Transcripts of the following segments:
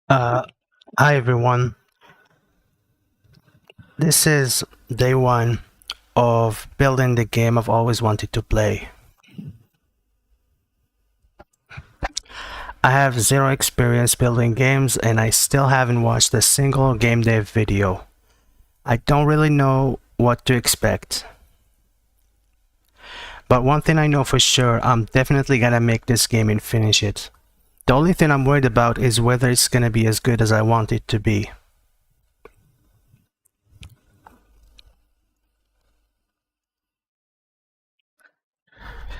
Uh, Hi everyone. This is day one of building the game I've always wanted to play. I have zero experience building games and I still haven't watched a single game dev video. I don't really know what to expect. But one thing I know for sure, I'm definitely gonna make this game and finish it. The only thing I'm worried about is whether it's gonna be as good as I want it to be.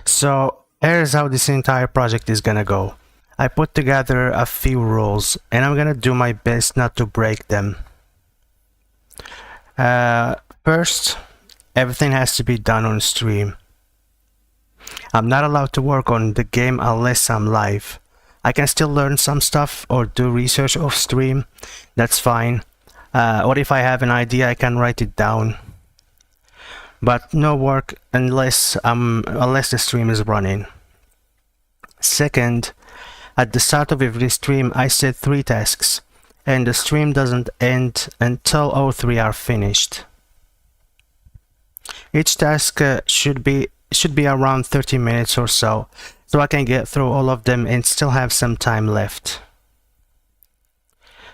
So here's how this entire project is gonna go. I put together a few rules and I'm gonna do my best not to break them. First, everything has to be done on stream. I'm not allowed to work on the game unless I'm live. I can still learn some stuff or do research off stream, that's fine. Or if I have an idea I can write it down. But no work unless the stream is running. Second, at the start of every stream I set 3 tasks, and the stream doesn't end until all 3 are finished. Each task should be around 30 minutes or so I can get through all of them and still have some time left.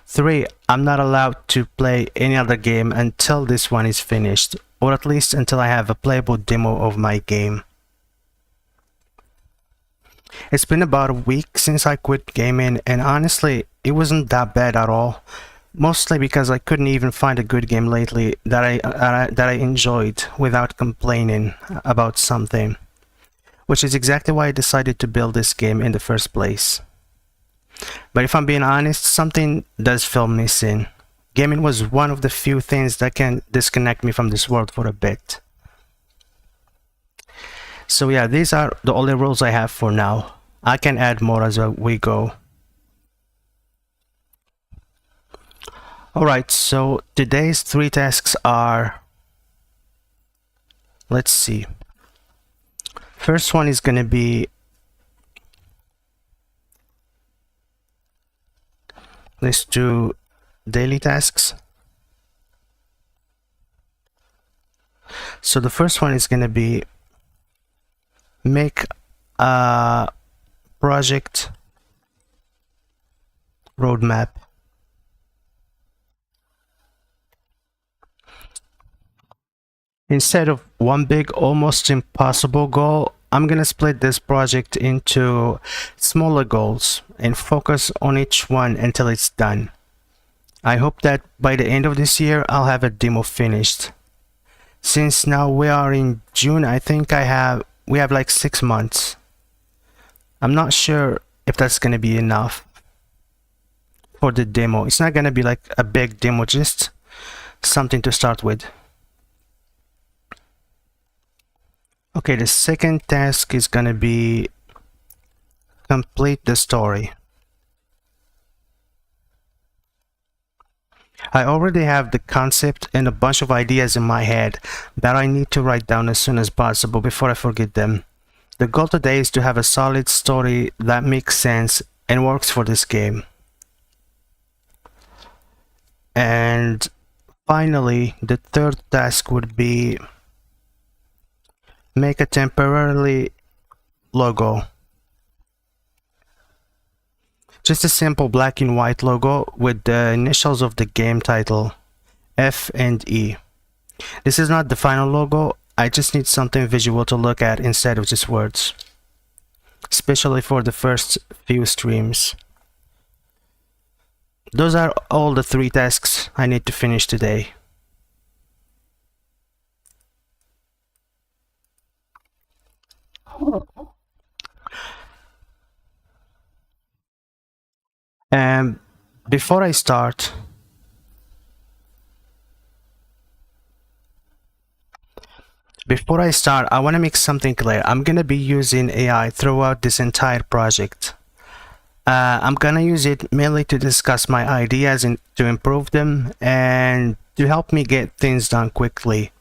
3. I'm not allowed to play any other game until this one is finished, or at least until I have a playable demo of my game. It's been about a week since I quit gaming, and honestly, it wasn't that bad at all. Mostly because I couldn't even find a good game lately that I enjoyed without complaining about something. Which is exactly why I decided to build this game in the first place. But if I'm being honest, something does feel missing. Gaming was one of the few things that can disconnect me from this world for a bit. So yeah, these are the only rules I have for now. I can add more as we go. Alright, so today's 3 tasks are... Let's see. First one is gonna be... Let's do daily tasks. So the first one is gonna be make a project roadmap. Instead of one big, almost impossible goal, I'm gonna split this project into smaller goals and focus on each one until it's done. I hope that by the end of this year, I'll have a demo finished. Since now we are in June, I think we have like 6 months. I'm not sure if that's gonna be enough for the demo. It's not gonna be like a big demo, just something to start with. Okay, the second task is gonna be complete the story. I already have the concept and a bunch of ideas in my head that I need to write down as soon as possible before I forget them. The goal today is to have a solid story that makes sense and works for this game. And finally, the third task would be make a temporary logo. Just a simple black and white logo with the initials of the game title, F and E. This is not the final logo, I just need something visual to look at instead of just words. Especially for the first few streams. Those are all the 3 tasks I need to finish today. And before I start, I want to make something clear. I'm gonna be using AI throughout this entire project. I'm gonna use it mainly to discuss my ideas and to improve them and to help me get things done quickly.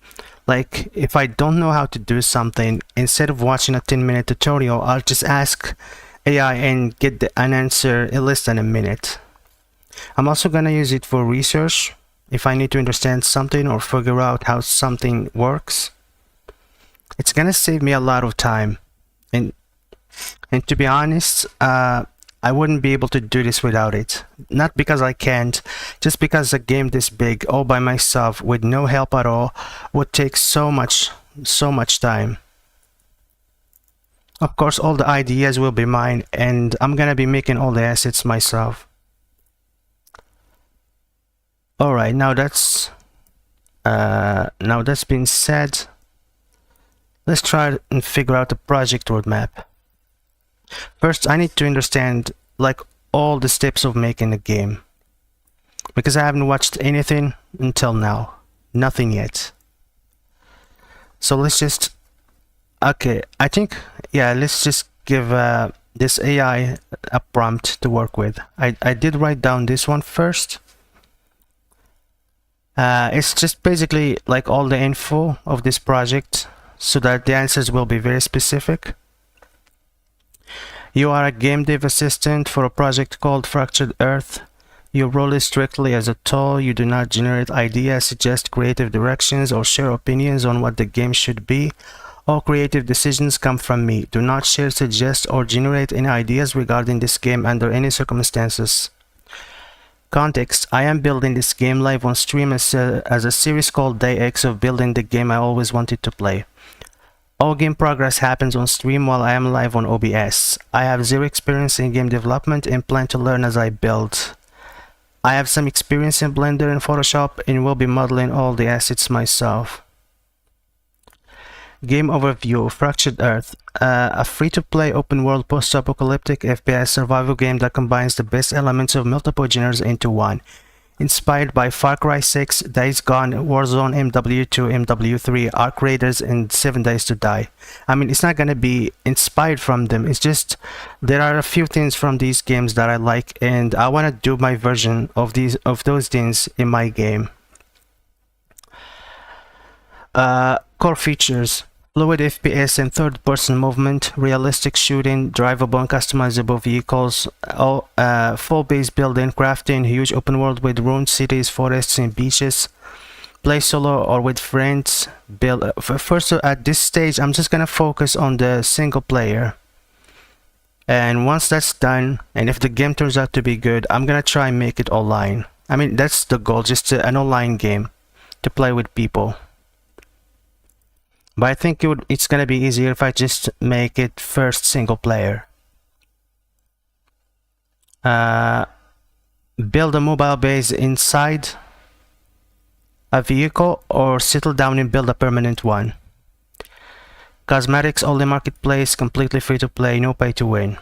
Like, if I don't know how to do something, instead of watching a 10-minute tutorial, I'll just ask AI and get an answer in less than a minute. I'm also gonna use it for research if I need to understand something or figure out how something works. It's gonna save me a lot of time, and to be honest, I wouldn't be able to do this without it. Not because I can't, just because a game this big all by myself with no help at all would take so much time. Of course, all the ideas will be mine, and I'm gonna be making all the assets myself. Alright, now that's been said, let's try and figure out the project roadmap. First, I need to understand like all the steps of making a game, because I haven't watched anything until now. Nothing yet. So let's just, okay, I think, yeah, let's just give this AI a prompt to work with. I did write down this one first. It's just basically like all the info of this project, so that the answers will be very specific. You are a game dev assistant for a project called Fractured Earth. Your role is strictly as a tool. You do not generate ideas, suggest creative directions, or share opinions on what the game should be. All creative decisions come from me. Do not share, suggest, or generate any ideas regarding this game under any circumstances. Context: I am building this game live on stream as a series called Day X of building the game I always wanted to play. All game progress happens on stream while I am live on OBS. I have zero experience in game development and plan to learn as I build. I have some experience in Blender and Photoshop and will be modeling all the assets myself. Game overview: Fractured Earth, a free-to-play open-world post-apocalyptic FPS survival game that combines the best elements of multiple genres into one. Inspired by Far Cry 6, Days Gone, Warzone, MW2, MW3, Arc Raiders, and 7 Days to Die. I mean, it's not gonna be inspired from them, it's just there are a few things from these games that I like, and I wanna do my version of those things in my game. Core features: fluid FPS and third-person movement, realistic shooting, drivable and customizable vehicles, full base building, crafting, huge open world with ruined cities, forests, and beaches. Play solo or with friends. Build. First, at this stage, I'm just gonna focus on the single player. And once that's done, and if the game turns out to be good, I'm gonna try and make it online. I mean, that's the goal, just an online game to play with people. But I think it's gonna be easier if I just make it first single player. Build a mobile base inside a vehicle or settle down and build a permanent one. Cosmetics only marketplace, completely free to play, no pay to win.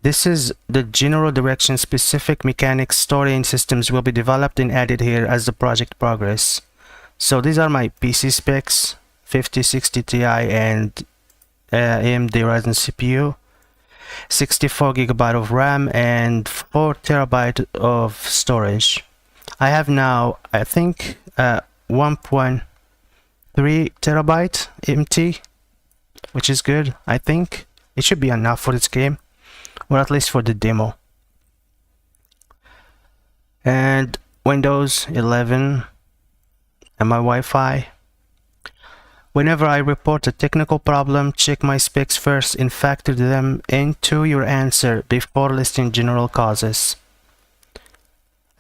This is the general direction. Specific mechanics, story, and systems will be developed and added here as the project progresses. So these are my PC specs: 5060 Ti and AMD Ryzen CPU, 64GB of RAM and 4TB of storage. I have now, I think, 1.3TB empty, which is good. I think it should be enough for this game, or at least for the demo. And Windows 11 and my Wi-Fi. Whenever I report a technical problem, check my specs first and factor them into your answer before listing general causes.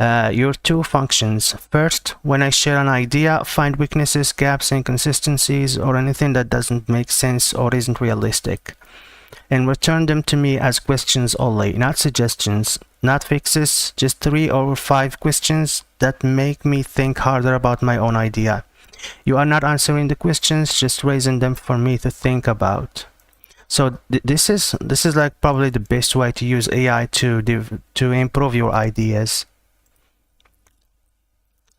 Your two functions. First, when I share an idea, find weaknesses, gaps, inconsistencies, or anything that doesn't make sense or isn't realistic, and return them to me as questions only, not suggestions, not fixes, just 3 or 5 questions that make me think harder about my own idea. You are not answering the questions, just raising them for me to think about. So this is like probably the best way to use AI to improve your ideas,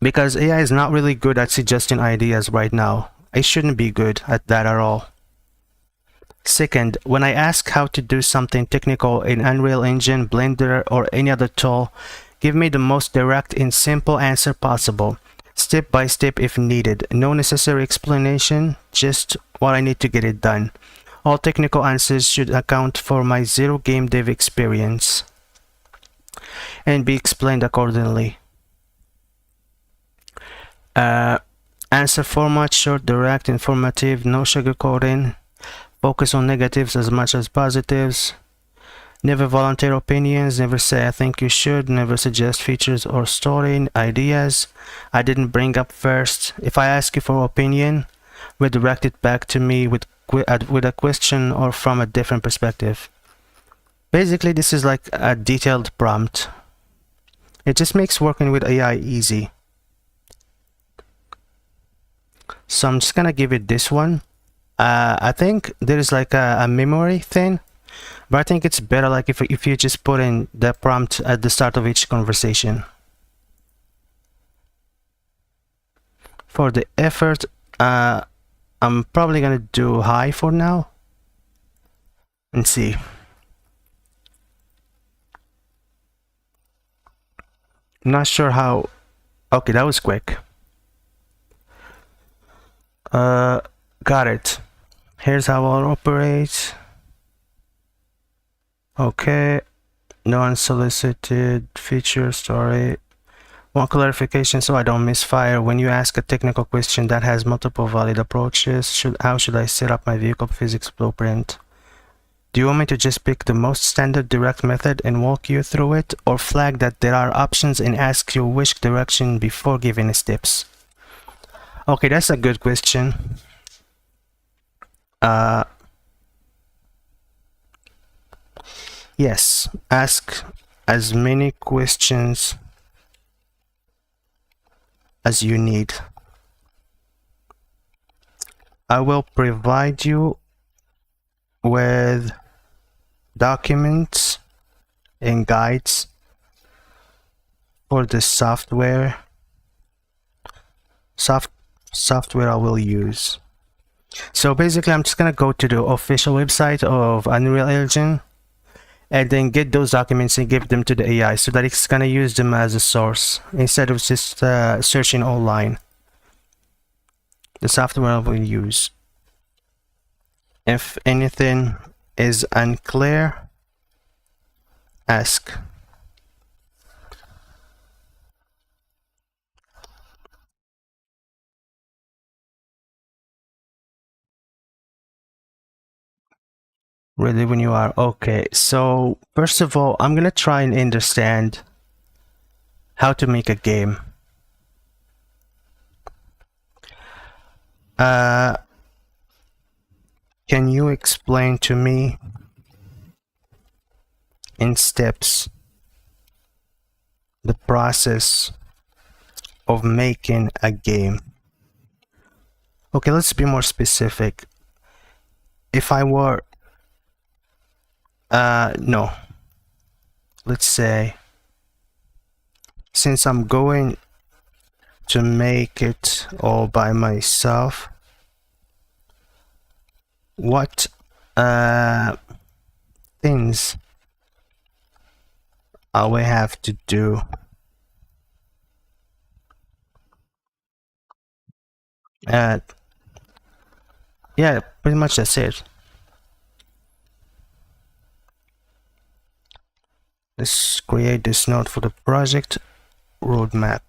because AI is not really good at suggesting ideas right now. It shouldn't be good at that at all. Second, when I ask how to do something technical in Unreal Engine, Blender, or any other tool, give me the most direct and simple answer possible, step by step if needed. No necessary explanation, just what I need to get it done. All technical answers should account for my zero game dev experience. and be explained accordingly. Answer format: short, direct, informative, no sugarcoating. Focus on negatives as much as positives. Never volunteer opinions. Never say I think you should. Never suggest features or story ideas I didn't bring up first. If I ask you for opinion, redirect it back to me with a question or from a different perspective. Basically, this is like a detailed prompt. It just makes working with AI easy. So I'm just gonna give it this one. I think there is like a memory thing, but I think it's better like if you just put in the prompt at the start of each conversation. For the effort, I'm probably gonna do high for now and see. Not sure how. Okay, that was quick. Got it. Here's how I'll operate. Okay. No unsolicited feature story. One clarification so I don't misfire. When you ask a technical question that has multiple valid approaches, how should I set up my vehicle physics blueprint? Do you want me to just pick the most standard direct method and walk you through it, or flag that there are options and ask you which direction before giving steps? Okay, that's a good question. Yes, ask as many questions as you need. I will provide you with documents and guides for the software I will use. So basically I'm just gonna go to the official website of Unreal Engine and then get those documents and give them to the AI so that it's gonna use them as a source instead of just searching online. The software I will use. If anything is unclear, ask. Ready when you are. Okay, so first of all, I'm gonna try and understand how to make a game. Can you explain to me in steps the process of making a game? Okay, let's be more specific. If I were no, let's say, since I'm going to make it all by myself, what things I will have to do? Yeah, pretty much that's it. Let's create this node for the project roadmap.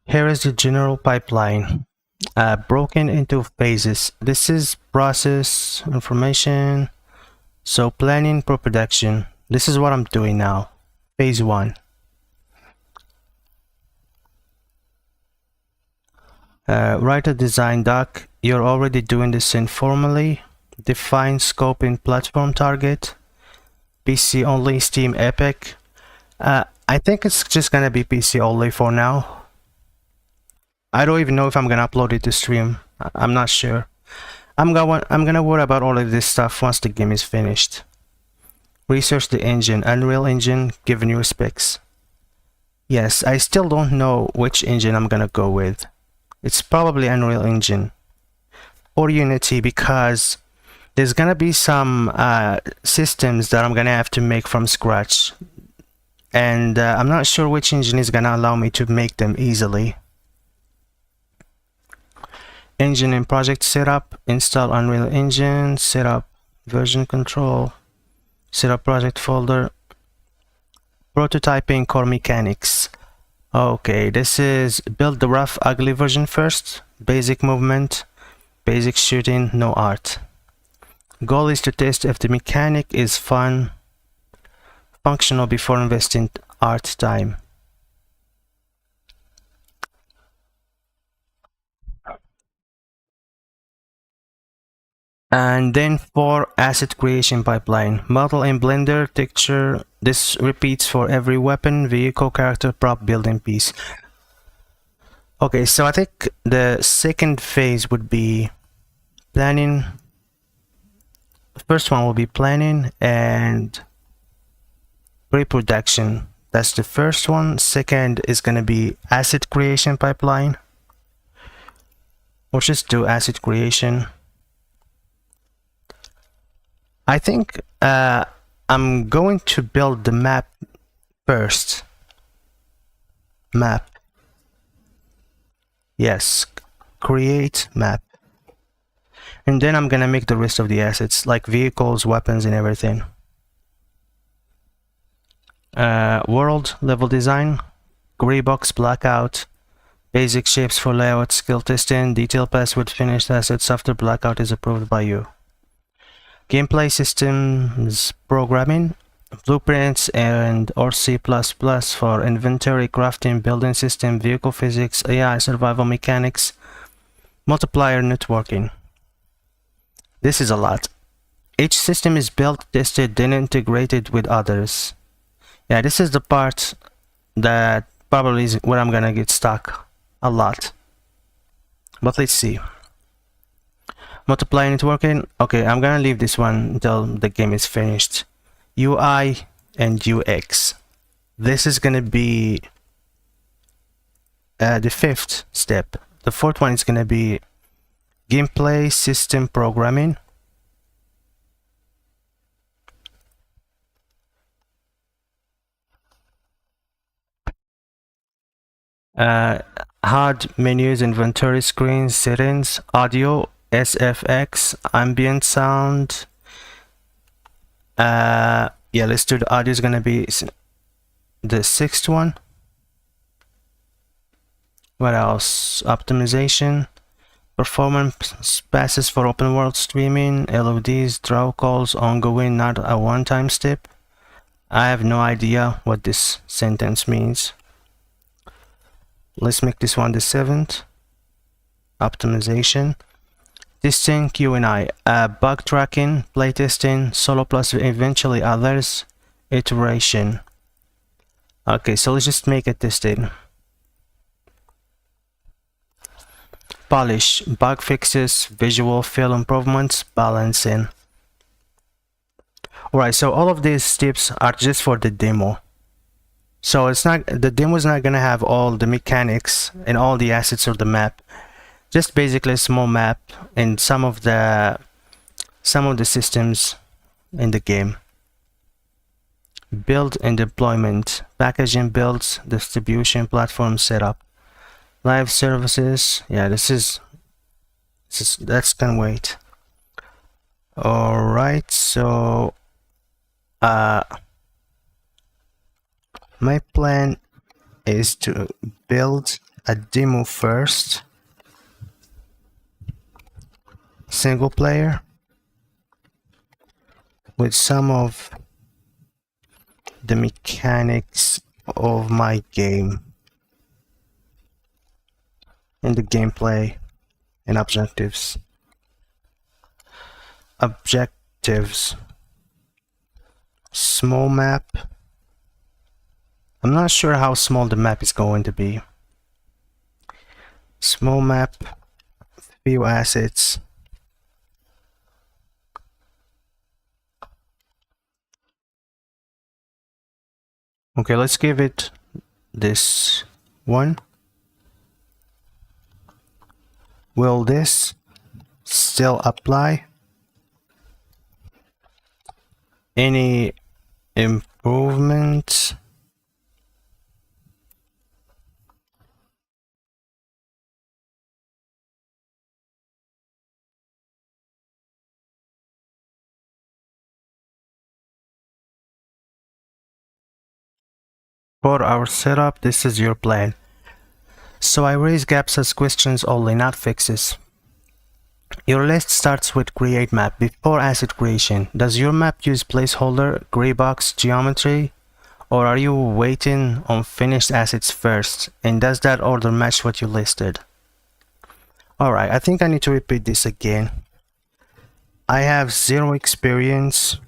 Here is the general pipeline, broken into phases. This is process information. So planning for production. This is what I'm doing now. Phase 1. Write a design doc. You're already doing this informally. Define scope and platform target. PC only, Steam, Epic. I think it's just gonna be PC only for now. I don't even know if I'm gonna upload it to stream. I'm not sure. I'm gonna worry about all of this stuff once the game is finished. Research the engine. Unreal Engine, give new specs. Yes, I still don't know which engine I'm gonna go with. It's probably Unreal Engine or Unity, because there's gonna be some systems that I'm gonna have to make from scratch, and I'm not sure which engine is gonna allow me to make them easily. engine and project setup, install Unreal Engine, setup version control, setup project folder, prototyping core mechanics. Okay, this is build the rough ugly version first, basic movement, basic shooting, no art. Goal is to test if the mechanic is functional before investing art time. And then for asset creation pipeline, model in Blender, texture, this repeats for every weapon, vehicle, character, prop, building piece. Okay, so I think the second phase would be planning. The first one will be planning and pre-production. That's the first one. Second is going to be asset creation pipeline. We'll just do asset creation. I think I'm going to build the map first. Map. Yes, create map. And then I'm gonna make the rest of the assets, like vehicles, weapons, and everything. World, level design, gray box, blackout, basic shapes for layout, skill testing, detail pass with finished assets after blackout is approved by you. Gameplay systems programming, blueprints and or C++ for inventory, crafting, building system, vehicle physics, AI, survival mechanics, multiplier networking. This is a lot. Each system is built, tested, then integrated with others. Yeah, this is the part that probably is where I'm gonna get stuck a lot. But let's see. Multiplier networking. Okay, I'm gonna leave this one until the game is finished. UI and UX. This is gonna be the fifth step. The fourth one is gonna be gameplay system programming. HUD menus, inventory screens, settings, audio, SFX, ambient sound. Yeah, let's do the audio. Is gonna be the sixth one. What else? Optimization, performance passes for open world streaming, LODs, draw calls, ongoing, not a one-time step. I have no idea what this sentence means. Let's make this one the seventh. Optimization. Testing, Q&I, bug tracking, playtesting, solo plus eventually others, iteration. Okay, so let's just make it testing. Polish, bug fixes, visual field improvements, balancing. Alright, so all of these steps are just for the demo. So it's not, the demo is not gonna have all the mechanics and all the assets of the map. Just basically a small map and some of the systems in the game. Build and deployment, packaging, builds, distribution, platform setup, live services. Yeah, that's can wait. All right, so my plan is to build a demo first. Single player with some of the mechanics of my game and the gameplay and objectives. Small map. I'm not sure how small the map is going to be. Small map, few assets. Okay, let's give it this one. Will this still apply? Any improvements? For our setup, this is your plan. So I raise gaps as questions only, not fixes. Your list starts with create map before asset creation. Does your map use placeholder, gray box, geometry? Or are you waiting on finished assets first? And does that order match what you listed? Alright, I think I need to repeat this again. I have zero experience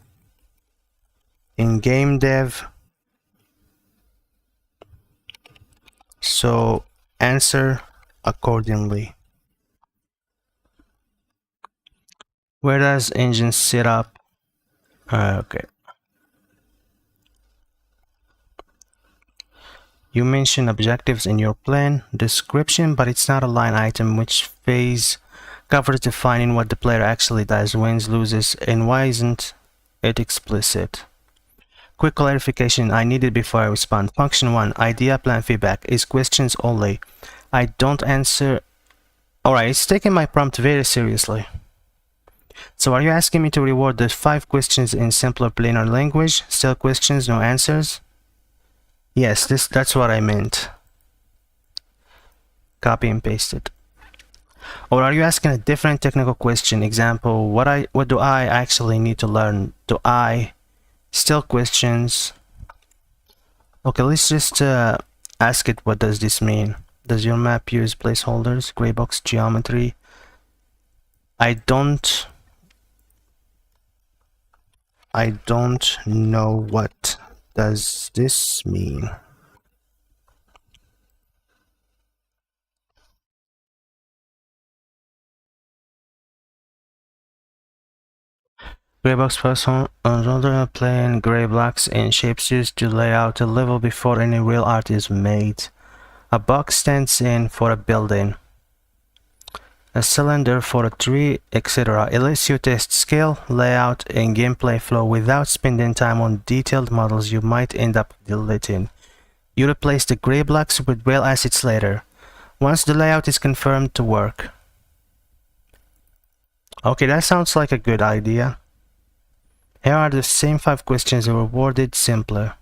in game dev. So answer accordingly. Where does engine sit up? Okay. You mention objectives in your plan description, but it's not a line item. Which phase covers defining what the player actually does, wins, loses, and why isn't it explicit? Quick clarification I needed before I respond. Function 1, idea, plan, feedback is questions only. I don't answer. Alright, it's taking my prompt very seriously. So are you asking me to reward the 5 questions in simpler plainer language? Still questions, no answers? Yes, that's what I meant. Copy and paste it. Or are you asking a different technical question? Example, what do I actually need to learn? Do I still questions? Okay, let's just ask it, what does this mean? Does your map use placeholders, gray box, geometry? I don't know what does this mean. Gray box person on other plane, gray blocks and shapes used to lay out a level before any real art is made. A box stands in for a building. A cylinder for a tree, etc. It lets you test scale, layout, and gameplay flow without spending time on detailed models you might end up deleting. You replace the gray blocks with real assets later, once the layout is confirmed to work. Okay, that sounds like a good idea. Here are the same 5 questions rewarded simpler.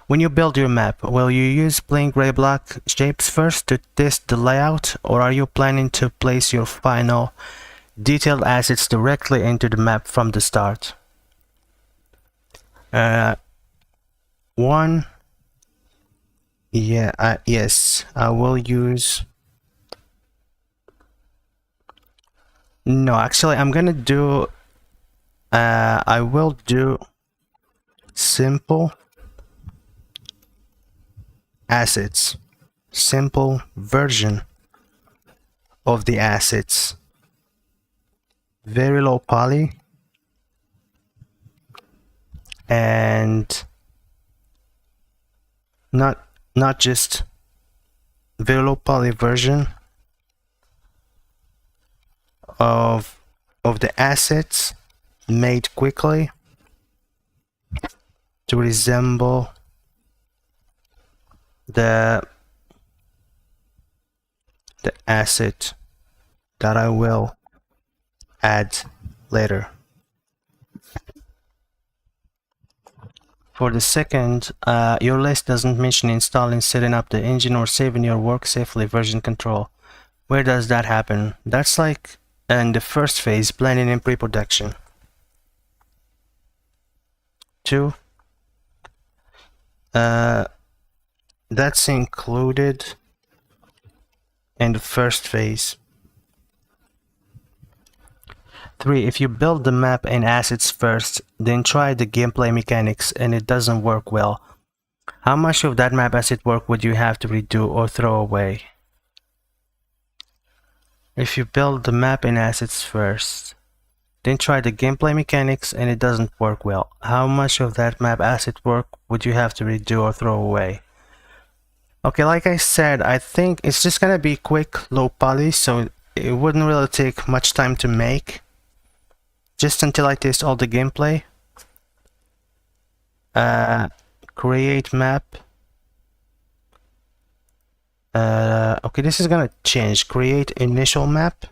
When you build your map, will you use plain gray block shapes first to test the layout, or are you planning to place your final detailed assets directly into the map from the start? Yes, I will use. No, actually, I'm gonna do. I will do simple assets, simple version of the assets, very low poly, and not just very low poly version of the assets made quickly to resemble the asset that I will add later. For the second, your list doesn't mention installing, setting up the engine, or saving your work safely version control. Where does that happen? That's like in the first phase, planning and pre-production. 2, that's included in the first phase. 3, if you build the map and assets first, then try the gameplay mechanics and it doesn't work well, how much of that map asset work would you have to redo or throw away? If you build the map and assets first, then try the gameplay mechanics and it doesn't work well, how much of that map asset work would you have to redo or throw away? Okay, like I said, I think it's just gonna be quick, low poly, so it wouldn't really take much time to make. Just until I test all the gameplay. Create map. Okay, this is gonna change. Create initial map.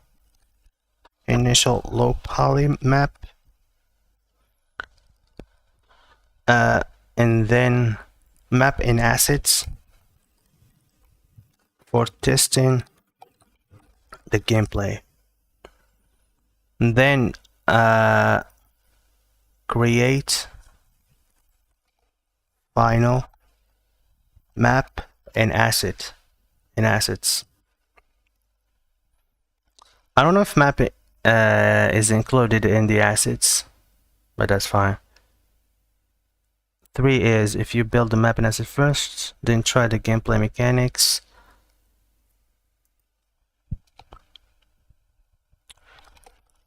Initial low poly map. and then map in assets for testing the gameplay. And then create final map and asset in assets. I don't know if map is included in the assets, but that's fine. 3 is if you build the map and asset first, then try the gameplay mechanics.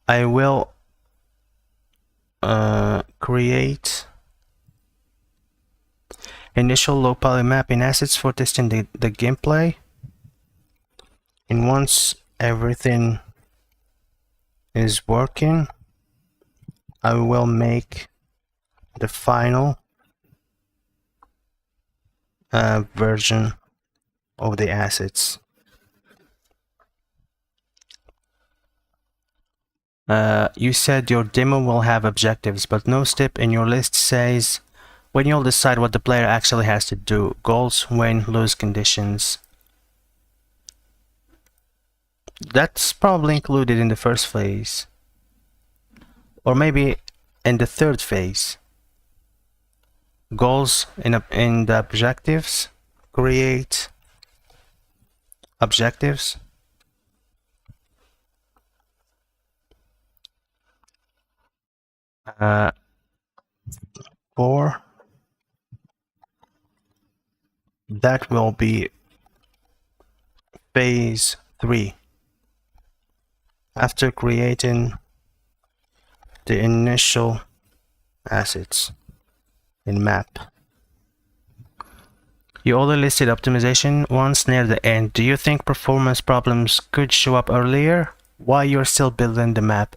I will create initial low poly map in assets for testing the gameplay, and once everything is working, I will make the final version of the assets. You said your demo will have objectives, but no step in your list says when you'll decide what the player actually has to do. Goals, win, lose conditions. That's probably included in the first phase, or maybe in the third phase. Goals in the objectives. Create objectives. For that will be phase 3. After creating the initial assets in map. You only listed optimization once near the end. Do you think performance problems could show up earlier while you're still building the map?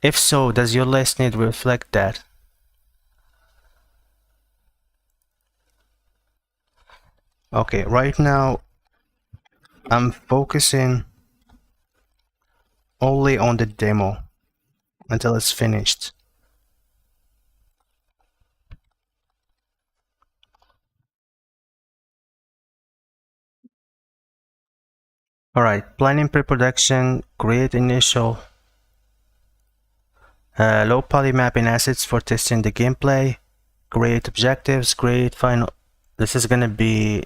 If so, does your list need to reflect that? Okay, right now I'm focusing only on the demo until it's finished. Alright, planning pre-production, create initial low poly mapping assets for testing the gameplay, create objectives, create final. This is gonna be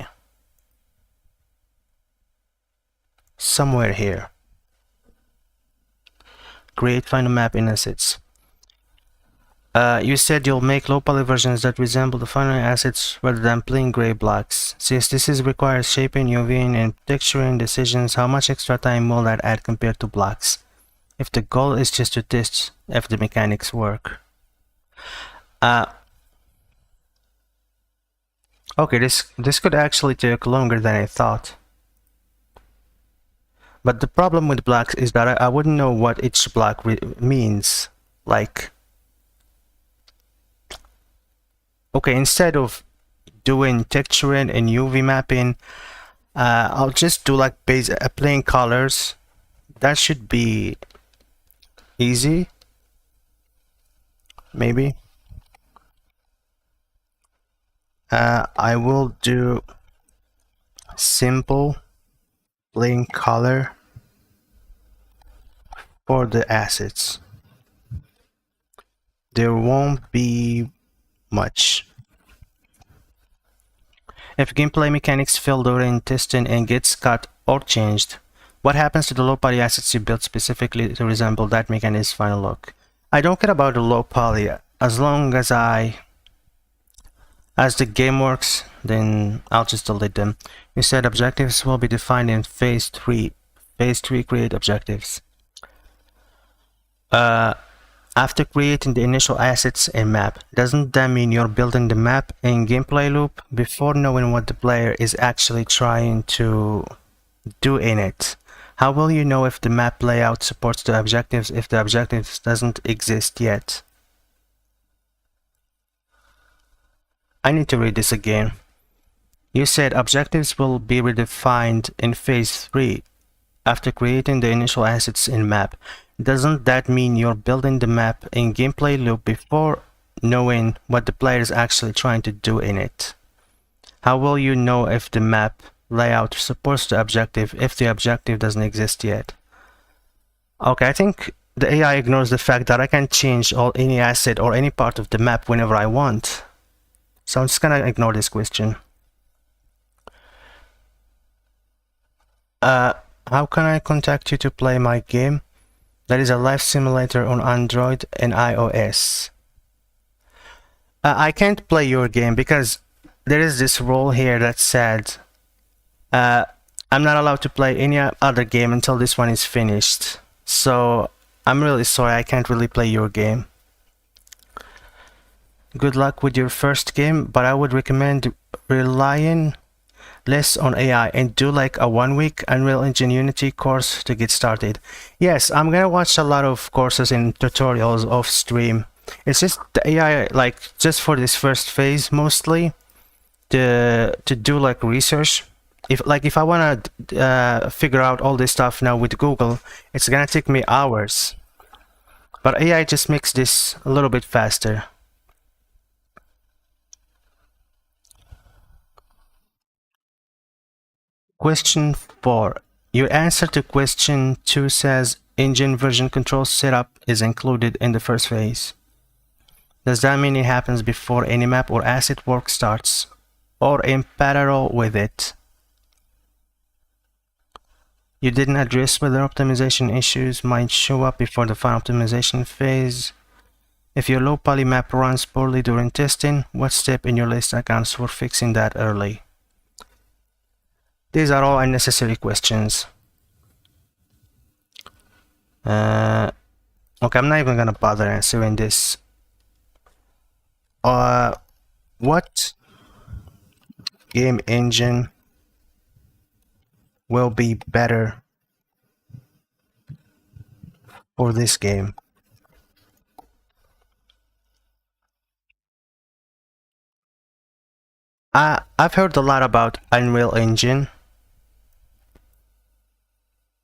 somewhere here. Create final map in assets. You said you'll make low poly versions that resemble the final assets rather than plain gray blocks. Since this requires shaping, UVing, and texturing decisions, how much extra time will that add compared to blocks? If the goal is just to test if the mechanics work. Okay, this could actually take longer than I thought. But the problem with blocks is that I wouldn't know what each block means. Like, okay, instead of doing texturing and UV mapping, I'll just do like plain colors. That should be easy, maybe. I will do simple plain color for the assets. There won't be much. If gameplay mechanics fail during testing and gets cut or changed, what happens to the low poly assets you built specifically to resemble that mechanic's final look? I don't care about the low poly as long as the game works, then I'll just delete them. You said objectives will be defined in phase 3. Phase 3 create objectives. After creating the initial assets and map, doesn't that mean you're building the map and gameplay loop before knowing what the player is actually trying to do in it? How will you know if the map layout supports the objectives if the objectives doesn't exist yet? I need to read this again. You said objectives will be redefined in phase 3 after creating the initial assets in map. Doesn't that mean you're building the map and gameplay loop before knowing what the player is actually trying to do in it? How will you know if the map layout supports the objective if the objective doesn't exist yet? Okay, I think the AI ignores the fact that I can change any asset or any part of the map whenever I want. So I'm just gonna ignore this question. How can I contact you to play my game? That is a life simulator on Android and iOS. I can't play your game because there is this rule here that said I'm not allowed to play any other game until this one is finished. So I'm really sorry, I can't really play your game. Good luck with your first game, but I would recommend relying less on AI and do like a 1-week Unreal Engine Unity course to get started. Yes, I'm gonna watch a lot of courses and tutorials off stream. It's just the AI, like just for this first phase mostly, to do like research. If I wanna figure out all this stuff now with Google, it's gonna take me hours. But AI just makes this a little bit faster. Question 4. Your answer to question 2 says engine version control setup is included in the first phase. Does that mean it happens before any map or asset work starts, or in parallel with it? You didn't address whether optimization issues might show up before the final optimization phase. If your low poly map runs poorly during testing, what step in your list accounts for fixing that early? These are all unnecessary questions. Okay, I'm not even gonna bother answering this. What game engine will be better for this game? I've heard a lot about Unreal Engine,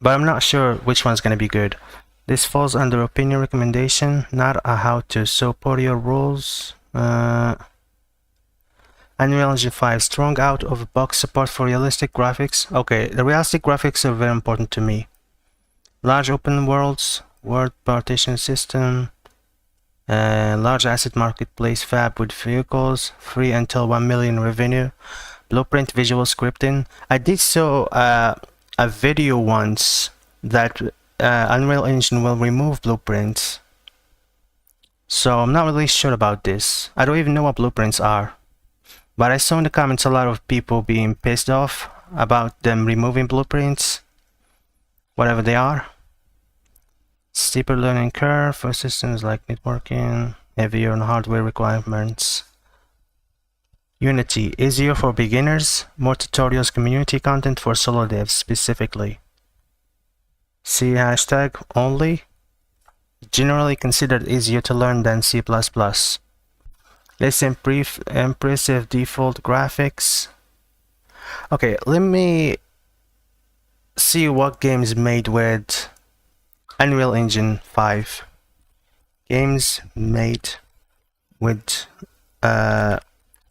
but I'm not sure which one's gonna be good. This falls under opinion recommendation, not a how-to, so per your rules. Unreal Engine 5, strong out-of-box support for realistic graphics. Okay, the realistic graphics are very important to me. Large open worlds, word partition system, large asset marketplace fab with vehicles, free until 1 million revenue, blueprint visual scripting. I did saw a video once that Unreal Engine will remove blueprints. So I'm not really sure about this. I don't even know what blueprints are. But I saw in the comments a lot of people being pissed off about them removing blueprints, whatever they are. Steeper learning curve for systems like networking, heavier on hardware requirements. Unity, easier for beginners, more tutorials, community content for solo devs specifically. C hashtag only, generally considered easier to learn than C++. Less impressive default graphics. Okay, let me see what games made with Unreal Engine 5. Games made with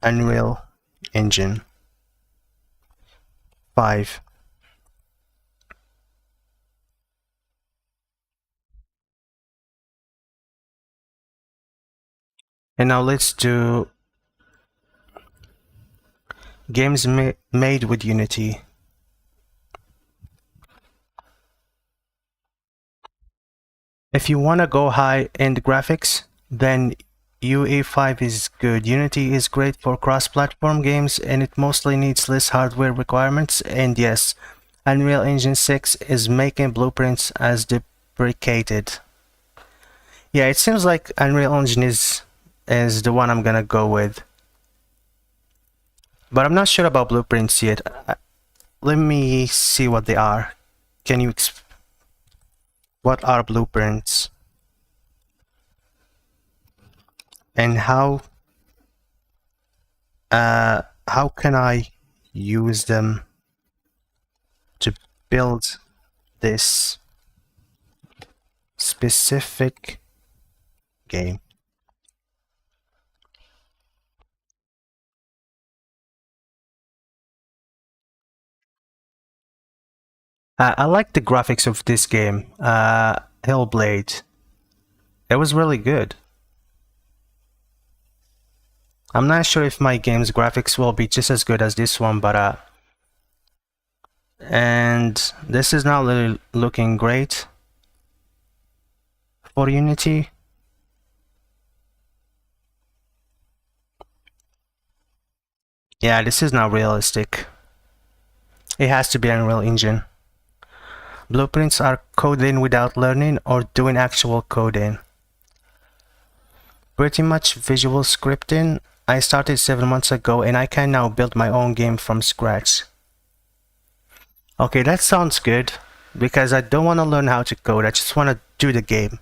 Unreal Engine 5. And now let's do games made with Unity. If you want to go high-end graphics, then UE5 is good. Unity is great for cross-platform games and it mostly needs less hardware requirements. And yes, Unreal Engine 6 is making blueprints as deprecated. Yeah, it seems like Unreal Engine is the one I'm gonna go with. But I'm not sure about blueprints yet. Let me see what they are. Can you what are blueprints? And how can I use them to build this specific game? I like the graphics of this game, Hellblade. It was really good. I'm not sure if my game's graphics will be just as good as this one, but and this is now really looking great for Unity. Yeah, this is not realistic. It has to be Unreal Engine. Blueprints are coding without learning or doing actual coding. Pretty much visual scripting. I started 7 months ago and I can now build my own game from scratch. Okay, that sounds good because I don't want to learn how to code. I just want to do the game.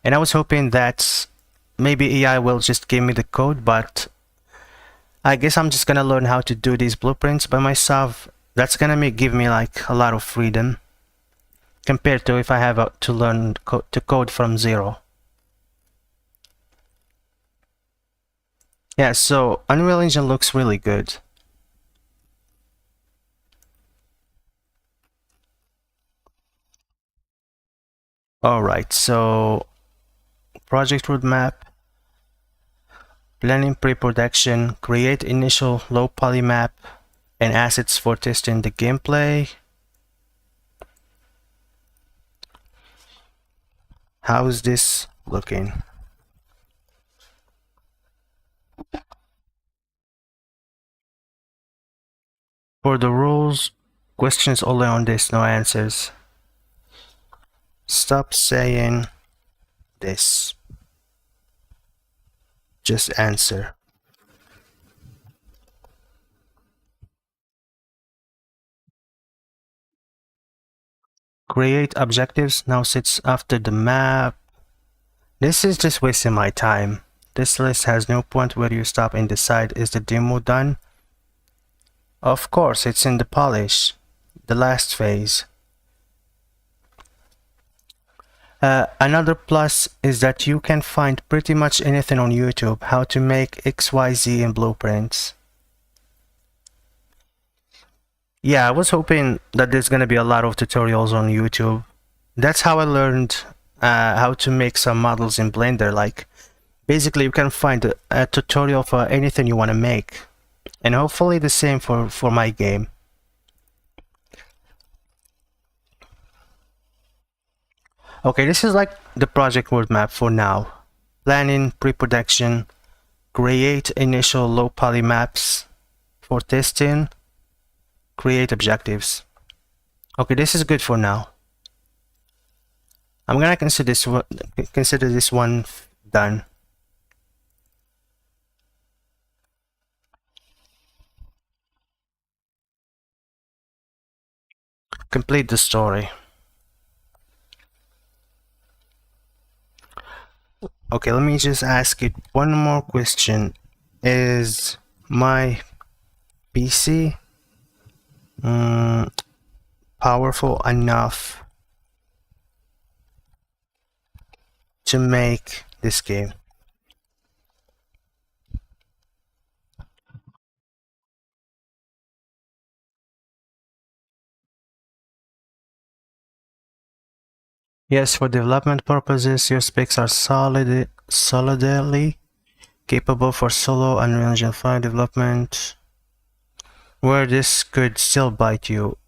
And I was hoping that maybe AI will just give me the code, but I guess I'm just gonna learn how to do these blueprints by myself. That's gonna give me like a lot of freedom compared to if I have to learn to code from zero. Yeah, so Unreal Engine looks really good. Alright, so project roadmap, planning pre-production, create initial low poly map and assets for testing the gameplay. How is this looking? For the rules, questions only on this, no answers. Stop saying this. Just answer. Create objectives now sits after the map. This is just wasting my time. This list has no point where you stop and decide, is the demo done? Of course, it's in the polish, the last phase. Another plus is that you can find pretty much anything on YouTube, how to make XYZ in blueprints. Yeah, I was hoping that there's gonna be a lot of tutorials on YouTube. That's how I learned how to make some models in Blender. Like, basically you can find a tutorial for anything you want to make. And hopefully the same for my game. Okay, this is like the project roadmap for now. Planning, pre-production, create initial low poly maps for testing, create objectives. Okay, this is good for now. I'm gonna consider this one done. Complete the story. Okay, let me just ask it one more question. Is my PC powerful enough to make this game? Yes, for development purposes, your specs are solidly capable for solo Unreal Engine 5 development, where this could still bite you.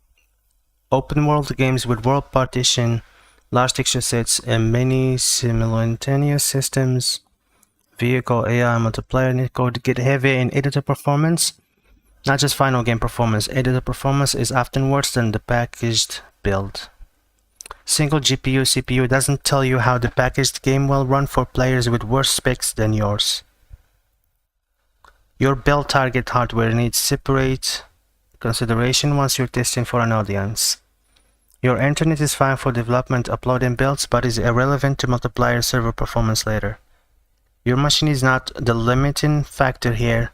Open world games with world partition, large texture sets, and many simultaneous systems, vehicle AI multiplayer netcode get heavy in editor performance. Not just final game performance, editor performance is often worse than the packaged build. Single GPU CPU doesn't tell you how the packaged game will run for players with worse specs than yours. Your build target hardware needs separate consideration once you're testing for an audience. Your internet is fine for development, uploading builds, but is irrelevant to multiplayer server performance later. Your machine is not the limiting factor here,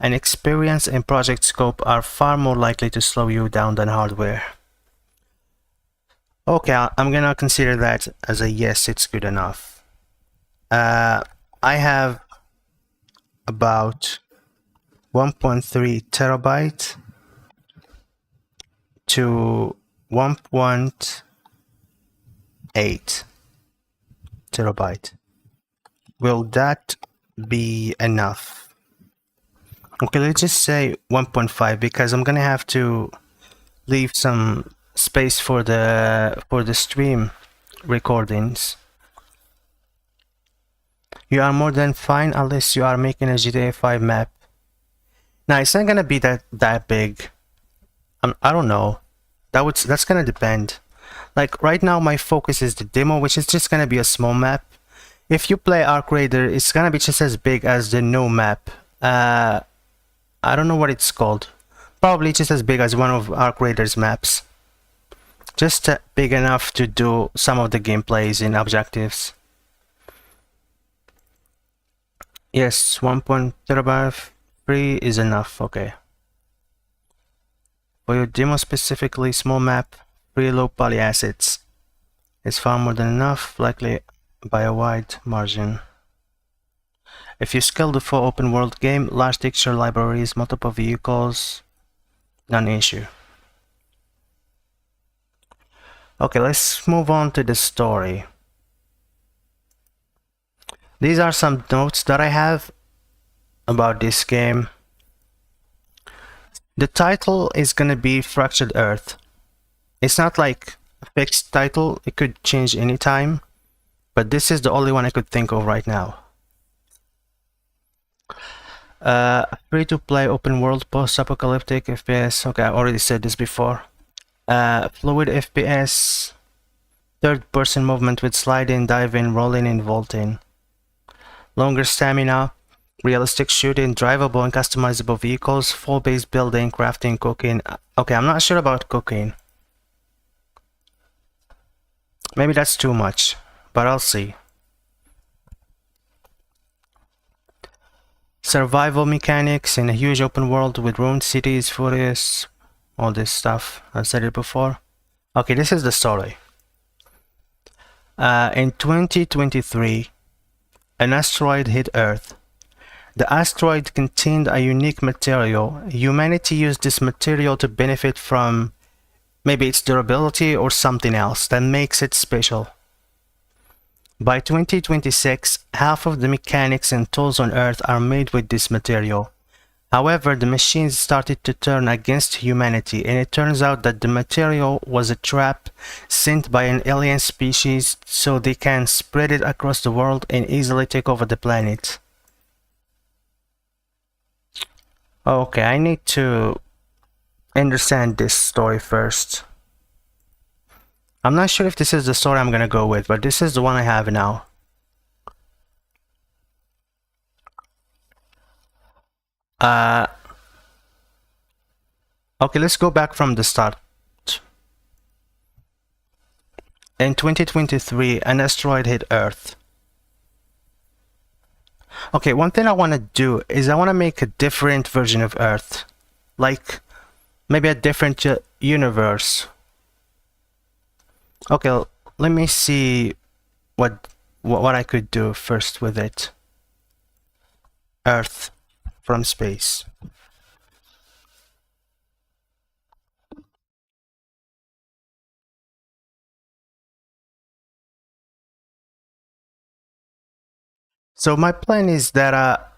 and experience and project scope are far more likely to slow you down than hardware. Okay, I'm gonna consider that as a yes, it's good enough. I have about 1.3 terabyte to 1.8 terabyte. Will that be enough? Okay, let's just say 1.5 because I'm gonna have to leave some space for the stream recordings. You are more than fine unless you are making a GTA 5 map. Now it's not gonna be that big. I don't know. That's gonna depend. Like right now my focus is the demo, which is just gonna be a small map. If you play Arc Raider, it's gonna be just as big as the no map. I don't know what it's called. Probably just as big as one of Arc Raider's maps. Just big enough to do some of the gameplays and objectives. Yes, 1.3 terabyte free is enough. Okay. For your demo specifically, small map, free low poly assets is far more than enough, likely by a wide margin. If you scale the full open world game, large texture libraries, multiple vehicles, non-issue. Okay, let's move on to the story. These are some notes that I have about this game. The title is gonna be Fractured Earth. It's not like a fixed title, it could change anytime, but this is the only one I could think of right now. Free-to-play open world post-apocalyptic FPS. Okay, I already said this before. Fluid FPS, third-person movement with sliding, diving, rolling, and vaulting. Longer stamina, realistic shooting, drivable and customizable vehicles, full base building, crafting, cooking. Okay, I'm not sure about cooking. Maybe that's too much, but I'll see. Survival mechanics in a huge open world with ruined cities, forests, all this stuff. I've said it before. Okay, this is the story. In 2023, an asteroid hit Earth. The asteroid contained a unique material. Humanity used this material to benefit from maybe its durability or something else that makes it special. By 2026, half of the mechanics and tools on Earth are made with this material. However, the machines started to turn against humanity, and it turns out that the material was a trap sent by an alien species so they can spread it across the world and easily take over the planet. Okay, I need to understand this story first. I'm not sure if this is the story I'm gonna go with, but this is the one I have now. Okay, let's go back from the start. In 2023, an asteroid hit Earth. Okay, one thing I want to do is I want to make a different version of Earth. Like, maybe a different universe. Okay, let me see what I could do first with it. Earth from space. So my plan is that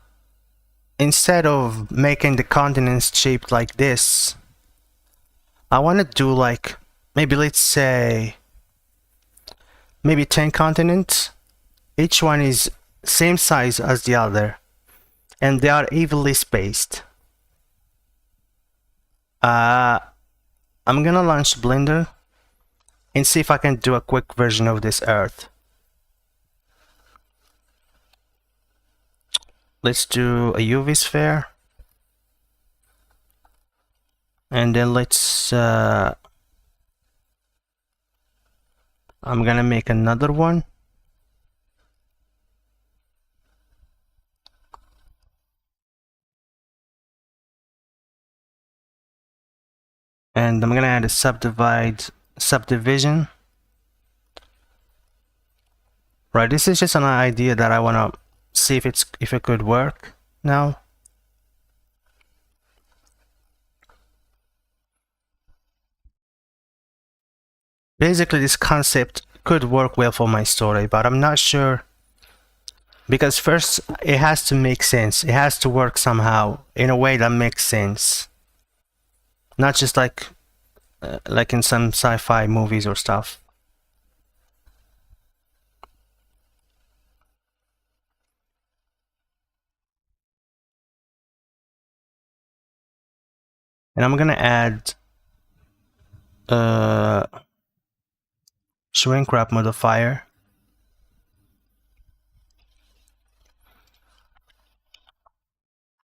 instead of making the continents shaped like this, I want to do like, maybe let's say, maybe 10 continents. Each one is same size as the other, and they are evenly spaced. I'm gonna launch Blender and see if I can do a quick version of this Earth. Let's do a UV sphere, and then let's I'm gonna make another one. And I'm gonna add a subdivision. Right, this is just an idea that I wanna see if it could work now. basically this concept could work well for my story, but I'm not sure, because first it has to make sense. It has to work somehow in a way that makes sense, not just like in some sci-fi movies or stuff. And I'm gonna add shrink wrap modifier.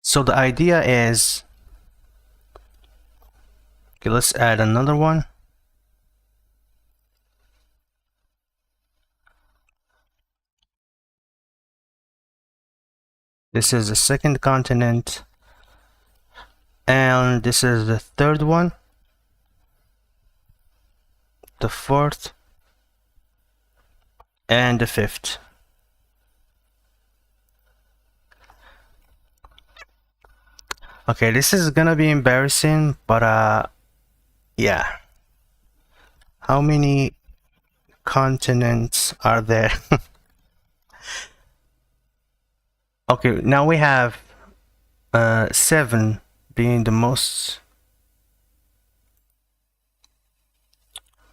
So the idea is, okay, let's add another one. This is the second continent, and this is the third one, the fourth, and the fifth. Okay, this is gonna be embarrassing, but yeah. How many continents are there? Okay, now we have 7 being the most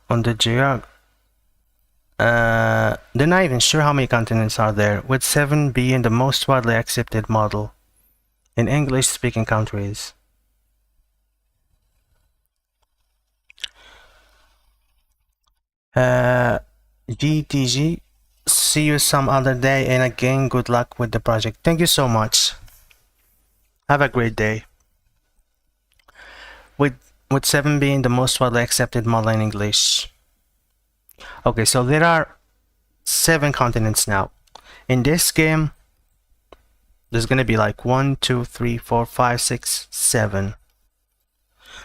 on the geog. They're not even sure how many continents are there, with 7 being the most widely accepted model in English-speaking countries. GTG, see you some other day, and again, good luck with the project. Thank you so much. Have a great day. With 7 being the most widely accepted model in English. Okay, so there are 7 continents now. In this game, there's gonna be like 1, 2, 3, 4, 5, 6, 7.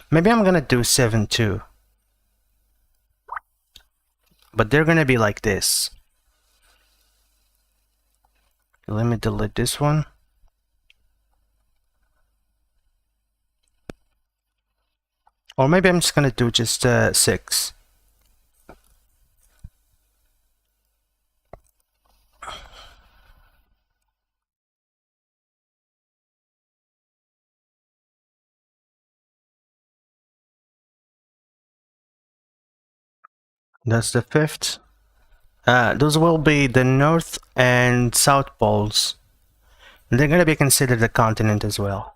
Maybe I'm gonna do 7 too. But they're gonna be like this. Let me delete this one. Or maybe I'm just gonna do just 6. That's the 5th. Those will be the North and South poles. They're gonna be considered a continent as well.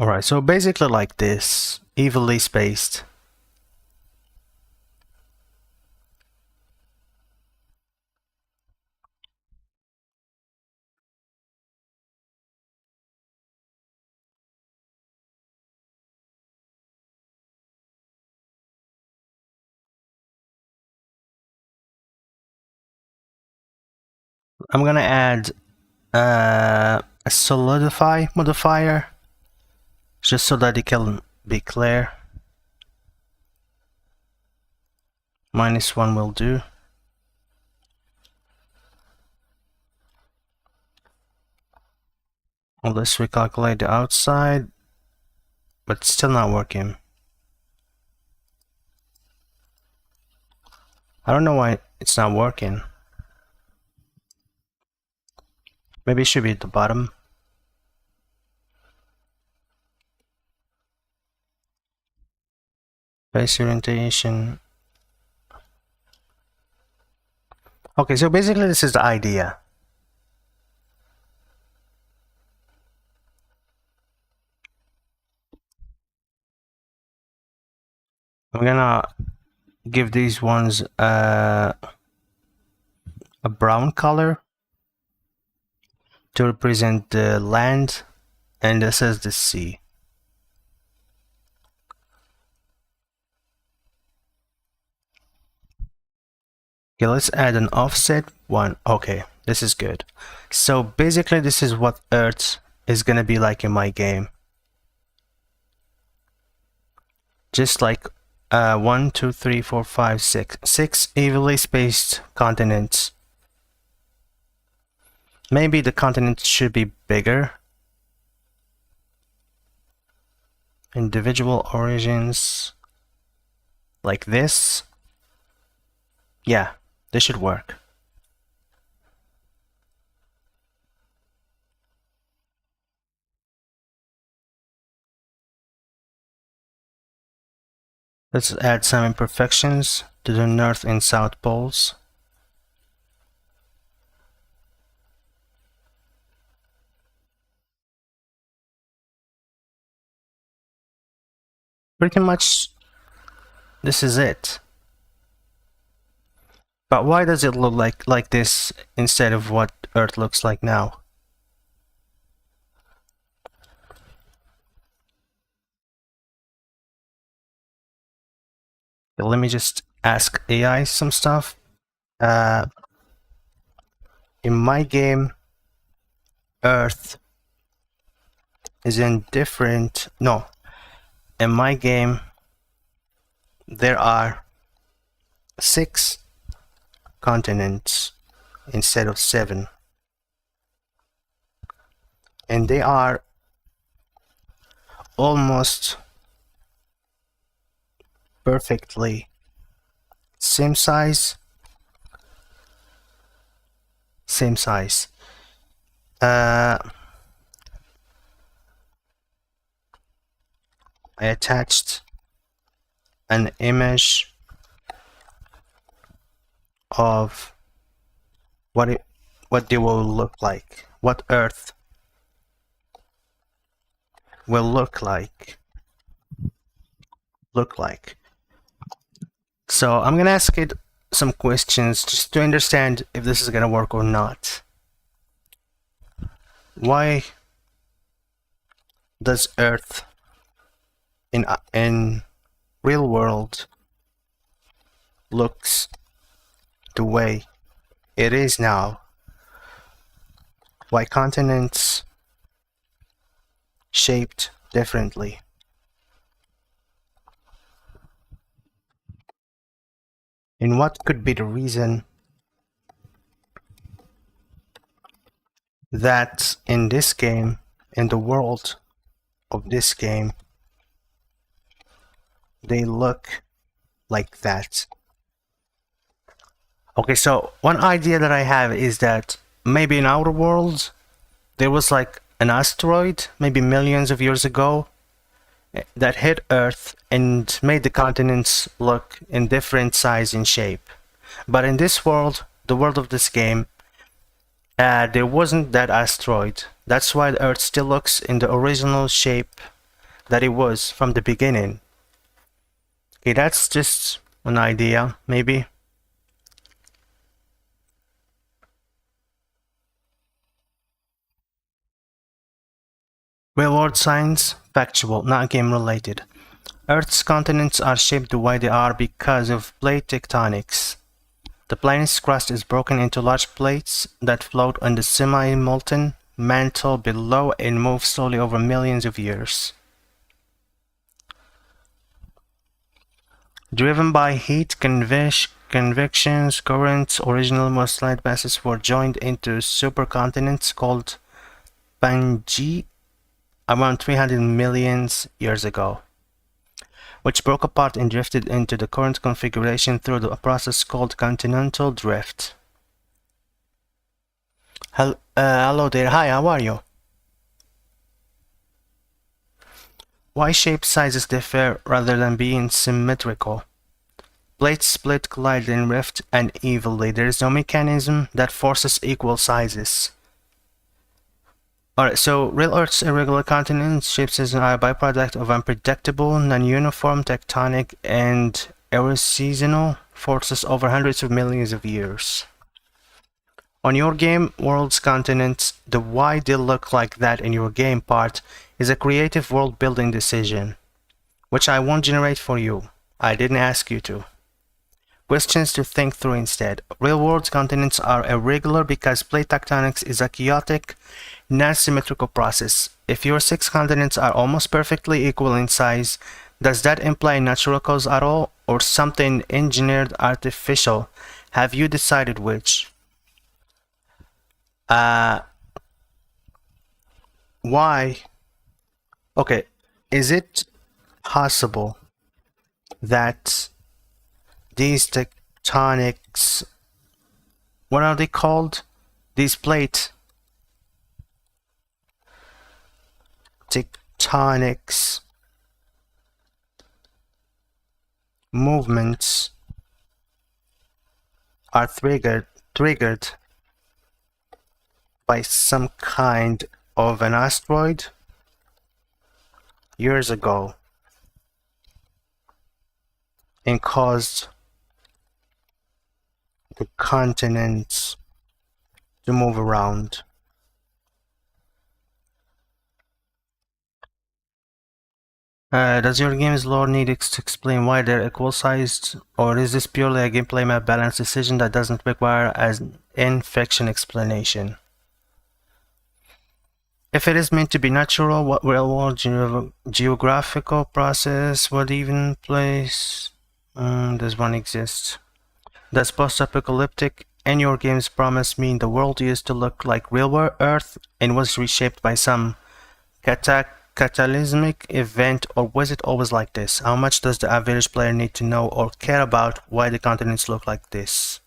Alright, so basically like this, evenly spaced. I'm gonna add a solidify modifier, just so that it can be clear. -1 will do. Well, let's recalculate the outside, but it's still not working. I don't know why it's not working. Maybe it should be at the bottom. Face orientation. Okay, so basically this is the idea. I'm gonna give these ones a brown color to represent the land, and this is the sea. Okay, let's add an offset 1. Okay, this is good. So basically this is what Earth is gonna be like in my game. Just like 1, 2, 3, 4, 5, 6. 6 evenly spaced continents. Maybe the continents should be bigger. Individual origins like this. Yeah, this should work. Let's add some imperfections to the north and south poles. Pretty much this is it. But why does it look like this instead of what Earth looks like now? Let me just ask AI some stuff. In my game, Earth is in different... No. In my game, there are 6 continents instead of 7. And they are almost perfectly same size. I attached an image of what they will look like, what Earth will look like. So I'm gonna ask it some questions just to understand if this is gonna work or not. Why does Earth in real world looks the way it is now? Why continents shaped differently? And what could be the reason that in this game, in the world of this game, they look like that? Okay, so one idea that I have is that maybe in our world there was like an asteroid, maybe millions of years ago, that hit Earth and made the continents look in different size and shape. But in this world, the world of this game, there wasn't that asteroid. That's why the Earth still looks in the original shape that it was from the beginning. Okay, that's just an idea, maybe. Real world science, factual, not game related. Earth's continents are shaped the way they are because of plate tectonics. The planet's crust is broken into large plates that float on the semi-molten mantle below and move slowly over millions of years. Driven by heat, convections, currents, original most light masses were joined into supercontinents called Pangaea around 300 million years ago, which broke apart and drifted into the current configuration through a process called continental drift. Hello there, hi, how are you? Why shape sizes differ rather than being symmetrical? Plates split, collide, and rift unevenly. There is no mechanism that forces equal sizes. Alright, so real Earth's irregular continents shapes is a byproduct of unpredictable, non-uniform tectonic and erosional forces over hundreds of millions of years. On your game world's continents, the why they look like that in your game part is a creative world building decision, which I won't generate for you. I didn't ask you to. Questions to think through instead. Real world continents are irregular because plate tectonics is a chaotic, non-symmetrical process. If your 6 continents are almost perfectly equal in size, Does that imply natural cause at all, or something engineered artificial? Have you decided which? Why? Okay, is it possible that these tectonics, what are they called? These plate tectonics movements are triggered by some kind of an asteroid years ago and caused the continents to move around. Does your game's lore need to explain why they're equal sized, or is this purely a gameplay map balance decision that doesn't require an in-fiction explanation? If it is meant to be natural, what real-world geographical process would even place? Does one exist? Does post-apocalyptic in your game's promise mean the world used to look like real Earth and was reshaped by some catalysmic event, or was it always like this? How much does the average player need to know or care about why the continents look like this?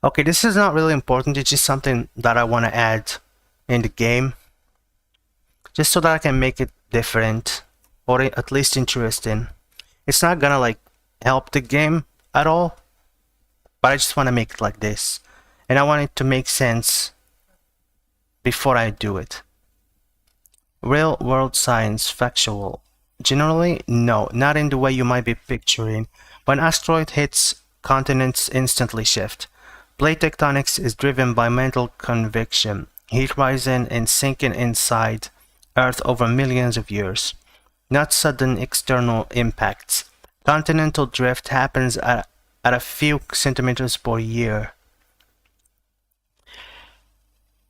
Okay, this is not really important, it's just something that I want to add in the game, just so that I can make it different, or at least interesting. It's not gonna like help the game at all, but I just want to make it like this, and I want it to make sense before I do it. Real world science, factual. Generally, no, not in the way you might be picturing. When an asteroid hits, continents instantly shift. Plate tectonics is driven by mental conviction, heat rising and sinking inside Earth over millions of years, not sudden external impacts. Continental drift happens at a few centimeters per year.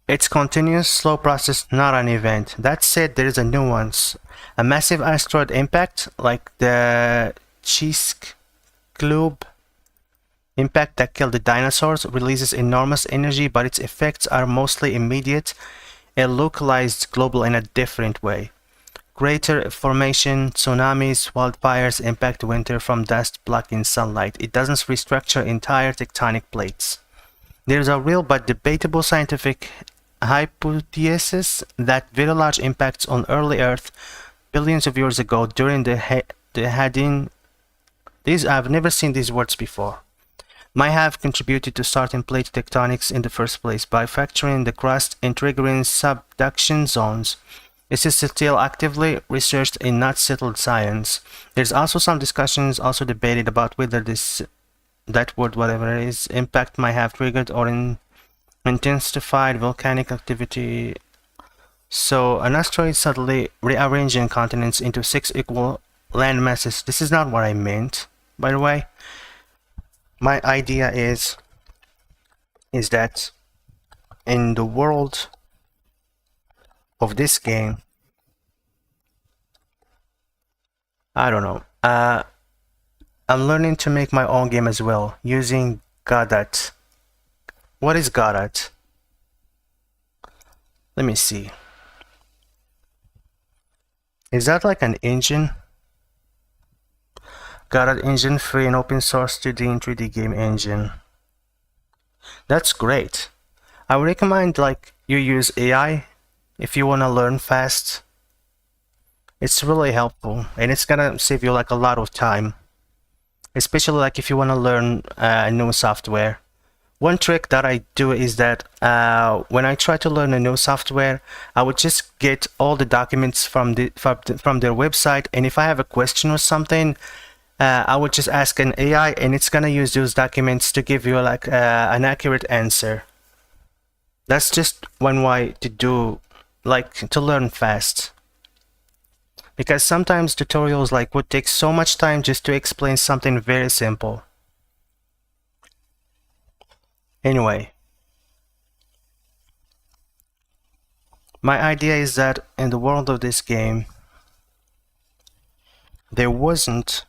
It's continuous, slow process, not an event. That said, there is a nuance. A massive asteroid impact, like the Chicxulub impact that killed the dinosaurs, releases enormous energy, but its effects are mostly immediate and localized global in a different way. Crater formation, tsunamis, wildfires impact winter from dust blocking sunlight. It doesn't restructure entire tectonic plates. There's a real but debatable scientific hypothesis that very large impacts on early Earth billions of years ago during the Hadin, I've never seen these words before, might have contributed to starting plate tectonics in the first place by fracturing the crust and triggering subduction zones. This is still actively researched and not settled science. There's also some discussions also debated about whether that word, whatever it is, impact might have triggered or intensified volcanic activity. So an asteroid suddenly rearranging continents into 6 equal land masses. This is not what I meant, by the way. My idea is that in the world of this game, I don't know, I'm learning to make my own game as well, using Godot. What is Godot? Let me see. Is that like an engine? Godot engine, free and open source 2D and 3D game engine. That's great. I would recommend like you use AI if you want to learn fast. It's really helpful and it's gonna save you like a lot of time, especially like if you want to learn new software. One trick that I do is that when I try to learn a new software, I would just get all the documents from their website, and if I have a question or something, I would just ask an AI and it's gonna use those documents to give you like an accurate answer. That's just one way to do, like, to learn fast. Because sometimes tutorials like would take so much time just to explain something very simple. Anyway, my idea is that in the world of this game, there wasn't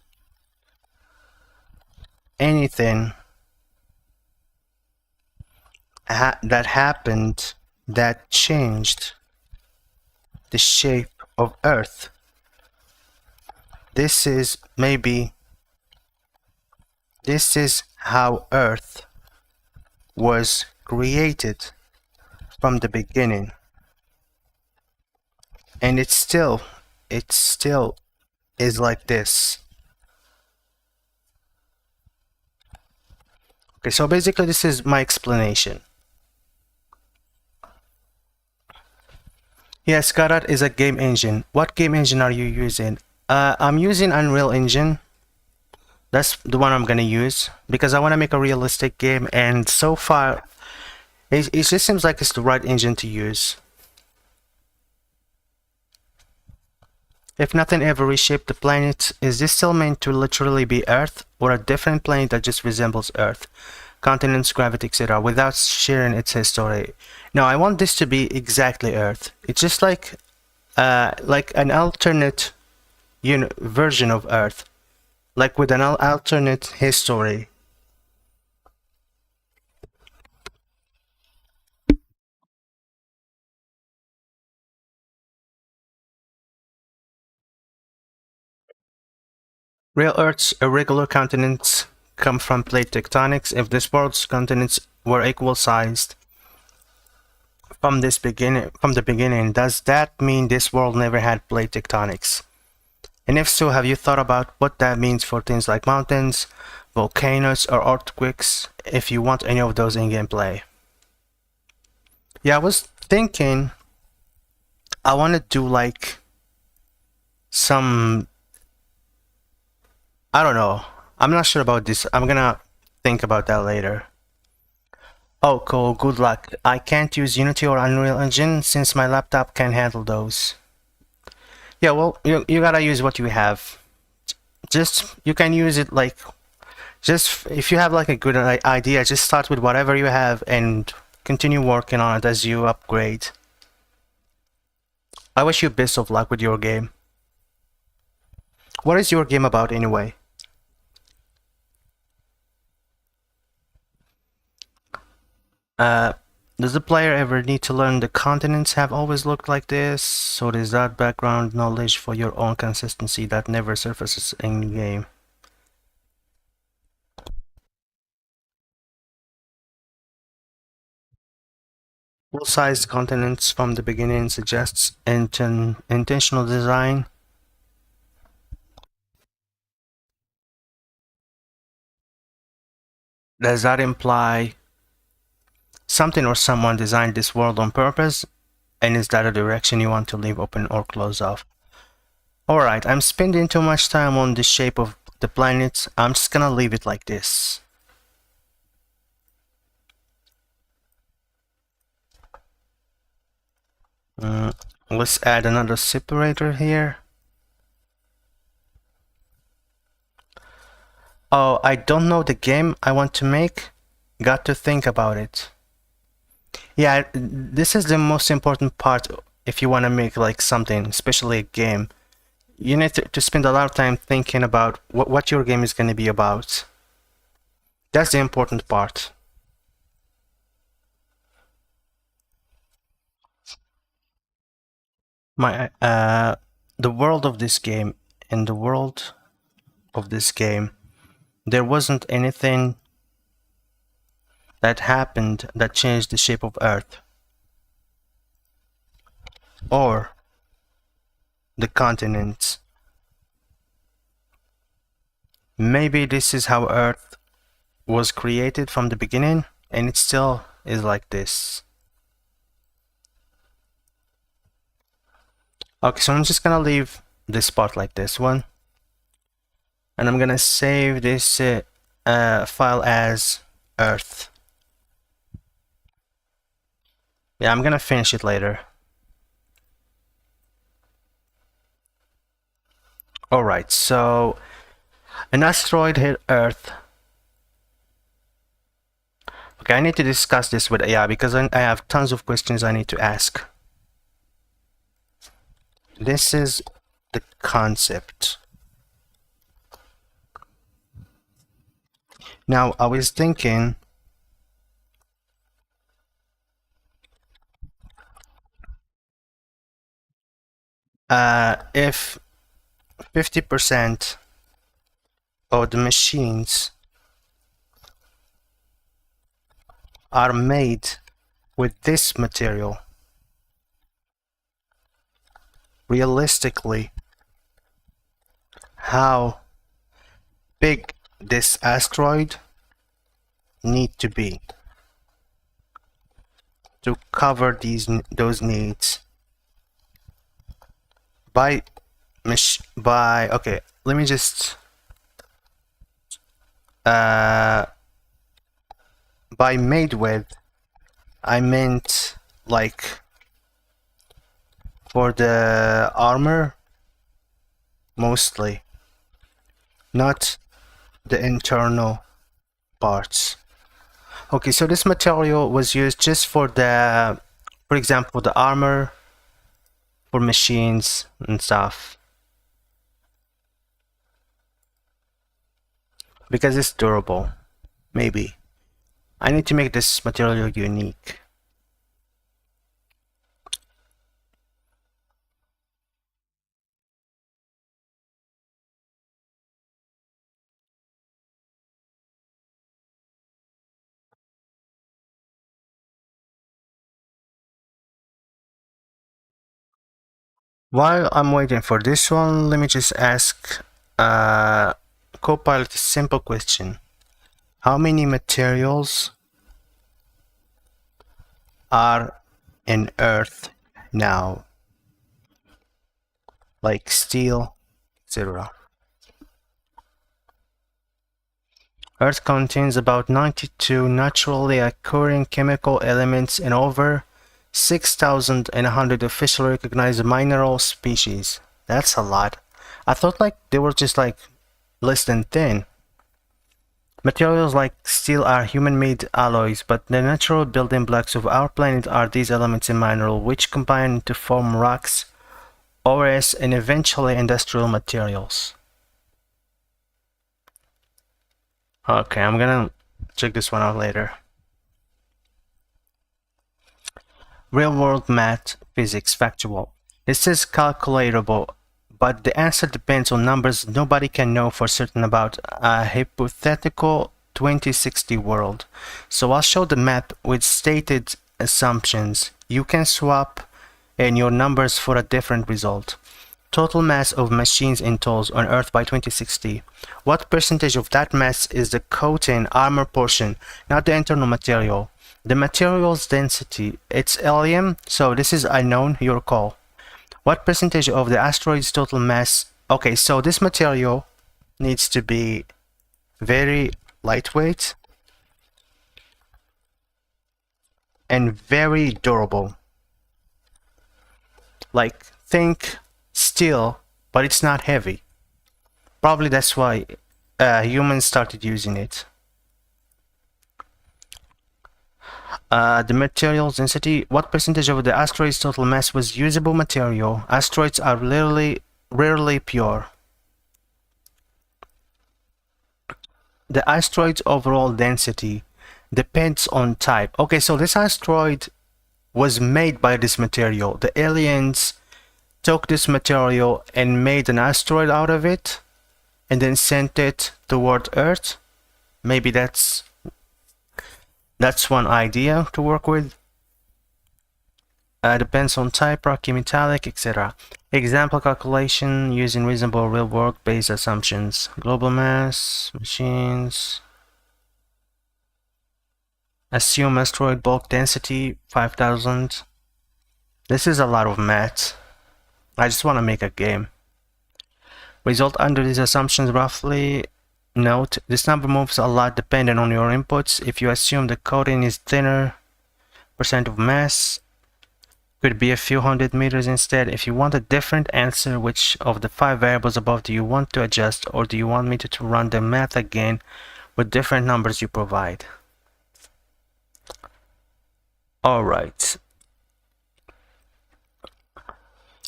anything that happened that changed the shape of Earth. This is how Earth was created from the beginning, and it still is like this. Okay, so basically this is my explanation. Yes, Karat is a game engine. What game engine are you using? I'm using Unreal Engine. That's the one I'm gonna use because I want to make a realistic game, and so far it just seems like it's the right engine to use. If nothing ever reshaped the planet, is this still meant to literally be Earth, or a different planet that just resembles Earth? Continents, gravity, etc., without sharing its history. No, I want this to be exactly Earth. It's just like an alternate version of Earth, like with an alternate history. Real Earth's irregular continents come from plate tectonics. If this world's continents were equal sized from the beginning, does that mean this world never had plate tectonics? And if so, have you thought about what that means for things like mountains, volcanoes, or earthquakes, if you want any of those in gameplay? Yeah, I was thinking I want to do like some, I don't know, I'm not sure about this. I'm gonna think about that later. Oh, cool, good luck. I can't use Unity or Unreal Engine since my laptop can't handle those. Yeah, well, you gotta use what you have. Just, you can use it like, just if you have like a good idea, just start with whatever you have and continue working on it as you upgrade. I wish you best of luck with your game. What is your game about anyway? Does the player ever need to learn the continents have always looked like this? So there's that background knowledge for your own consistency that never surfaces in game. Full-sized continents from the beginning suggests intentional design. Does that imply something or someone designed this world on purpose? And is that a direction you want to leave open or close off? Alright, I'm spending too much time on the shape of the planets. I'm just gonna leave it like this. Let's add another separator here. Oh, I don't know the game I want to make. Got to think about it. Yeah, this is the most important part if you want to make like something, especially a game. You need to spend a lot of time thinking about what your game is going to be about. That's the important part. The world of this game, in the world of this game, there wasn't anything that happened that changed the shape of Earth or the continents. Maybe this is how Earth was created from the beginning, and it still is like this. Okay, so I'm just gonna leave this part like this one, and I'm gonna save this file as Earth. Yeah, I'm gonna finish it later. Alright, so an asteroid hit Earth. Okay, I need to discuss this with AI because I have tons of questions I need to ask. This is the concept. Now, I was thinking if 50% of the machines are made with this material, realistically, how big this asteroid need to be to cover those needs by okay, let me just by made with, I meant like for the armor mostly, not the internal parts. Okay, so this material was used just for the, for example, the armor for machines and stuff, because it's durable. Maybe I need to make this material unique. While I'm waiting for this one, let me just ask Copilot a simple question. How many materials are in Earth now? Like steel, etc. Earth contains about 92 naturally occurring chemical elements and over 6,100 officially recognized mineral species. That's a lot. I thought like they were just like less than 10. Materials like steel are human-made alloys, but the natural building blocks of our planet are these elements in mineral, which combine to form rocks, ores, and eventually industrial materials. Okay, I'm gonna check this one out later. Real-world math, physics, factual. This is calculatable, but the answer depends on numbers nobody can know for certain about a hypothetical 2060 world. So I'll show the map with stated assumptions. You can swap in your numbers for a different result. Total mass of machines and tools on Earth by 2060. What percentage of that mass is the coating armor portion, not the internal material? The material's density, it's helium, so this is unknown, your call. What percentage of the asteroid's total mass? Okay, so this material needs to be very lightweight and very durable. Like, think steel, but it's not heavy. Probably that's why humans started using it. The materials density. What percentage of the asteroid's total mass was usable material? Asteroids are rarely pure. The asteroid's overall density depends on type. Okay, so this asteroid was made by this material. The aliens took this material and made an asteroid out of it and then sent it toward Earth. Maybe that's one idea to work with. Depends on type, rocky, metallic, etc. Example calculation using reasonable real-world based assumptions. Global mass, machines. Assume asteroid bulk density 5,000. This is a lot of math. I just want to make a game. Result under these assumptions roughly. Note, this number moves a lot depending on your inputs. If you assume the coating is thinner, percent of mass could be a few hundred meters instead. If you want a different answer, which of the 5 variables above do you want to adjust, or do you want me to run the math again with different numbers you provide? Alright.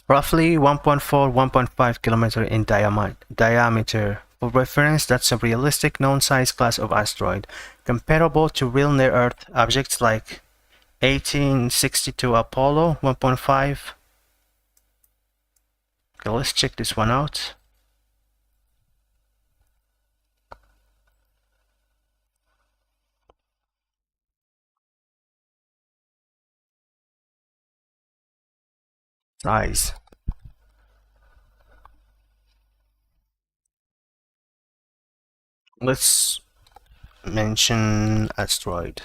Roughly 1.4, 1.5 kilometer in diameter. For reference, that's a realistic known size class of asteroid, comparable to real near-Earth objects like 1862 Apollo 1.5. Okay, let's check this one out. Size. Let's mention asteroid.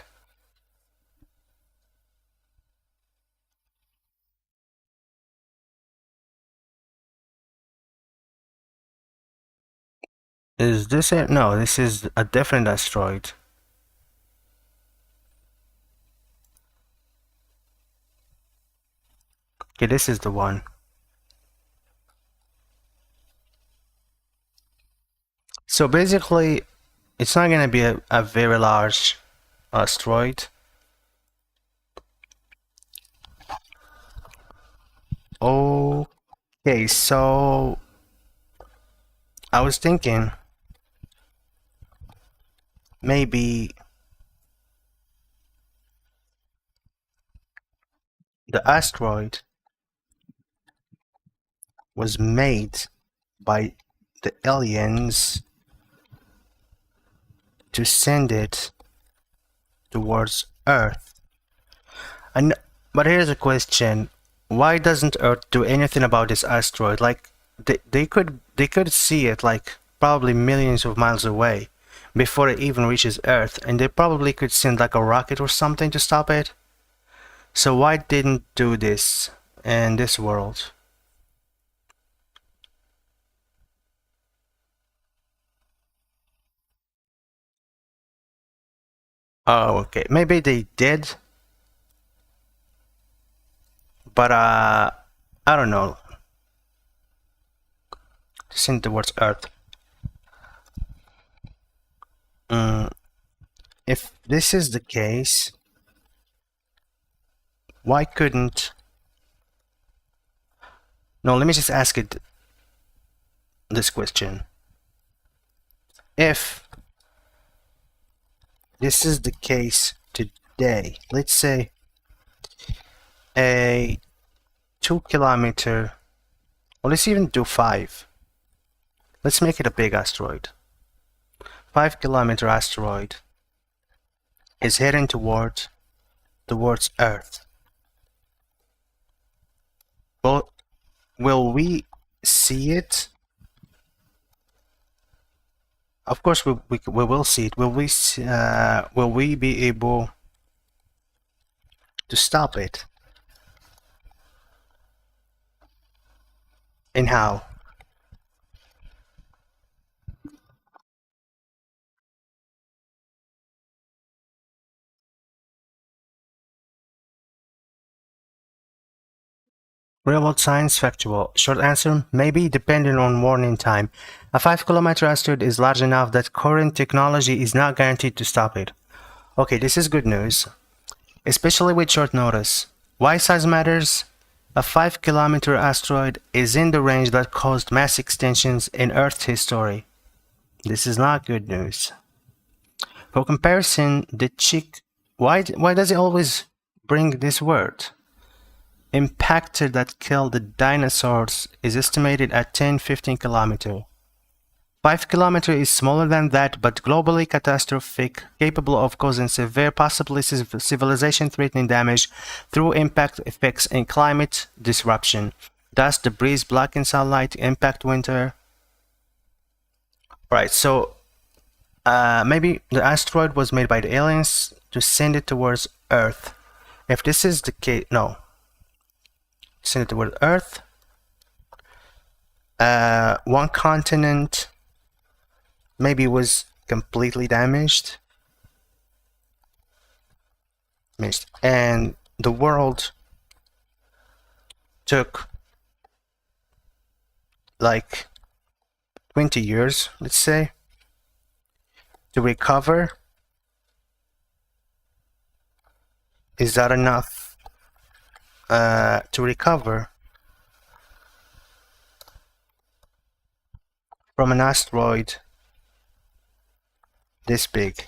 Is this it? No, this is a different asteroid. Okay, this is the one. So basically, it's not going to be a very large asteroid. Okay, so I was thinking maybe the asteroid was made by the aliens to send it towards Earth. And but here's a question: why doesn't Earth do anything about this asteroid? Like they could see it like probably millions of miles away before it even reaches Earth, and they probably could send like a rocket or something to stop it. So why didn't do this in this world? Oh, okay. Maybe they did, but I don't know. Send towards Earth. If this is the case, why couldn't... No, let me just ask it this question. If this is the case today, let's say a 2 kilometer, or let's even do 5. Let's make it a big asteroid. 5 kilometer asteroid is heading towards Earth. Well, will we see it? Of course, we will see it. Will we be able to stop it? And how? Real world science, factual. Short answer, maybe, depending on warning time. A 5 kilometer asteroid is large enough that current technology is not guaranteed to stop it. Okay, this is good news, especially with short notice. Why size matters? A 5 kilometer asteroid is in the range that caused mass extinctions in Earth's history. This is not good news. For comparison, the chick... Why does it always bring this word? Impactor that killed the dinosaurs is estimated at 10-15 kilometers. 5 kilometers is smaller than that, but globally catastrophic, capable of causing severe, possibly civilization-threatening damage through impact effects and climate disruption. Dust, debris, blackened sunlight, impact winter. Right, so maybe the asteroid was made by the aliens to send it towards Earth. If this is the case, no. Send it toward Earth. One continent maybe was completely damaged, and the world took like 20 years, let's say, to recover. Is that enough to recover? from an asteroid this big.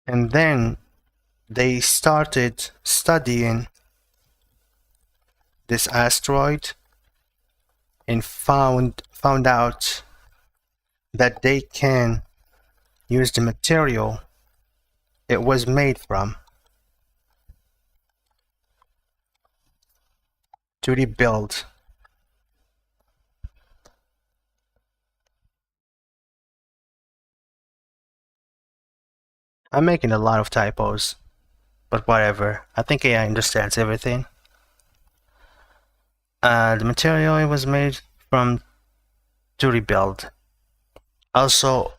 And then they started studying this asteroid and found out that they can use the material it was made from to rebuild. I'm making a lot of typos, but whatever. I think AI understands everything. The material it was made from to rebuild. Also,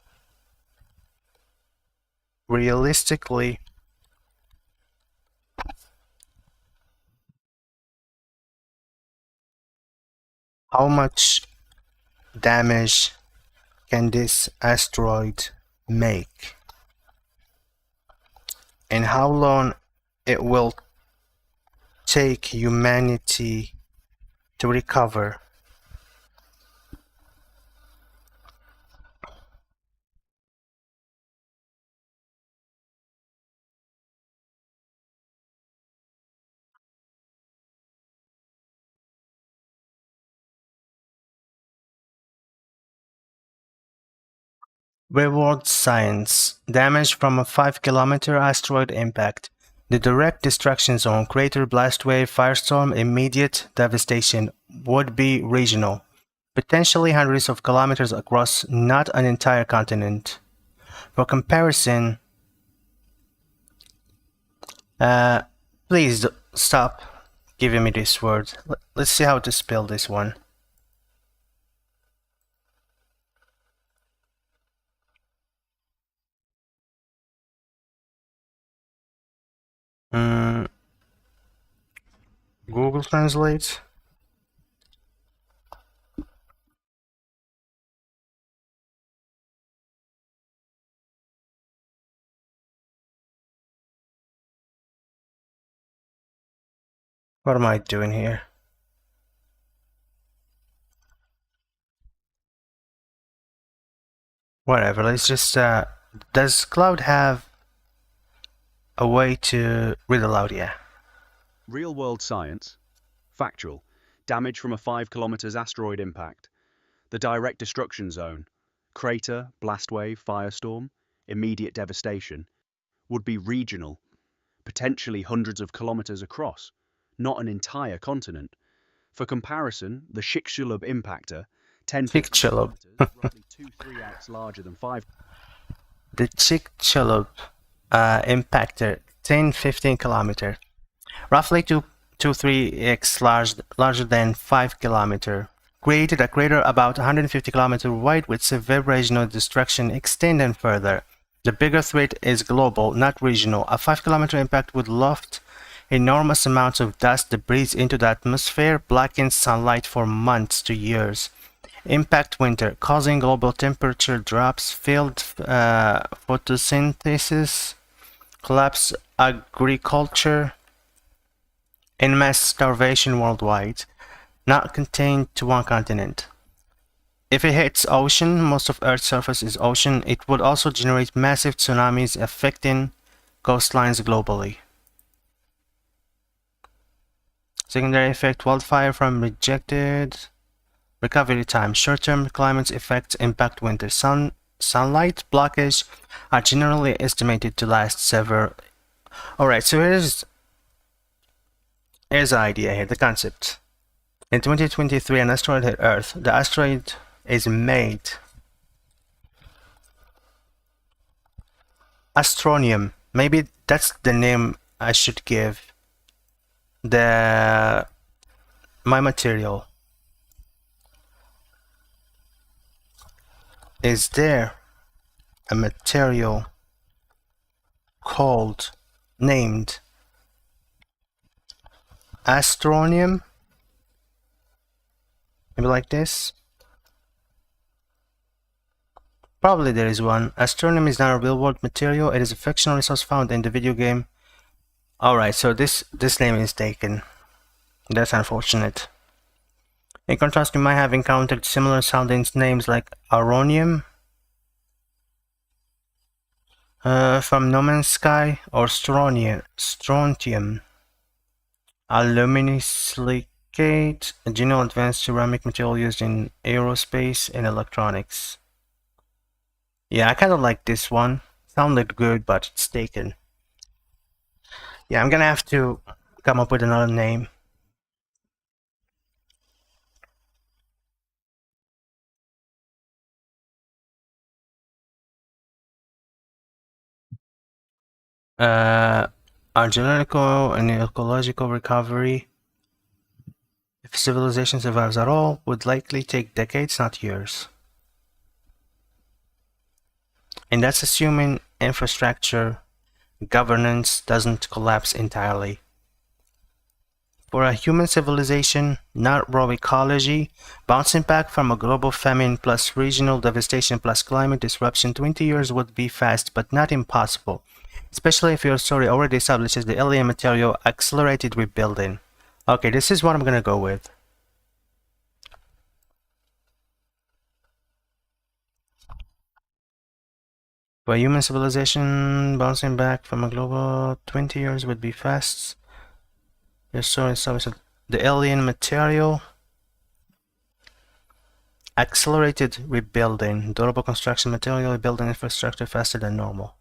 realistically, how much damage can this asteroid make? And how long it will take humanity to recover? Reward science. Damage from a 5-kilometer asteroid impact. The direct destruction zone, crater, blast wave, firestorm, immediate devastation would be regional, potentially hundreds of kilometers across, not an entire continent. For comparison, please stop giving me this word. Let's see how to spell this one. Google Translate. What am I doing here? Whatever, let's just, does Cloud have a way to read aloud? Yeah. Real world science. Factual. Damage from a 5 kilometers asteroid impact. The direct destruction zone. Crater, blast wave, firestorm. Immediate devastation. Would be regional. Potentially hundreds of kilometers across. Not an entire continent. For comparison, the Chicxulub impactor, 10 to 3 kilometers, roughly 2-3x larger than 5. The Chicxulub impactor, 10-15 kilometer, roughly 2-3x larger than 5 kilometer, created a crater about 150 kilometers wide with severe regional destruction extending further. The bigger threat is global, not regional. A 5-kilometer impact would loft enormous amounts of dust debris into the atmosphere, blocking sunlight for months to years. Impact winter, causing global temperature drops, failed photosynthesis, collapse agriculture, and mass starvation worldwide, not contained to one continent. If it hits ocean, most of Earth's surface is ocean, it would also generate massive tsunamis affecting coastlines globally. Secondary effect, wildfire from rejected. Recovery time, short-term climate effects impact winter. Sunlight blockage are generally estimated to last several. Alright, so here's the idea here, the concept. In 2023, an asteroid hit Earth. The asteroid is made Astronium. Maybe that's the name I should give my material. Is there a material named Astronium? Maybe like this? Probably there is one. Astronium is not a real-world material. It is a fictional resource found in the video game. Alright, so this name is taken. That's unfortunate. In contrast, you might have encountered similar sounding names like Aronium from No Man's Sky or Strontium, Aluminosilicate, a general advanced ceramic material used in aerospace and electronics. Yeah, I kind of like this one. Sounded good, but it's taken. Yeah, I'm gonna have to come up with another name. Our geological and ecological recovery, if civilization survives at all, would likely take decades, not years. And that's assuming infrastructure governance doesn't collapse entirely. For a human civilization, not raw ecology, bouncing back from a global famine plus regional devastation plus climate disruption, 20 years would be fast but not impossible, especially if your story already establishes the alien material accelerated rebuilding. Okay, this is what I'm gonna go with. For a human civilization, bouncing back from a global 20 years would be fast. Your story establishes the alien material accelerated rebuilding, durable construction material, building infrastructure faster than normal.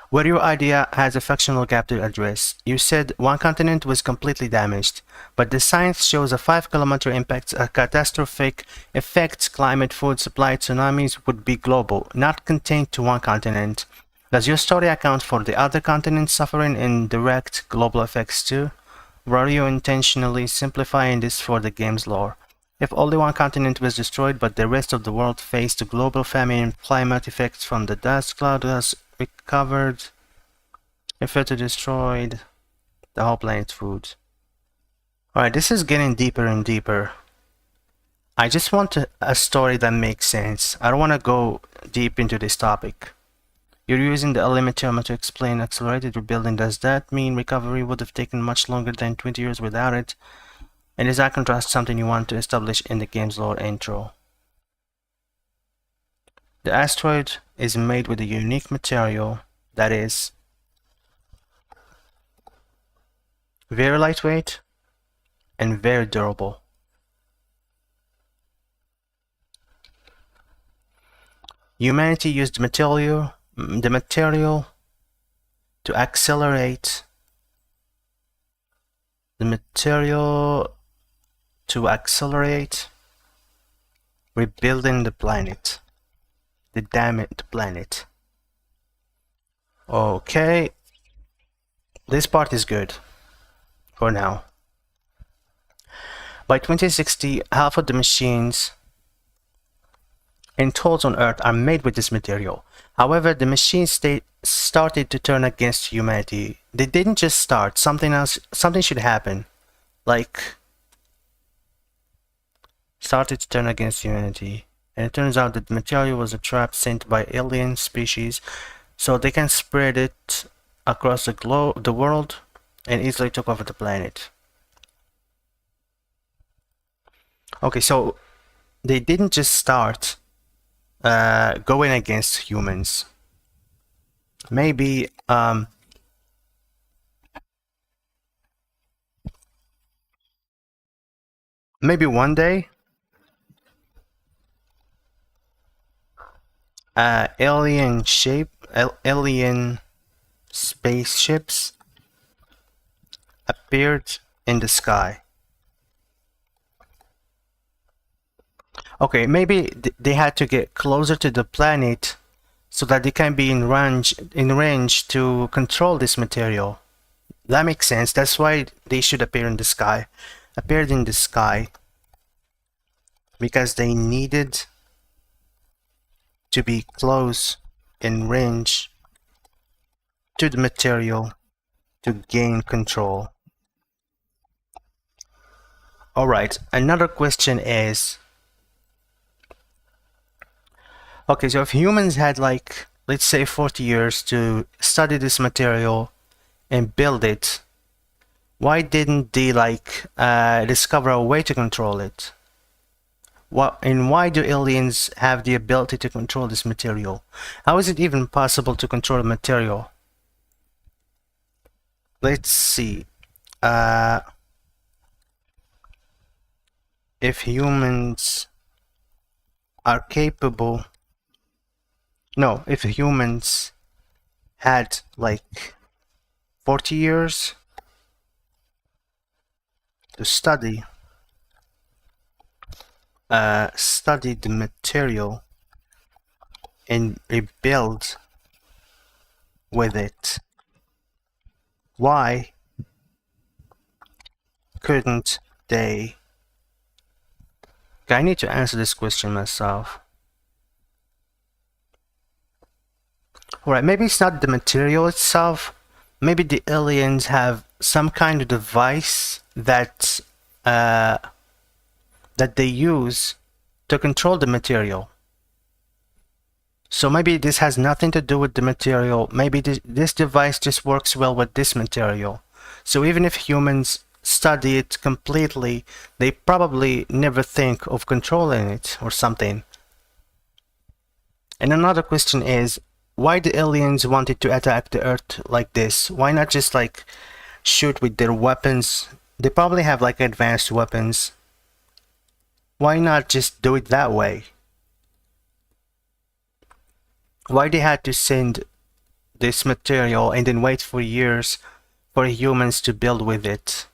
Where your idea has a functional gap to address. You said one continent was completely damaged, but the science shows a 5-kilometer impact, a catastrophic effects, climate, food supply, tsunamis would be global, not contained to one continent. Does your story account for the other continents suffering indirect global effects too? Or are you intentionally simplifying this for the game's lore? If only one continent was destroyed but the rest of the world faced global famine and climate effects from the dust cloud has recovered, if it destroyed the whole planet's food. Alright, this is getting deeper and deeper. I just want a story that makes sense. I don't want to go deep into this topic. You're using the alien material to explain accelerated rebuilding. Does that mean recovery would have taken much longer than 20 years without it? And is that contrast something you want to establish in the game's lore intro? The asteroid is made with a unique material that is very lightweight and very durable. Humanity used the material to accelerate rebuilding the planet, the damaged planet. Okay, this part is good for now. By 2060, half of the machines and tools on Earth are made with this material. However, the machines started to turn against humanity. They didn't just start, something should happen. Like, started to turn against humanity. And it turns out that the material was a trap sent by alien species, so they can spread it across the world and easily took over the planet. Okay, so they didn't just start going against humans. Maybe maybe one day alien spaceships appeared in the sky. Okay, maybe they had to get closer to the planet so that they can be in range to control this material. That makes sense. That's why they should appear in the sky. Appeared in the sky because they needed to be close in range to the material to gain control. Alright, another question is, okay, so if humans had like, let's say 40 years to study this material and build it, Why didn't they like discover a way to control it? And why do aliens have the ability to control this material? How is it even possible to control material? Let's see. If humans are capable... No, if humans had like 40 years to study the material and rebuild with it, why couldn't they? I need to answer this question myself. Alright, maybe it's not the material itself. Maybe the aliens have some kind of device that they use to control the material. So maybe this has nothing to do with the material. Maybe this device just works well with this material. So even if humans study it completely, they probably never think of controlling it or something. And another question is, why the aliens wanted to attack the Earth like this? Why not just like shoot with their weapons? They probably have like advanced weapons. Why not just do it that way? Why they had to send this material and then wait for years for humans to build with it?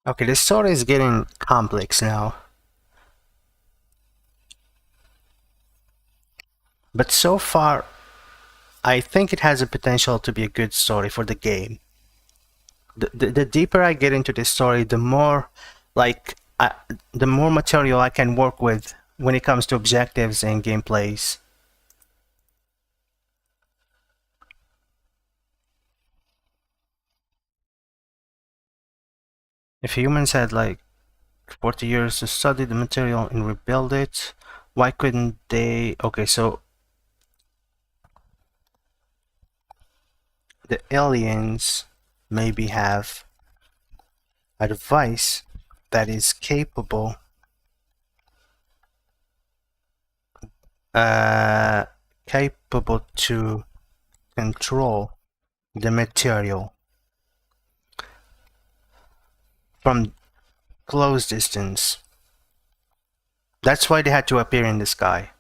Okay, the story is getting complex now. But so far, I think it has a potential to be a good story for the game. The deeper I get into this story, the more the more material I can work with when it comes to objectives and gameplays. If humans had like 40 years to study the material and rebuild it, why couldn't they? Okay, so the aliens maybe have a device that is capable to control the material from close distance. That's why they had to appear in the sky,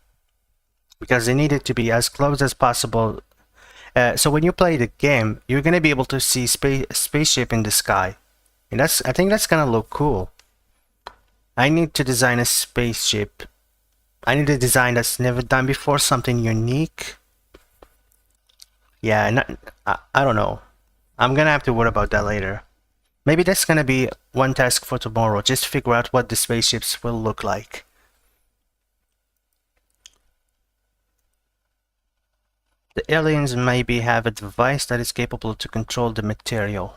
because they needed to be as close as possible. So when you play the game, you're gonna be able to see spaceship in the sky, and I think that's gonna look cool. I need to design a spaceship. I need a design that's never done before, something unique. Yeah, I don't know. I'm gonna have to worry about that later. Maybe that's gonna be one task for tomorrow, just figure out what the spaceships will look like. The aliens maybe have a device that is capable to control the material.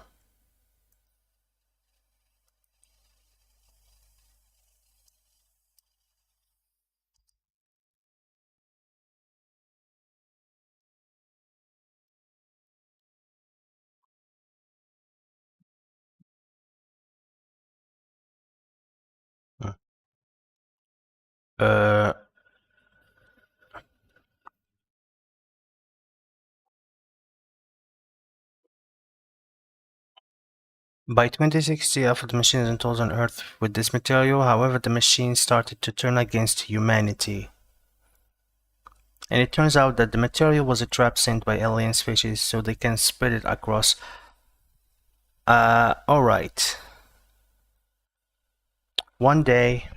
Uh, By 2060, half of the machines and tools on Earth with this material. However, the machines started to turn against humanity. And it turns out that the material was a trap sent by alien species so they can spread it across. Alright. One day,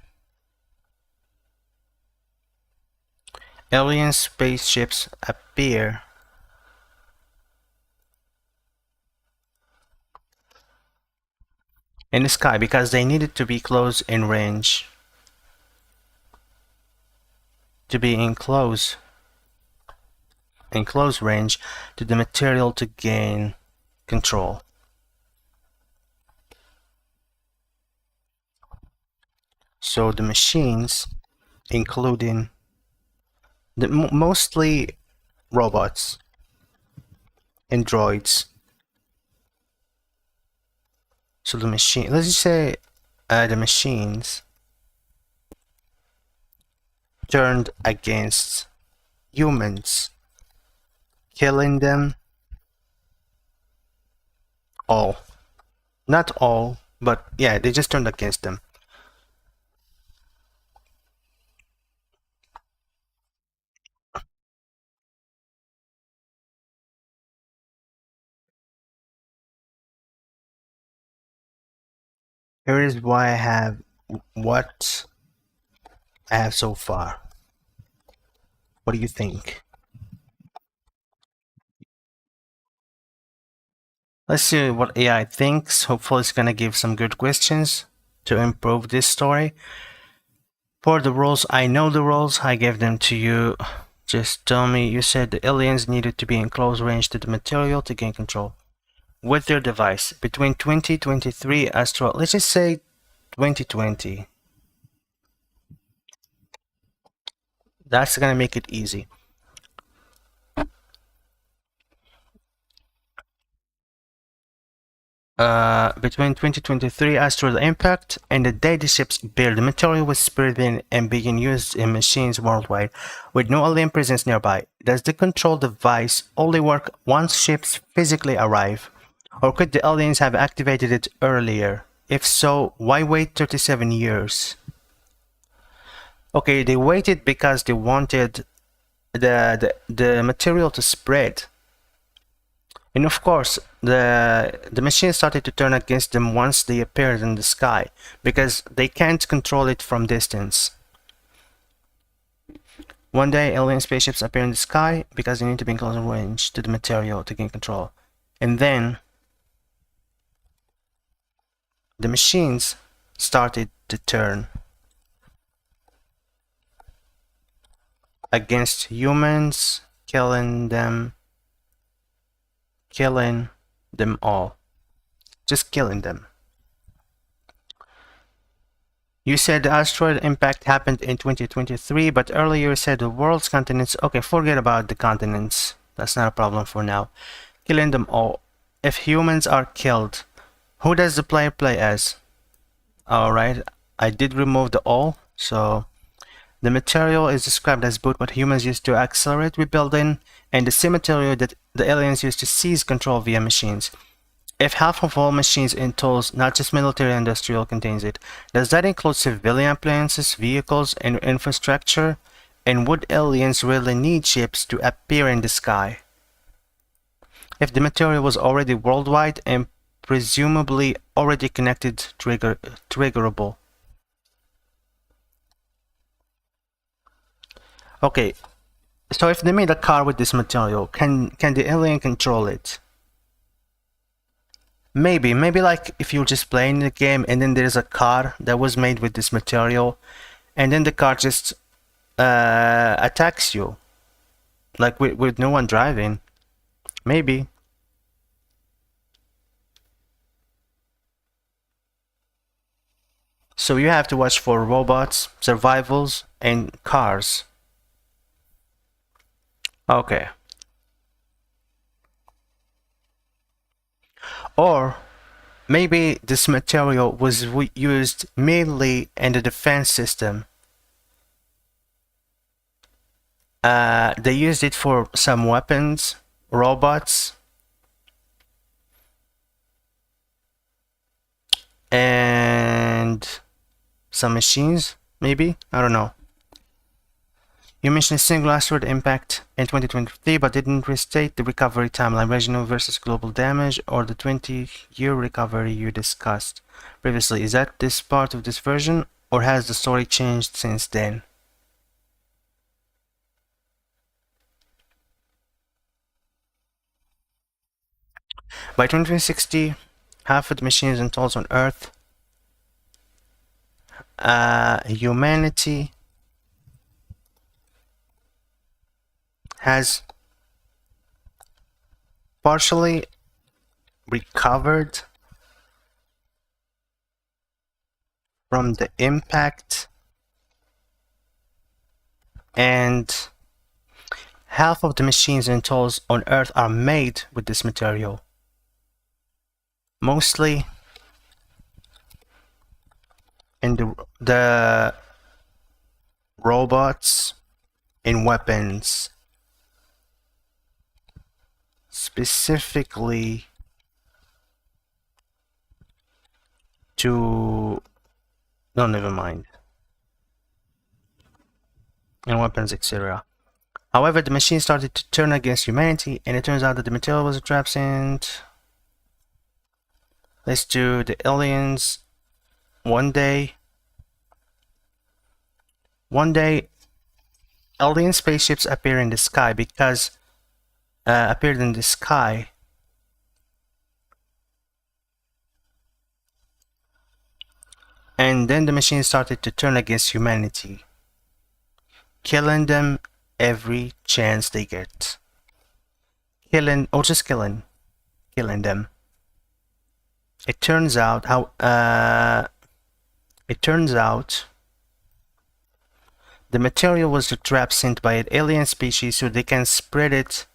alien spaceships appear in the sky because they needed to be close in range. To be in close range to the material to gain control. So the machines, including mostly robots and droids. So the machine, let's just say the machines turned against humans, killing them all. Not all, but yeah, they just turned against them. Here is why I have what I have so far. What do you think? Let's see what AI thinks. Hopefully it's gonna give some good questions to improve this story. For the rules, I know the rules. I gave them to you. Just tell me, you said the aliens needed to be in close range to the material to gain control. With their device, between 2023 astro, let's just say 2020. That's gonna make it easy. Between 2023 asteroid impact and the day the ships build, the material was spreading and being used in machines worldwide, with no alien presence nearby. Does the control device only work once ships physically arrive? Or could the aliens have activated it earlier? If so, why wait 37 years? Okay, they waited because they wanted the material to spread. And of course, the machine started to turn against them once they appeared in the sky, because they can't control it from distance. One day, alien spaceships appear in the sky because they need to be in close range to the material to gain control. And then, the machines started to turn against humans, killing them all. Just killing them. You said the asteroid impact happened in 2023, but earlier you said the world's continents. Okay, forget about the continents. That's not a problem for now. Killing them all. If humans are killed, who does the player play as? Alright, I did remove the all, so the material is described as both what humans use to accelerate rebuilding and the same material that the aliens use to seize control via machines. If half of all machines and tools, not just military and industrial, contains it, does that include civilian appliances, vehicles, and infrastructure? And would aliens really need ships to appear in the sky? If the material was already worldwide and presumably already connected, triggerable. Okay, so if they made a car with this material, can the alien control it? Maybe like if you're just playing the game and then there's a car that was made with this material, and then the car just attacks you, like with no one driving. Maybe. So you have to watch for robots, survivals, and cars. Okay. Or maybe this material was used mainly in the defense system. They used it for some weapons, robots, and some machines, maybe? I don't know. You mentioned a single asteroid impact in 2023, but didn't restate the recovery timeline, regional versus global damage, or the 20-year recovery you discussed previously. Is that this part of this version, or has the story changed since then? By 2060, half of the machines and tools on Earth, humanity has partially recovered from the impact, and half of the machines and tools on Earth are made with this material. Mostly in the robots, in weapons, specifically to... no, never mind. In weapons, etc. However, the machine started to turn against humanity, and it turns out that the material was a trap synth. Let's do the aliens. One day, alien spaceships appear in the sky because appeared in the sky. And then the machine started to turn against humanity, killing them every chance they get. Killing them. It turns out the material was the trap sent by an alien species so they can spread it.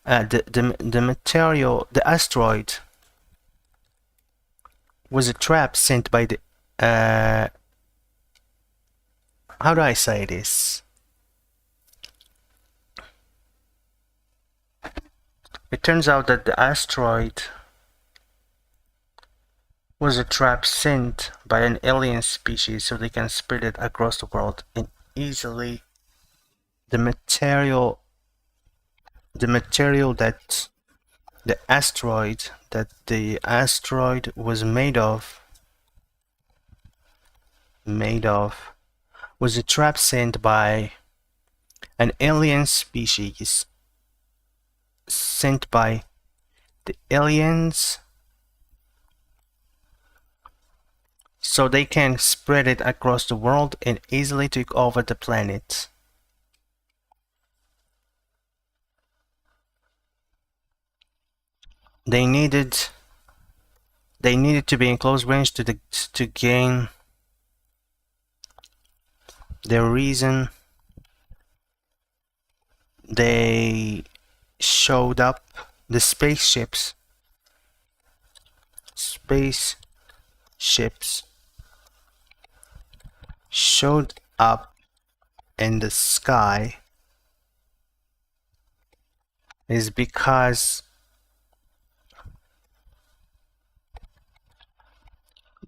The material, the asteroid, was a trap sent by the how do I say this? It turns out that the asteroid was a trap sent by an alien species so they can spread it across the world and easily. The material that the asteroid was made of was a trap sent by an alien species, sent by the aliens so they can spread it across the world and easily take over the planet. They needed to be in close range to gain their reason. They showed up. The spaceships showed up in the sky is because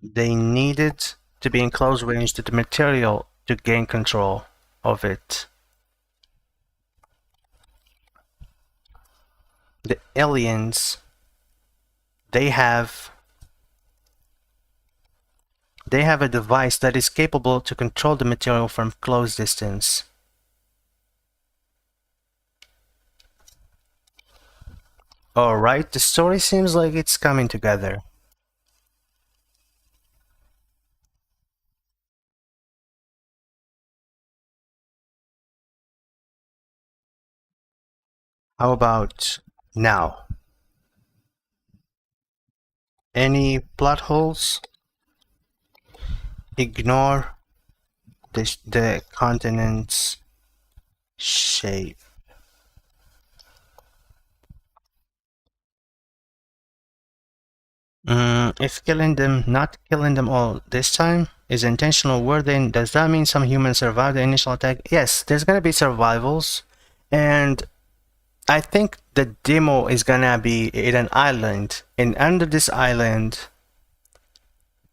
they needed to be in close range to the material to gain control of it. The aliens, they have a device that is capable to control the material from close distance. Alright, the story seems like it's coming together. How about now? Any plot holes? Ignore the continent's shape. If not killing them all this time is intentional war, then does that mean some humans survived the initial attack? Yes, there's gonna be survivals, and I think the demo is gonna be in an island, and under this island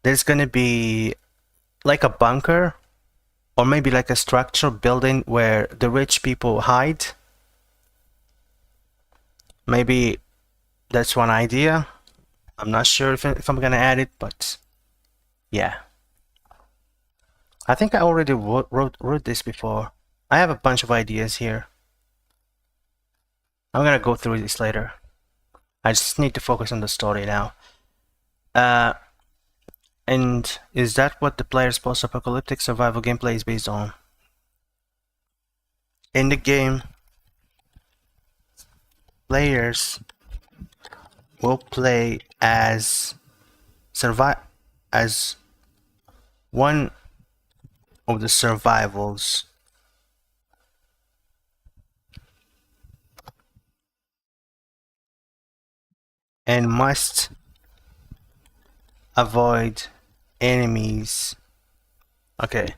there's gonna be like a bunker or maybe like a structure building where the rich people hide. Maybe that's one idea. I'm not sure if I'm gonna add it, but yeah. I think I already wrote this before. I have a bunch of ideas here. I'm gonna go through this later. I just need to focus on the story now. And is that what the player's post-apocalyptic survival gameplay is based on? In the game, players will play as one of the survivals and must avoid enemies. Okay,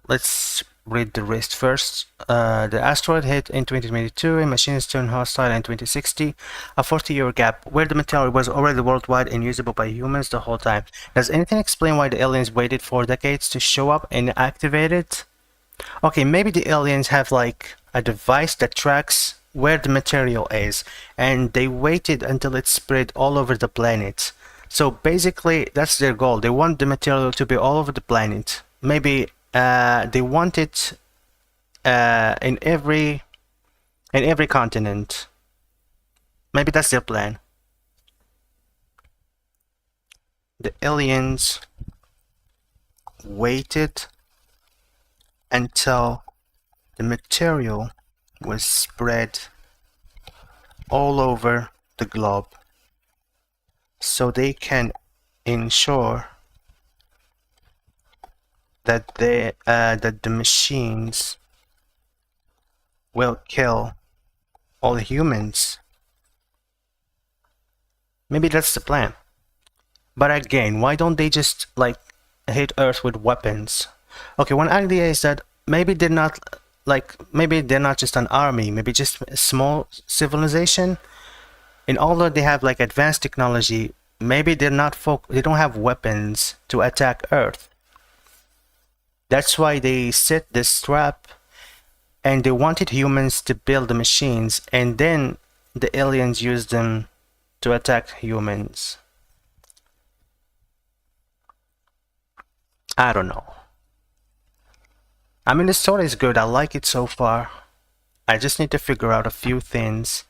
let's read the rest first. The asteroid hit in 2022 and machines turned hostile in 2060. A 40-year gap where the material was already worldwide and usable by humans the whole time. Does anything explain why the aliens waited 4 decades to show up and activate it? Okay, maybe the aliens have like a device that tracks where the material is, and they waited until it spread all over the planet. So basically, that's their goal. They want the material to be all over the planet. Maybe they want it in every continent. Maybe that's their plan. The aliens waited until the material was spread all over the globe so they can ensure that the machines will kill all humans. Maybe that's the plan. But again, why don't they just like hit Earth with weapons? Okay, one idea is that maybe they're not just an army, maybe just a small civilization. And although they have like advanced technology, maybe they don't have weapons to attack Earth. That's why they set this trap, and they wanted humans to build the machines, and then the aliens used them to attack humans. I don't know. I mean, the story is good. I like it so far. I just need to figure out a few things,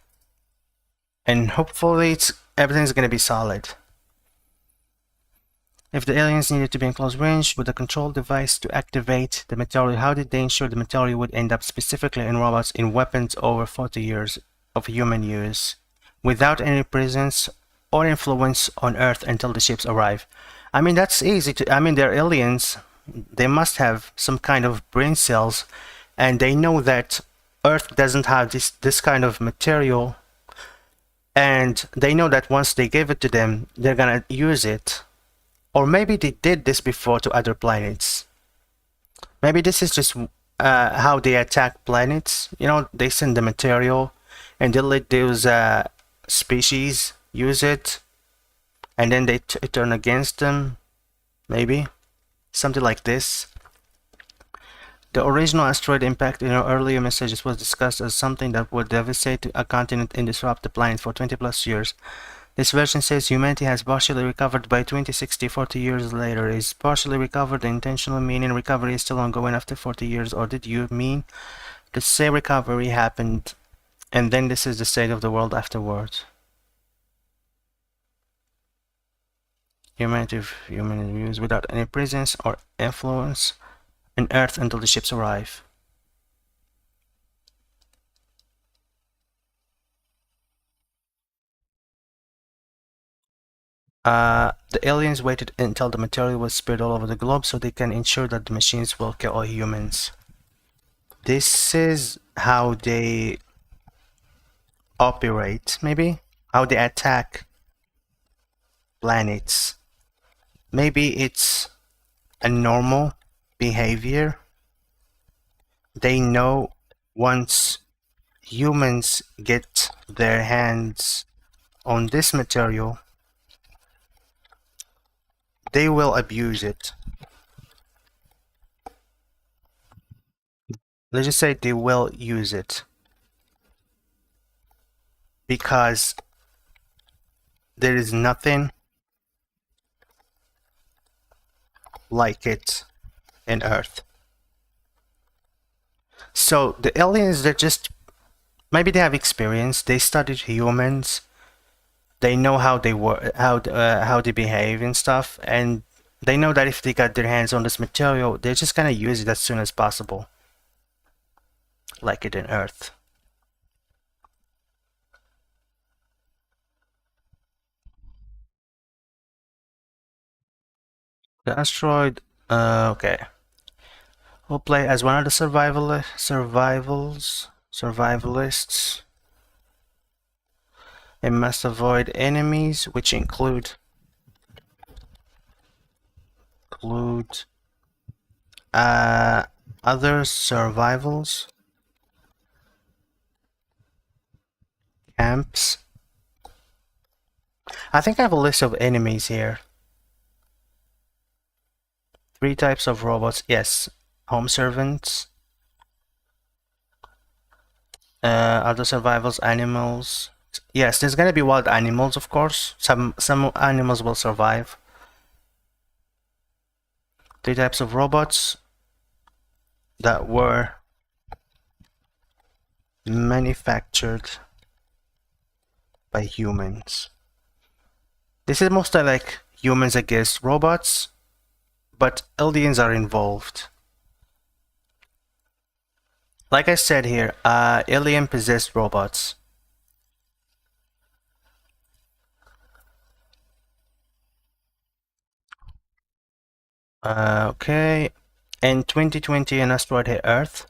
and hopefully everything's gonna be solid. If the aliens needed to be in close range with a control device to activate the material, how did they ensure the material would end up specifically in robots in weapons over 40 years of human use, without any presence or influence on Earth until the ships arrive? I mean, that's easy to... I mean, they're aliens. They must have some kind of brain cells, and they know that Earth doesn't have this kind of material, and they know that once they give it to them, they're gonna use it. Or maybe they did this before to other planets. Maybe this is just how they attack planets. You know, they send the material and they let those species use it, and then they turn against them. Maybe something like this. The original asteroid impact in our earlier messages was discussed as something that would devastate a continent and disrupt the planet for 20 plus years. This version says humanity has partially recovered by 2060, 40 years later. Is partially recovered intentional, meaning recovery is still ongoing after 40 years? Or did you mean to say recovery happened and then this is the state of the world afterwards? Humanity views without any presence or influence on Earth until the ships arrive. The aliens waited until the material was spread all over the globe so they can ensure that the machines will kill all humans. This is how they operate, maybe? How they attack planets. Maybe it's a normal behavior. They know once humans get their hands on this material, they will abuse it. Let's just say they will use it because there is nothing like it in Earth. So the aliens, they're just, maybe they have experience. They studied humans. They know how they work, how they behave and stuff, and they know that if they got their hands on this material, they're just gonna use it as soon as possible, like it in Earth. The asteroid. Okay. We'll play as one of the survivalists. It must avoid enemies, which include other survivals, camps. I think I have a list of enemies here. 3 types of robots. Yes, home servants, other survivals, animals. Yes, there's gonna be wild animals, of course. Some animals will survive. 3 types of robots that were manufactured by humans. This is mostly like humans against robots, but aliens are involved. Like I said here, alien possessed robots. Okay. In 2020, an asteroid hit Earth.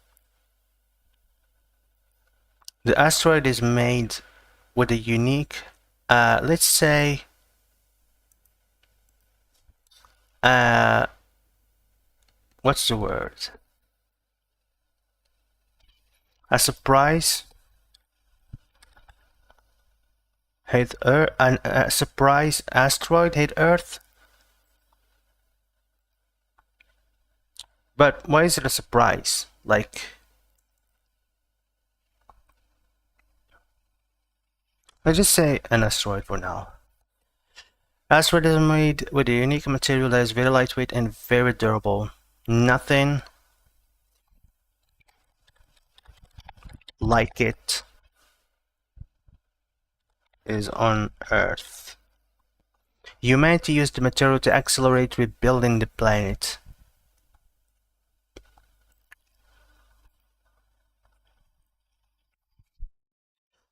The asteroid is made with a unique, let's say, what's the word? A surprise hit Earth, a surprise asteroid hit Earth. But why is it a surprise? Like, let's just say an asteroid for now. Asteroid is made with a unique material that is very lightweight and very durable. Nothing like it is on Earth. Humanity used the material to accelerate rebuilding the planet.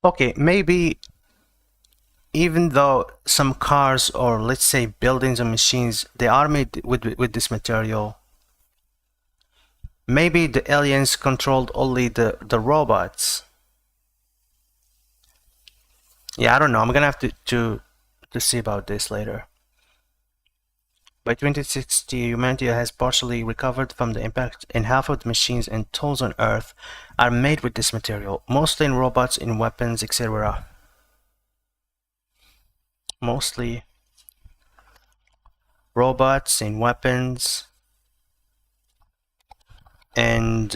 Okay, maybe even though some cars or let's say buildings or machines, they are made with this material, maybe the aliens controlled only the robots. Yeah, I don't know. I'm gonna have to see about this later. By 2060, humanity has partially recovered from the impact, and half of the machines and tools on Earth are made with this material, mostly in robots, in weapons, etc. Mostly robots in weapons and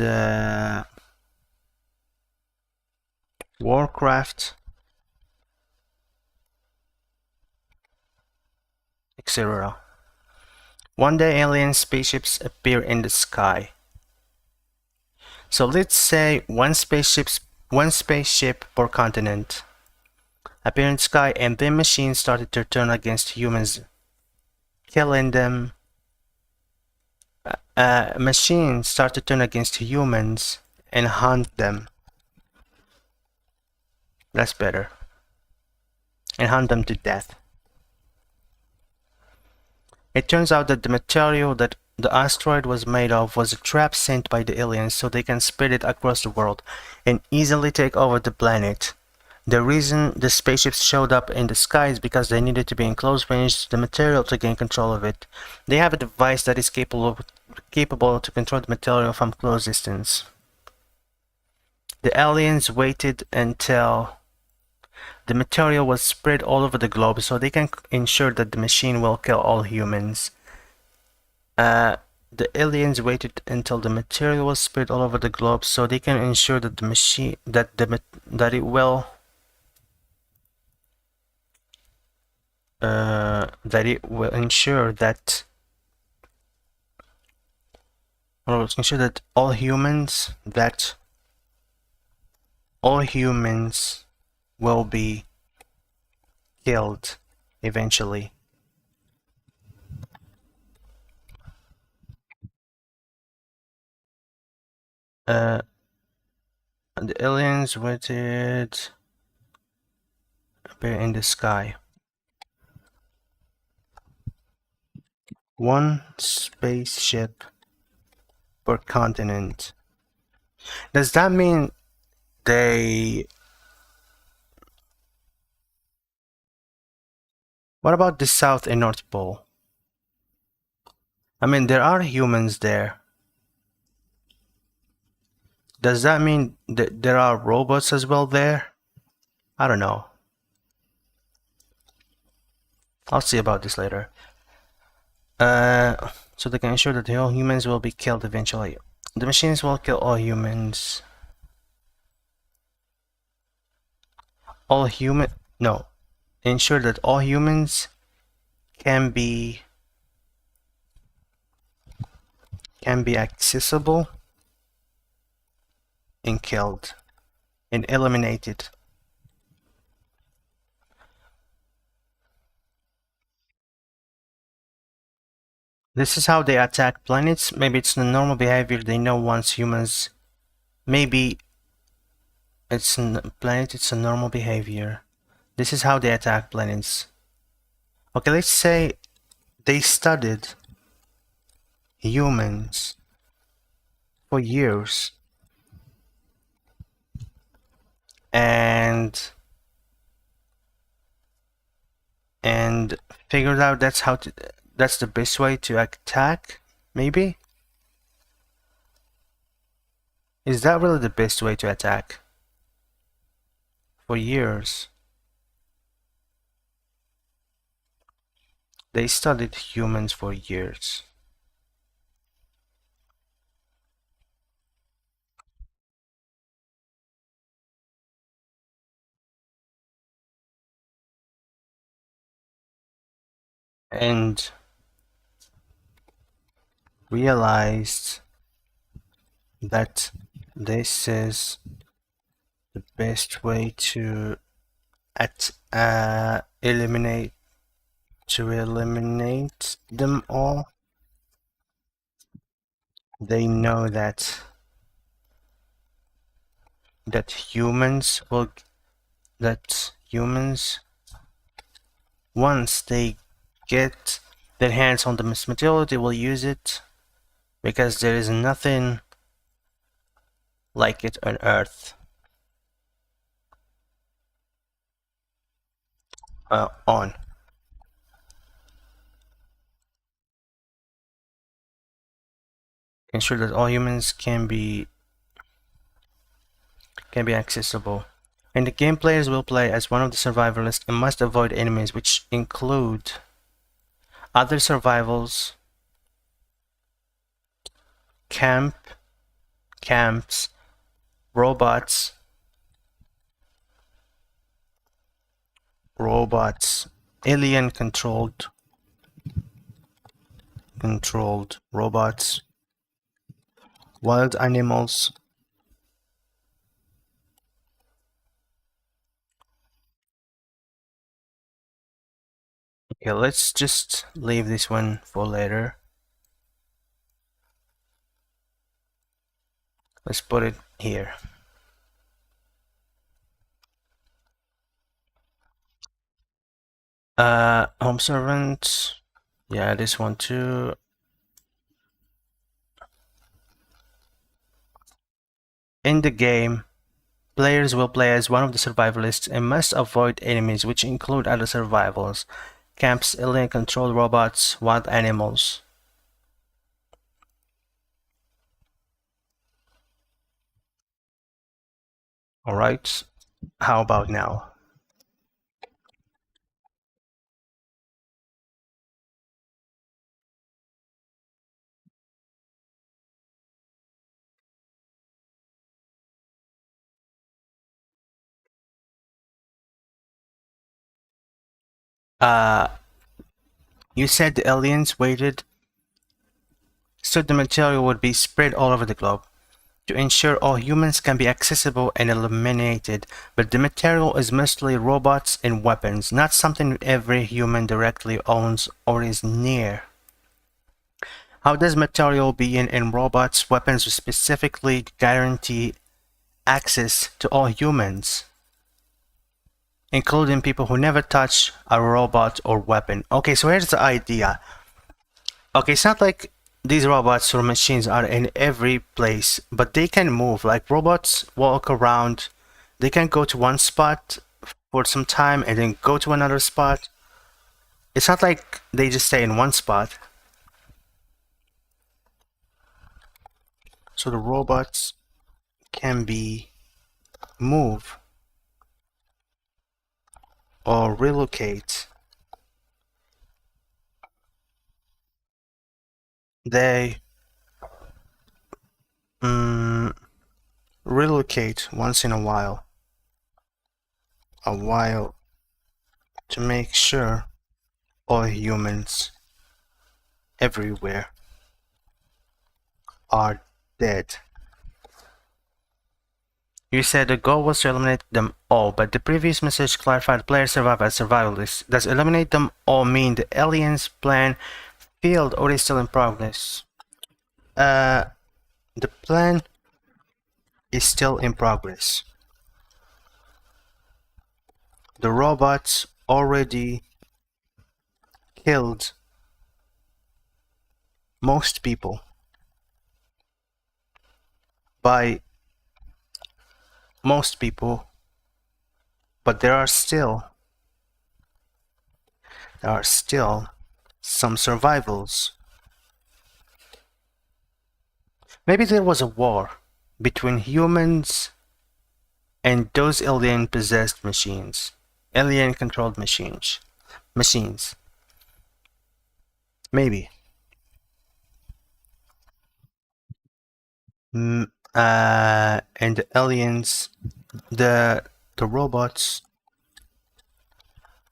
Warcraft, etc. One day alien spaceships appear in the sky. So let's say one spaceship per continent appeared in the sky, and then machines started to turn against humans, killing them. Machines start to turn against humans and hunt them. That's better. And hunt them to death. It turns out that the material that the asteroid was made of was a trap sent by the aliens so they can spread it across the world and easily take over the planet. The reason the spaceships showed up in the sky is because they needed to be in close range to the material to gain control of it. They have a device that is capable to control the material from close distance. The aliens waited until the material was spread all over the globe so they can ensure that the machine will kill all humans. The aliens waited until the material was spread all over the globe so they can ensure that the machine that it will ensure that all humans will be killed eventually. The aliens waited appear in the sky. One spaceship per continent. Does that mean they... What about the South and North Pole? I mean, there are humans there. Does that mean that there are robots as well there? I don't know. I'll see about this later. So they can ensure that all humans will be killed eventually. The machines will kill all humans. No. Ensure that all humans can be accessible and killed and eliminated. This is how they attack planets. Maybe it's the normal behavior they know once humans. Maybe it's a planet, it's a normal behavior. This is how they attack planets. Okay, let's say they studied humans for years and figured out that's the best way to attack, maybe? Is that really the best way to attack? For years. They studied humans for years. And realized that this is the best way to eliminate them all. They know that humans once they get their hands on the material, they will use it because there is nothing like it on Earth. On. Ensure that all humans can be accessible. And the game players will play as one of the survivalists and must avoid enemies, which include other survivals, camps, robots, alien controlled robots, wild animals. Okay, let's just leave this one for later. Let's put it here. Home servant. Yeah, this one too. In the game, players will play as one of the survivalists and must avoid enemies, which include other survivals, camps, alien-controlled robots, wild animals. Alright, how about now? You said the aliens waited so the material would be spread all over the globe to ensure all humans can be accessible and eliminated, but the material is mostly robots and weapons, not something every human directly owns or is near. How does material being in robots, weapons specifically guarantee access to all humans, including people who never touch a robot or weapon? Okay, so here's the idea. Okay, it's not like these robots or machines are in every place, but they can move. Like robots walk around, they can go to one spot for some time and then go to another spot. It's not like they just stay in one spot. So the robots can be move or relocate. They relocate once in a while to make sure all humans everywhere are dead. You said the goal was to eliminate them all, but the previous message clarified players survive as survivalists. Does eliminate them all mean the aliens' plan failed or is still in progress? The plan is still in progress. The robots already killed most people by most people, but there are still some survivals. Maybe there was a war between humans and those alien possessed machines, alien controlled machines. Maybe. And the aliens, the robots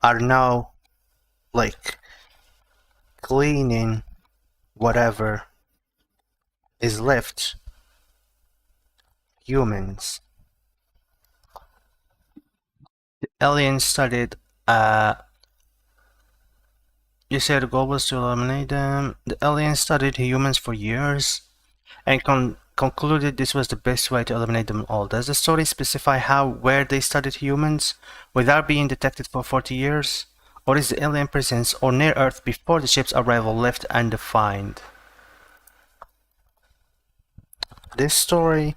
are now like cleaning whatever is left humans. The aliens studied you said the goal was to eliminate them. The aliens studied humans for years and concluded this was the best way to eliminate them all. Does the story specify where they studied humans without being detected for 40 years? Or is the alien presence or near Earth before the ship's arrival left undefined? This story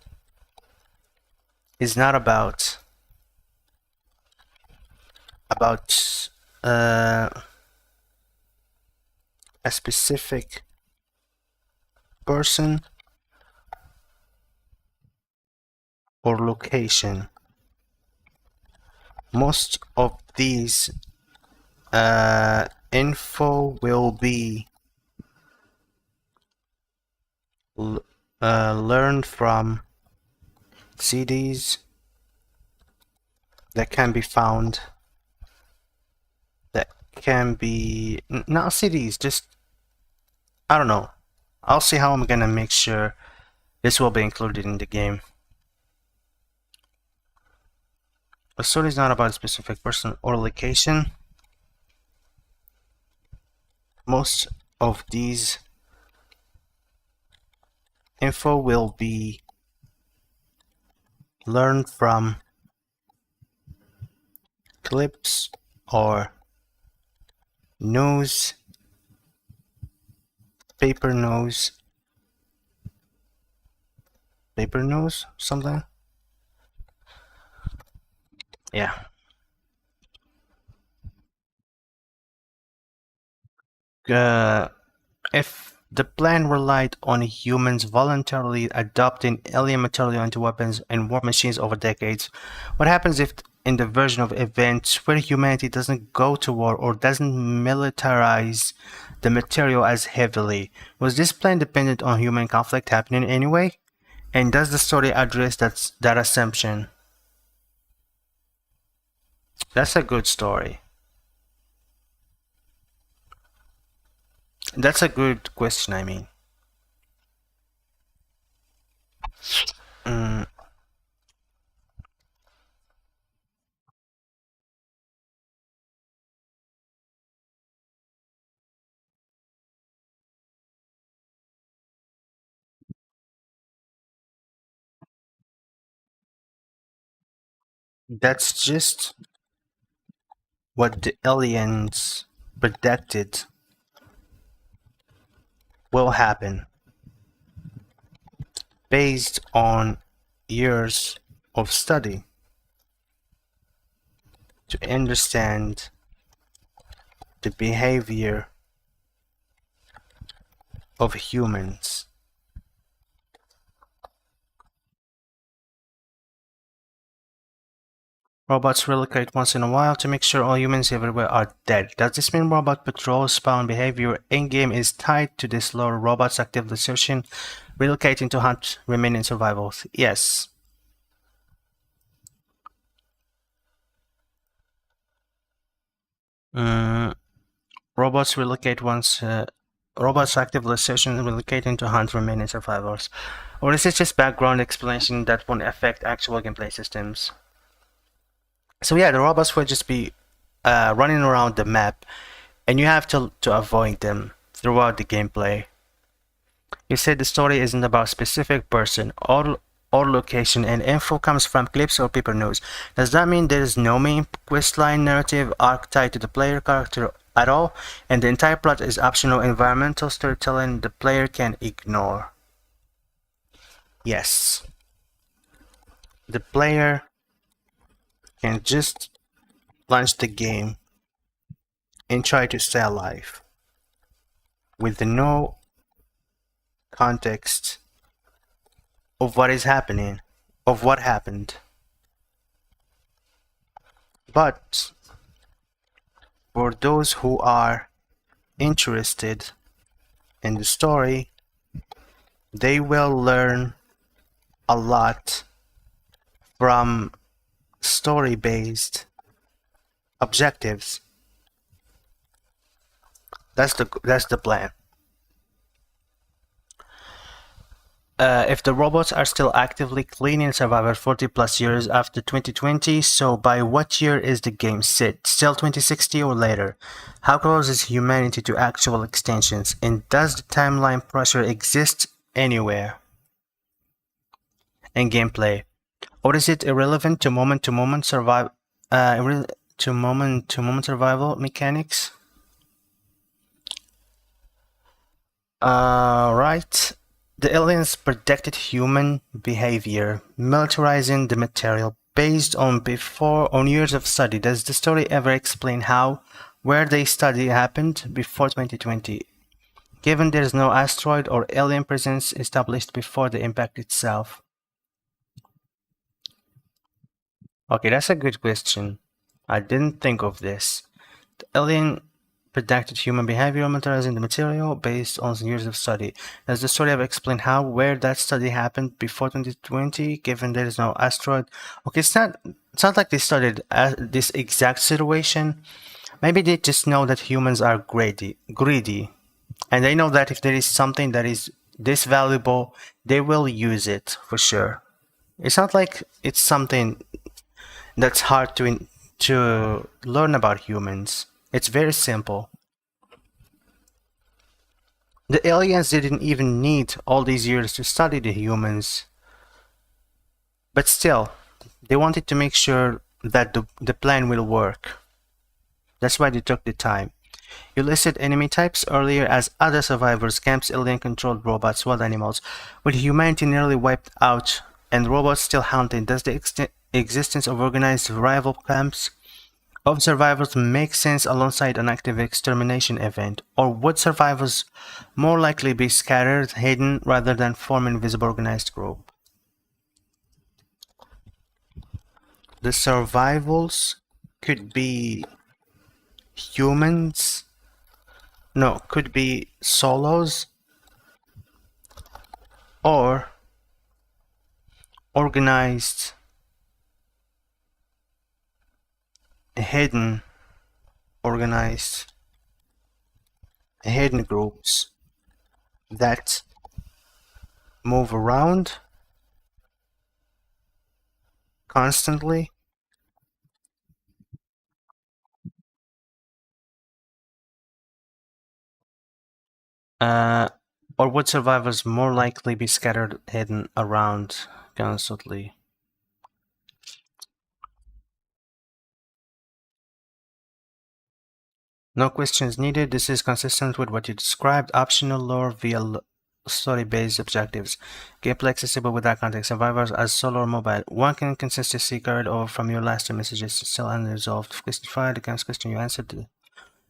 is not about a specific person or location. Most of these info will be learned from CDs that can be found, that can be not CDs, just I don't know. I'll see how I'm gonna make sure this will be included in the game. The story is not about a specific person or location. Most of these info will be learned from clips or news, paper news, something. Yeah. If the plan relied on humans voluntarily adopting alien material into weapons and war machines over decades, what happens if in the version of events where humanity doesn't go to war or doesn't militarize the material as heavily? Was this plan dependent on human conflict happening anyway? And does the story address that assumption? That's a good story. That's a good question, I mean. That's just what the aliens predicted will happen based on years of study to understand the behavior of humans. Robots relocate once in a while to make sure all humans everywhere are dead. Does this mean robot patrol spawn behavior in-game is tied to this lore? Robots actively searching, relocating to hunt remaining survivors? Yes. Robots relocate once. Robots actively searching and relocating to hunt remaining survivors. Or is this just background explanation that won't affect actual gameplay systems? So yeah, the robots will just be running around the map, and you have to avoid them throughout the gameplay. You said the story isn't about specific person or location, and info comes from clips or paper notes. Does that mean there is no main questline narrative arc tied to the player character at all, and the entire plot is optional environmental storytelling the player can ignore? Yes. The player can just launch the game and try to stay alive with no context of what is happening, of what happened. But for those who are interested in the story, they will learn a lot from story-based objectives. That's the plan. If the robots are still actively cleaning Survivor 40 plus years after 2020, so by what year is the game set? Still 2060 or later? How close is humanity to actual extensions? And does the timeline pressure exist anywhere in gameplay? Or is it irrelevant to moment-to-moment survival mechanics? Right. The aliens predicted human behavior, militarizing the material based on years of study. Does the story ever explain how, where the study happened before 2020? Given there is no asteroid or alien presence established before the impact itself. Okay, that's a good question. I didn't think of this. The alien predicted human behavior, militarizing the material based on years of study. Does the story ever explain how, where that study happened before 2020, given there is no asteroid? Okay, it's not like they studied this exact situation. Maybe they just know that humans are greedy, and they know that if there is something that is this valuable, they will use it for sure. It's not like it's something that's hard to learn about humans. It's very simple. The aliens didn't even need all these years to study the humans. But still, they wanted to make sure that the plan will work. That's why they took the time. You listed enemy types earlier as other survivors, camps, alien-controlled robots, wild animals. With humanity nearly wiped out and robots still hunting, does the existence of organized rival camps of survivors make sense alongside an active extermination event? Or would survivors more likely be scattered, hidden, rather than form an invisible organized group? The survivals could be humans. No, could be solos or organized hidden groups that move around constantly. Or would survivors more likely be scattered, hidden around constantly? No questions needed. This is consistent with what you described. Optional lore via story-based objectives. Gameplay accessible without context. Survivors as solo or mobile. One can consistency carried over from your last two messages. Still unresolved. Question 5. The question you answered. The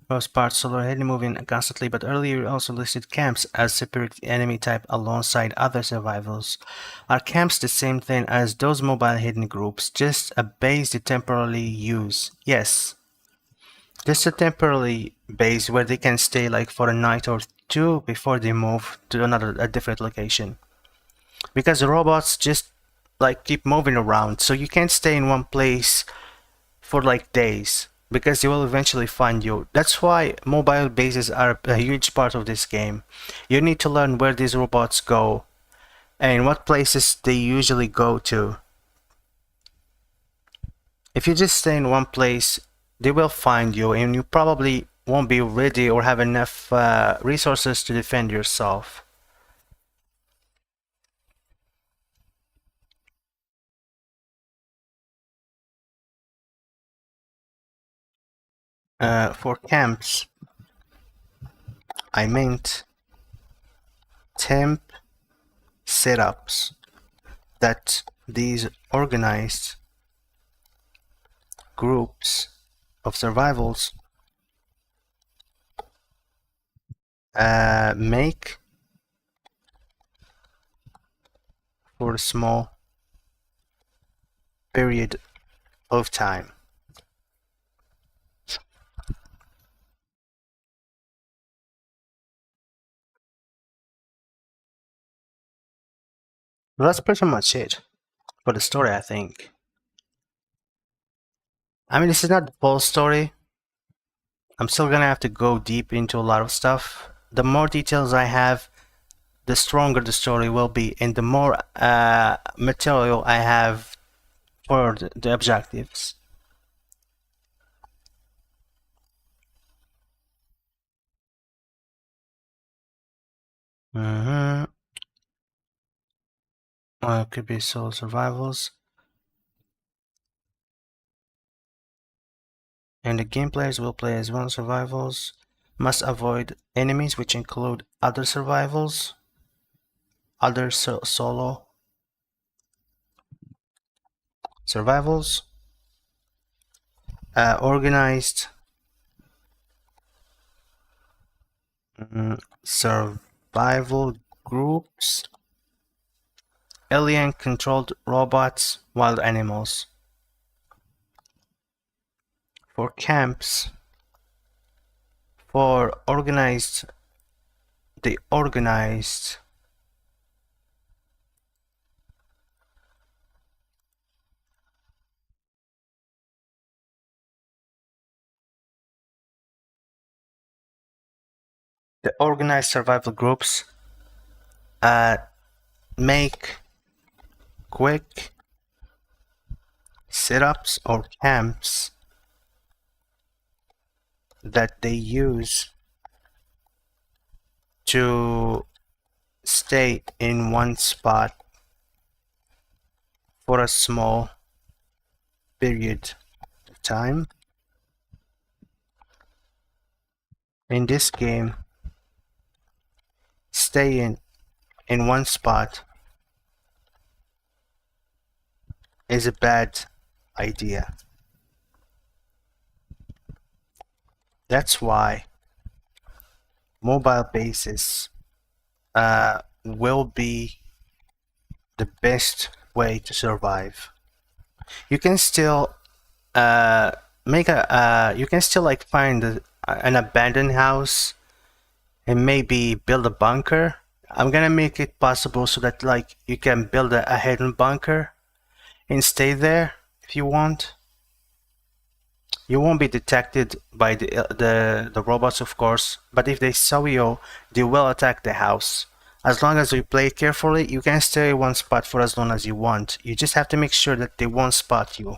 most part solo hidden moving constantly, but earlier you also listed camps as separate enemy type alongside other survivals. Are camps the same thing as those mobile hidden groups? Just a base you temporarily use? Yes. Just a temporary base where they can stay like for a night or two before they move to a different location. Because the robots just like keep moving around, so you can't stay in one place for like days because they will eventually find you. That's why mobile bases are a huge part of this game. You need to learn where these robots go and what places they usually go to. If you just stay in one place, they will find you and you probably won't be ready or have enough resources to defend yourself. For camps, I meant temp setups that these organized groups of survivals make for a small period of time. Well, that's pretty much it for the story, I think. I mean, this is not the full story. I'm still gonna have to go deep into a lot of stuff. The more details I have, the stronger the story will be, and the more material I have for the objectives. Could be solo survivals. And the game players will play as one survivals. Must avoid enemies, which include other survivals, other solo survivals, organized survival groups, alien-controlled robots, wild animals. For camps, for organized, the organized survival groups make quick setups or camps that they use to stay in one spot for a small period of time. In this game, staying in one spot is a bad idea. That's why mobile bases will be the best way to survive. You can still you can still like find an abandoned house and maybe build a bunker. I'm gonna make it possible so that like you can build a hidden bunker and stay there if you want. You won't be detected by the robots, of course, but if they saw you, they will attack the house. As long as you play it carefully, you can stay in one spot for as long as you want. You just have to make sure that they won't spot you.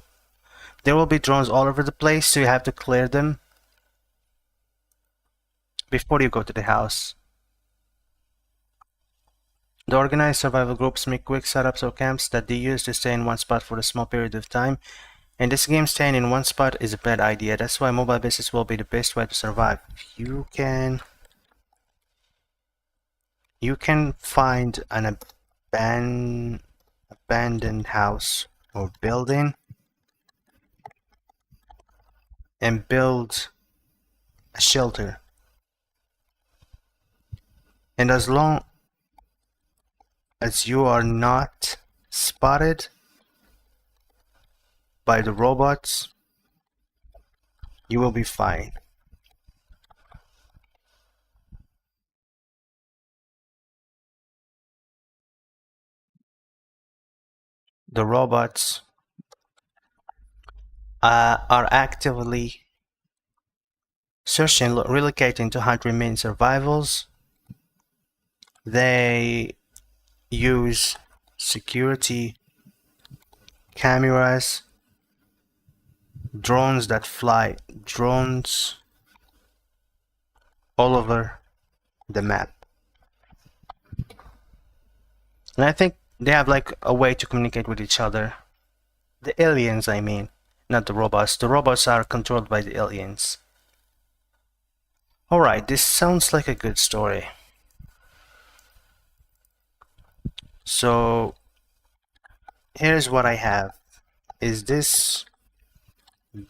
There will be drones all over the place, so you have to clear them before you go to the house. The organized survival groups make quick setups or camps that they use to stay in one spot for a small period of time. In this game, staying in one spot is a bad idea. That's why mobile bases will be the best way to survive. You can find an abandoned house or building and build a shelter. And as long as you are not spotted by the robots, you will be fine. The robots are actively searching, relocating to hunt remain survivals. They use security cameras, drones that fly, drones all over the map. And I think they have like a way to communicate with each other. The aliens, I mean, not the robots. The robots are controlled by the aliens. Alright, this sounds like a good story. So, here's what I have. Is this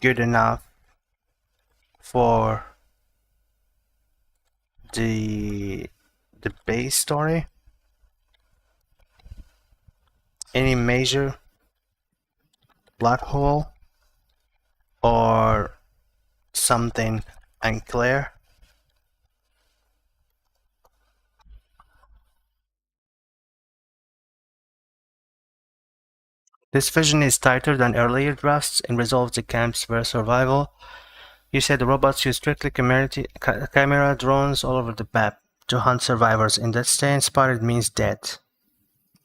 good enough for the base story? Any major black hole or something unclear? This vision is tighter than earlier drafts and resolves the camp's for survival. You said the robots use strictly camera drones all over the map to hunt survivors, and that staying spotted means death.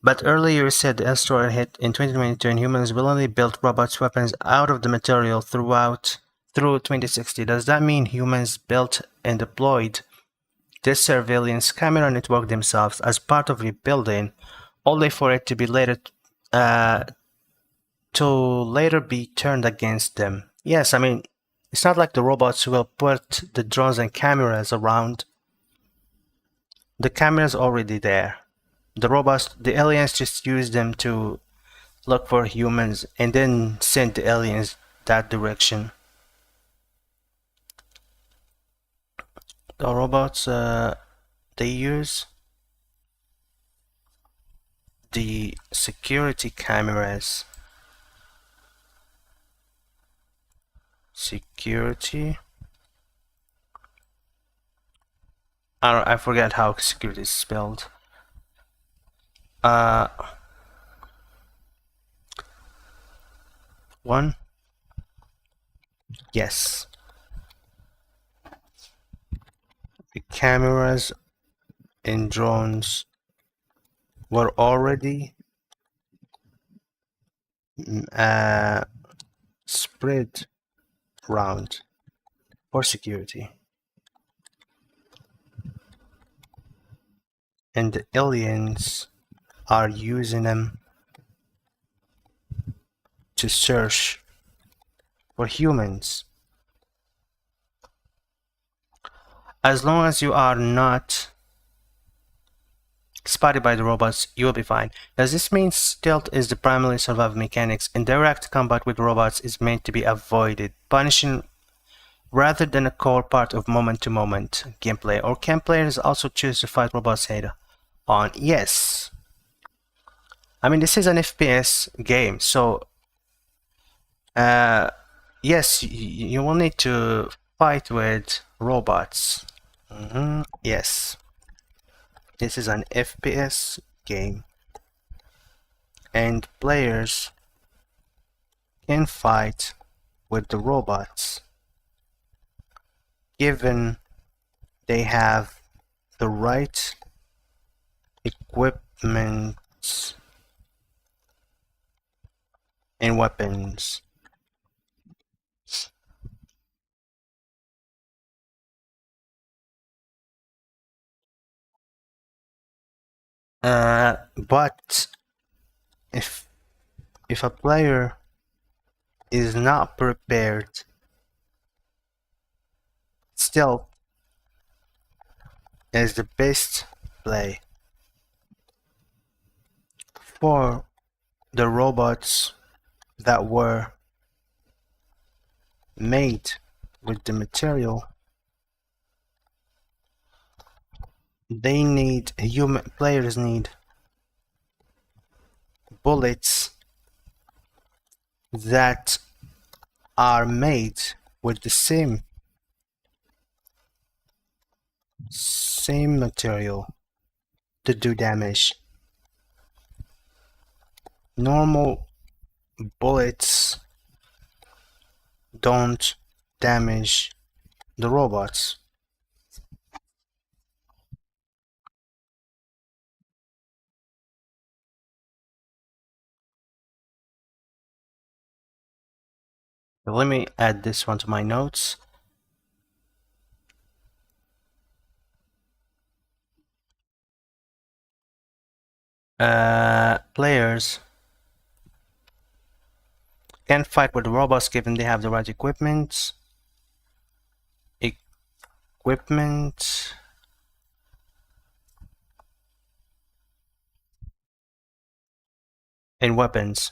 But earlier you said the asteroid hit in 2022 and humans willingly built robots weapons out of the material through 2060. Does that mean humans built and deployed this surveillance camera network themselves as part of rebuilding, only for it to be later be turned against them? Yes, I mean, it's not like the robots will put the drones and cameras around. The camera's already there. The aliens just use them to look for humans and then send the aliens that direction. The robots, they use the security cameras. Security. I forget how security is spelled. One. Yes. The cameras and drones were already spread around for security. And the aliens are using them to search for humans. As long as you are not spotted by the robots, you will be fine. Does this mean stealth is the primary survival mechanics and direct combat with robots is meant to be avoided, punishing rather than a core part of moment-to-moment gameplay? Or can players also choose to fight robots head on? Yes. I mean, this is an FPS game, so yes, you will need to fight with robots. Yes. This is an FPS game, and players can fight with the robots given they have the right equipment and weapons. But if a player is not prepared, stealth is the best play for the robots that were made with the material. They need players need bullets that are made with the same material to do damage. Normal bullets don't damage the robots. Let me add this one to my notes. Players can fight with the robots given they have the right equipment. And weapons.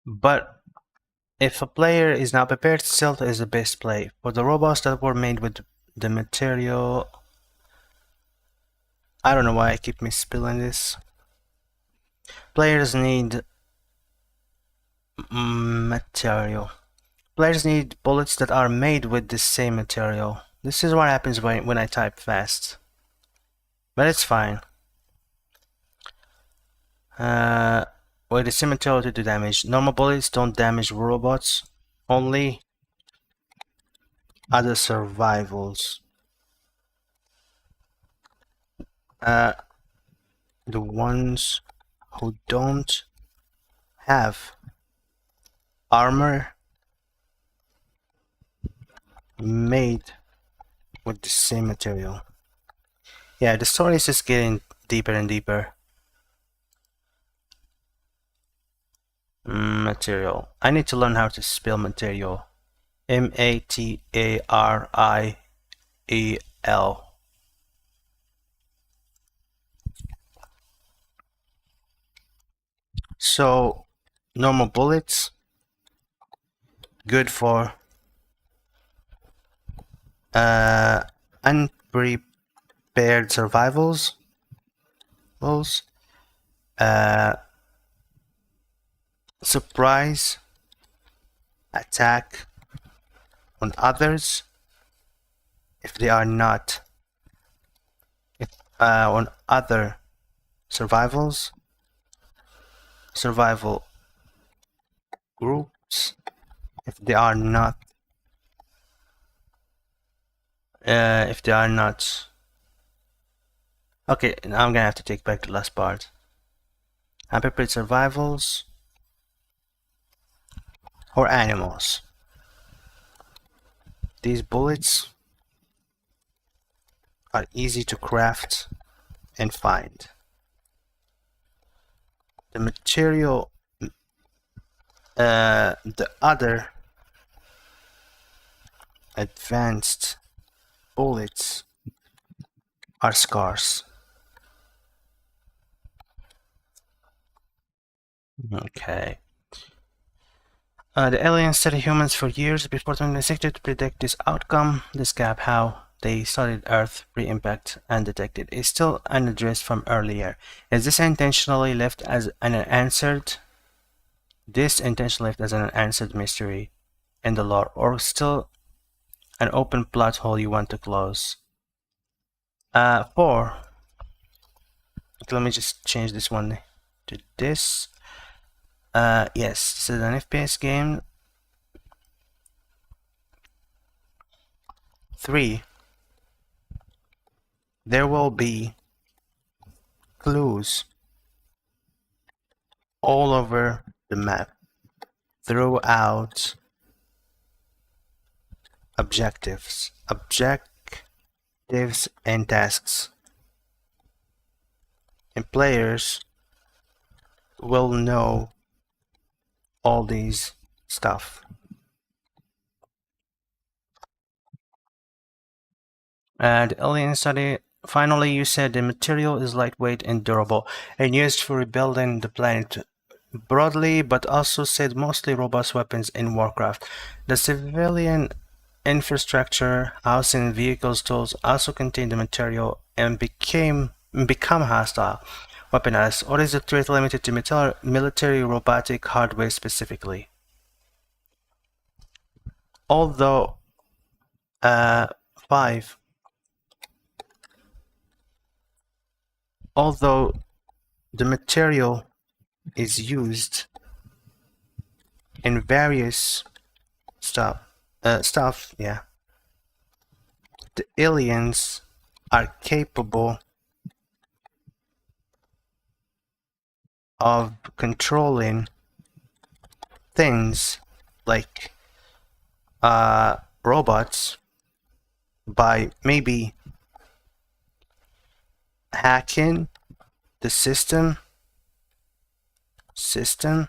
But if a player is not prepared, stealth is the best play. For the robots that were made with the material, I don't know why I keep misspelling this. Players need material. Players need bullets that are made with the same material. This is what happens when I type fast. But it's fine. With the same material to do damage. Normal bullets don't damage robots, only other survivals. The ones who don't have armor made with the same material. Yeah, the story is just getting deeper and deeper. Material. I need to learn how to spell material. M-A-T-A-R-I-E-L. So, normal bullets, good for unprepared survivals. Surprise attack on others if they are not on other survival groups if they are not okay. Now I'm gonna have to take back the last part. Unprepared survivals or animals. These bullets are easy to craft and find. The material, the other advanced bullets are scarce. Okay. The aliens studied humans for years before 2060 to predict this outcome. This gap, how they studied Earth pre-impact and detected, is still unaddressed from earlier. Is this intentionally left as an unanswered? This intentionally left as an unanswered mystery in the lore, or still an open plot hole you want to close? 4. Okay, let me just change this one to this. Yes, this is an FPS game. 3. There will be clues all over the map throughout objectives and tasks. And players will know all these stuff. And alien study, finally you said the material is lightweight and durable and used for rebuilding the planet broadly, but also said mostly robust weapons in Warcraft. The civilian infrastructure, housing, vehicles, tools also contain the material and become hostile, weaponized, or is the threat limited to military robotic hardware specifically? Although 5. Although the material is used in various stuff, yeah, the aliens are capable of controlling things like robots by maybe hacking the system, something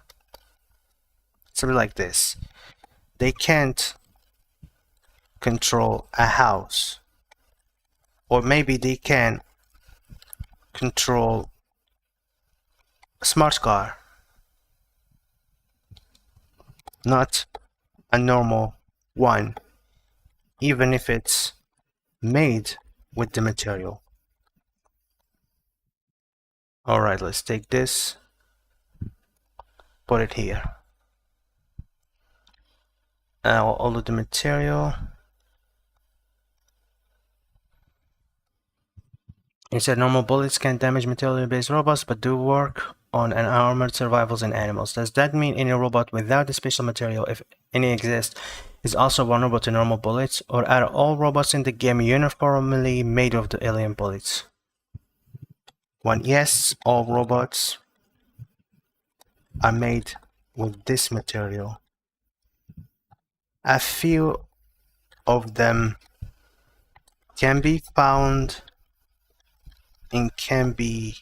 like this. They can't control a house, or maybe they can control a smart car, not a normal one, even if it's made with the material. Alright, let's take this, put it here. All of the material. It said normal bullets can damage material-based robots, but do work on an armored survivals in animals. Does that mean any robot without the special material, if any exists, is also vulnerable to normal bullets, or are all robots in the game uniformly made of the alien bullets? 1. Yes, all robots are made with this material. A few of them can be found and can be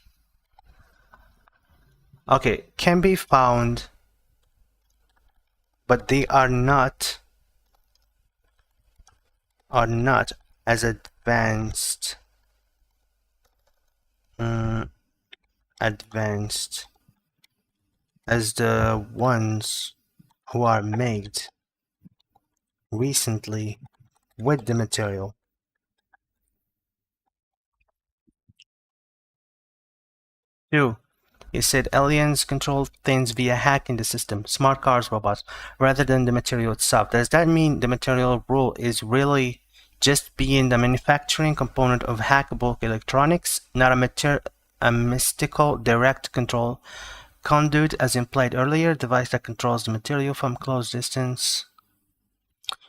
found, but they are not as advanced as the ones who are made recently with the material. Two, it said aliens control things via hacking the system, smart cars, robots, rather than the material itself. Does that mean the material rule is really just being the manufacturing component of hackable electronics, not a mystical direct control conduit as implied earlier, device that controls the material from close distance?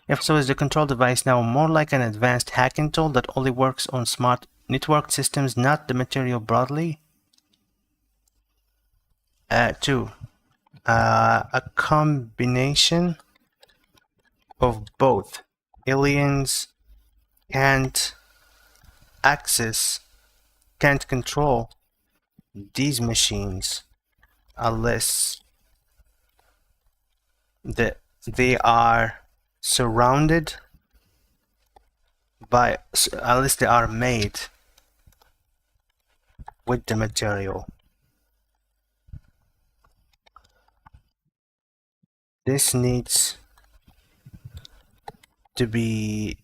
If so, is the control device now more like an advanced hacking tool that only works on smart networked systems, not the material broadly? 2. A combination of both. Aliens can't control these machines unless they are surrounded by, unless they are made with the material. This needs to be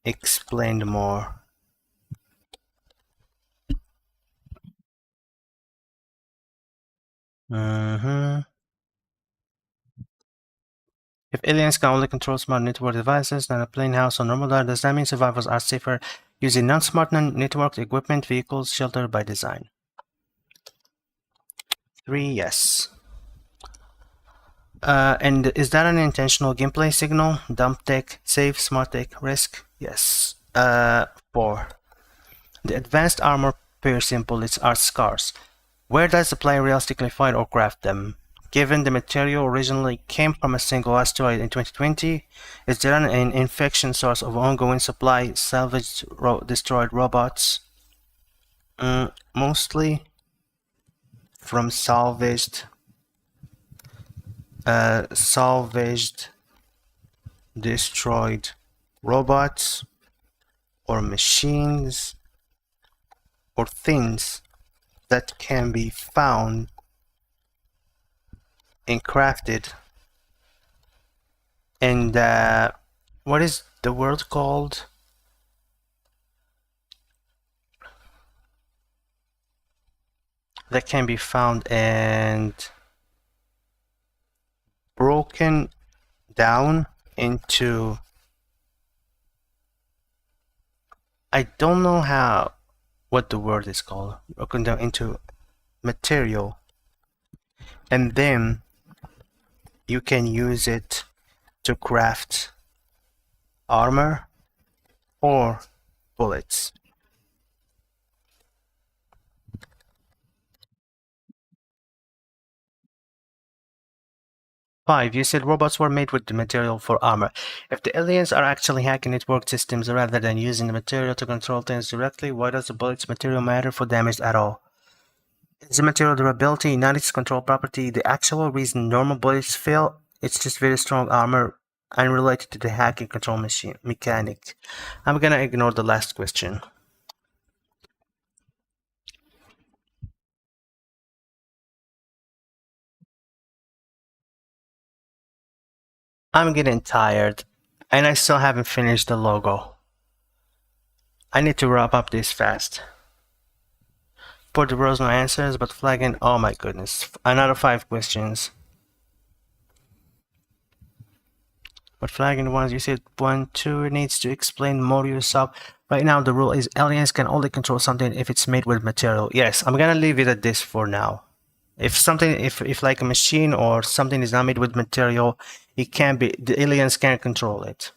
explained more. If aliens can only control smart network devices, not a plain house or normal life, does that mean survivors are safer using non-smart, non-networked equipment, vehicles, sheltered by design? 3, yes. And is that an intentional gameplay signal? Dump tech, safe, smart tech, risk? Yes. 4. The advanced armor-piercing bullets are scarce. Where does the player realistically find or craft them? Given the material originally came from a single asteroid in 2020, is there an infection source of ongoing supply, salvaged, destroyed robots? Mostly from salvaged, destroyed robots or machines or things that can be found and crafted. And what is the word called? That can be found and broken down into, I don't know what the word is called, broken down into material, and then you can use it to craft armor or bullets. Five, you said robots were made with the material for armor. If the aliens are actually hacking network systems rather than using the material to control things directly, why does the bullet's material matter for damage at all? It's the material durability, not its control property. The actual reason normal bullets fail, it's just very strong armor unrelated to the hacking control machine mechanic. I'm gonna ignore the last question. I'm getting tired, and I still haven't finished the logo. I need to wrap up this fast. For the rows, no answers, but flagging, oh my goodness, another 5 questions. But flagging ones, you said 1, 2 needs to explain more yourself. Right now, the rule is aliens can only control something if it's made with material. Yes, I'm gonna leave it at this for now. If something, if like a machine or something is not made with material, it can't be, the aliens can't control it.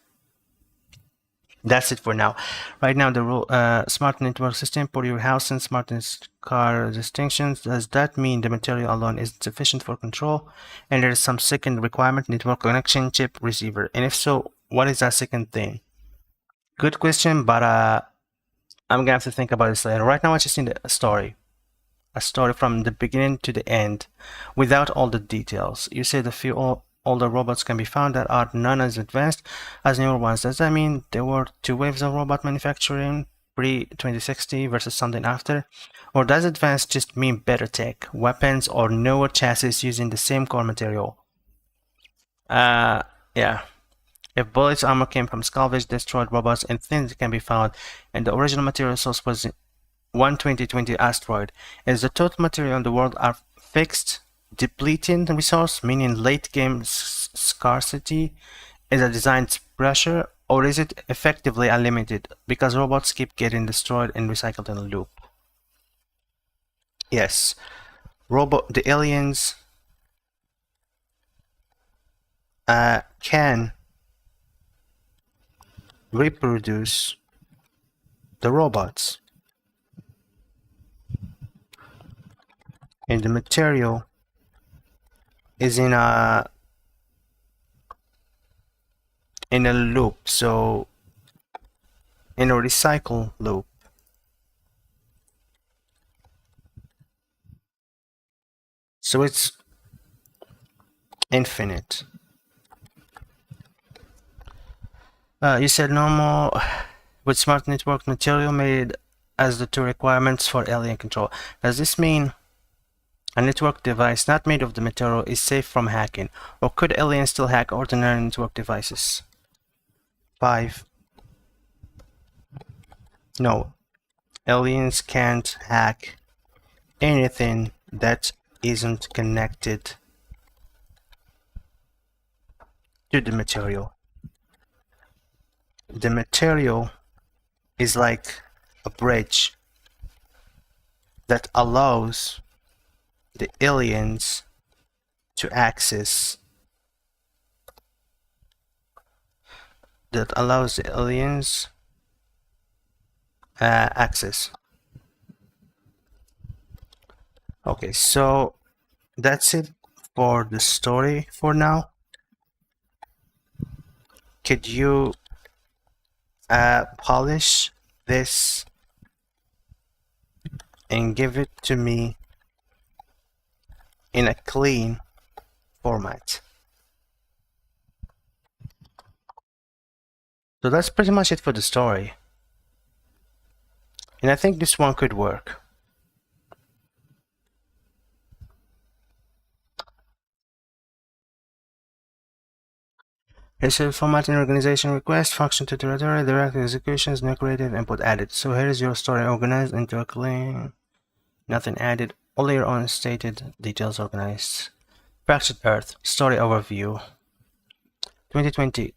That's it for now. Right now, the rule, smart network system for your house and smart car distinctions. Does that mean the material alone isn't sufficient for control? And there is some second requirement, network connection, chip, receiver. And if so, what is that second thing? Good question, but I'm gonna have to think about this later. Right now, I just need a story from the beginning to the end, without all the details. You said a few older robots can be found that are not as advanced as newer ones. Does that mean there were 2 waves of robot manufacturing pre-2060 versus something after? Or does advanced just mean better tech, weapons, or newer chassis using the same core material? Yeah. If bullets armor came from salvaged, destroyed robots and things can be found, and the original material source was 12020 asteroid, is the total material in the world are fixed, depleting the resource, meaning late game scarcity is a design pressure, or is it effectively unlimited because robots keep getting destroyed and recycled in a loop? Yes, the aliens can reproduce the robots, and the material is in a loop, so in a recycle loop. So it's infinite. You said normal with smart network material made as the 2 requirements for alien control. Does this mean a network device not made of the material is safe from hacking, or could aliens still hack ordinary network devices? 5. No, aliens can't hack anything that isn't connected to the material. The material is like a bridge that allows the aliens to access, access. Okay, so that's it for the story for now. Could you polish this and give it to me in a clean format. So that's pretty much it for the story. And I think this one could work. Here's a format and organization request, function to territory, direct executions, no creative input added. So here's your story organized into a clean, nothing added, all your own stated details organized. Fractured Earth, story overview. 2020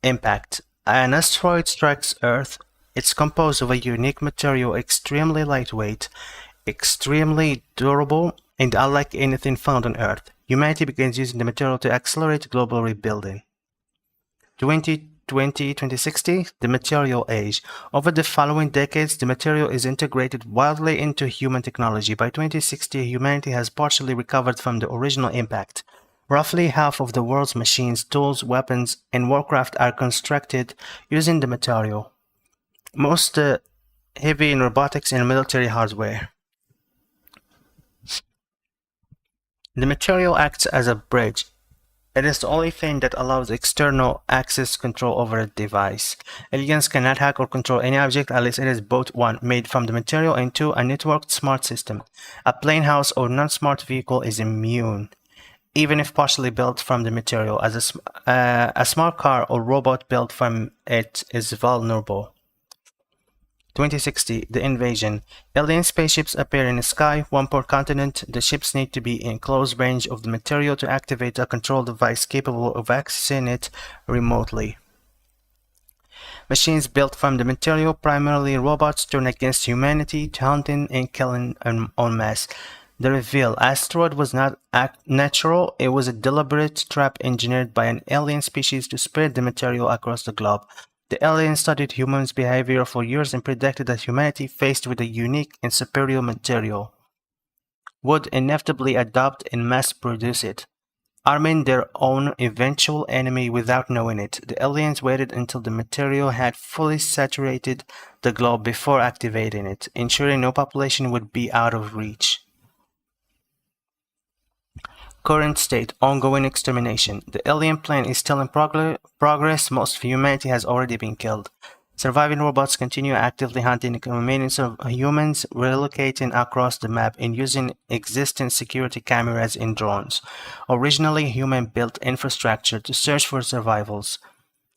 impact. An asteroid strikes Earth. It's composed of a unique material, extremely lightweight, extremely durable, and unlike anything found on Earth. Humanity begins using the material to accelerate global rebuilding. 2020-2060, the material age. Over the following decades, the material is integrated wildly into human technology. By 2060, humanity has partially recovered from the original impact. Roughly half of the world's machines, tools, weapons, and warcraft are constructed using the material. Most heavy in robotics and military hardware. The material acts as a bridge. It is the only thing that allows external access control over a device. Aliens cannot hack or control any object unless it is both one, made from the material, and two, a networked smart system. A plain house or non-smart vehicle is immune, even if partially built from the material, as a smart car or robot built from it is vulnerable. 2060, the invasion. Alien spaceships appear in the sky, one per continent. The ships need to be in close range of the material to activate a control device capable of accessing it remotely. Machines built from the material, primarily robots, turn against humanity, hunting and killing en masse. The reveal: asteroid was not natural, it was a deliberate trap engineered by an alien species to spread the material across the globe. The aliens studied humans' behavior for years and predicted that humanity, faced with a unique and superior material, would inevitably adopt and mass-produce it, arming their own eventual enemy without knowing it. The aliens waited until the material had fully saturated the globe before activating it, ensuring no population would be out of reach. Current state: ongoing extermination. The alien plan is still in progress. Most of humanity has already been killed. Surviving robots continue actively hunting remaining humans, relocating across the map and using existing security cameras and drones. Originally human-built infrastructure to search for survivals.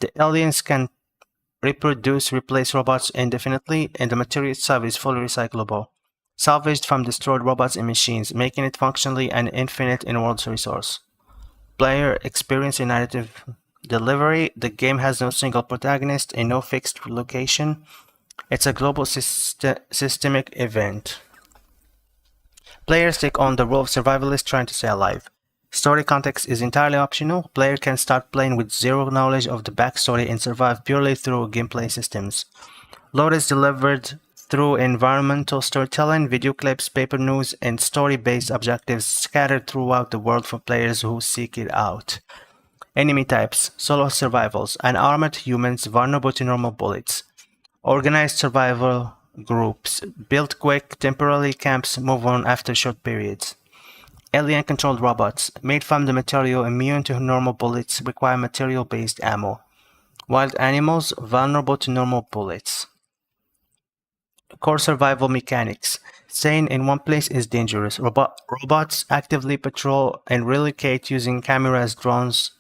The aliens can replace robots indefinitely, and the material itself is fully recyclable, salvaged from destroyed robots and machines, making it functionally an infinite in-world resource. Player experience and narrative delivery. The game has no single protagonist and no fixed location. It's a global systemic event. Players take on the role of survivalists trying to stay alive. Story context is entirely optional. Player can start playing with zero knowledge of the backstory and survive purely through gameplay systems. Lore is delivered through environmental storytelling, video clips, paper news, and story-based objectives scattered throughout the world for players who seek it out. Enemy types: solo survivals, unarmored humans vulnerable to normal bullets. Organized survival groups, build quick, temporary camps, move on after short periods. Alien-controlled robots, made from the material, immune to normal bullets, require material-based ammo. Wild animals, vulnerable to normal bullets. Core survival mechanics. Staying in one place is dangerous. Robots actively patrol and relocate using cameras, drones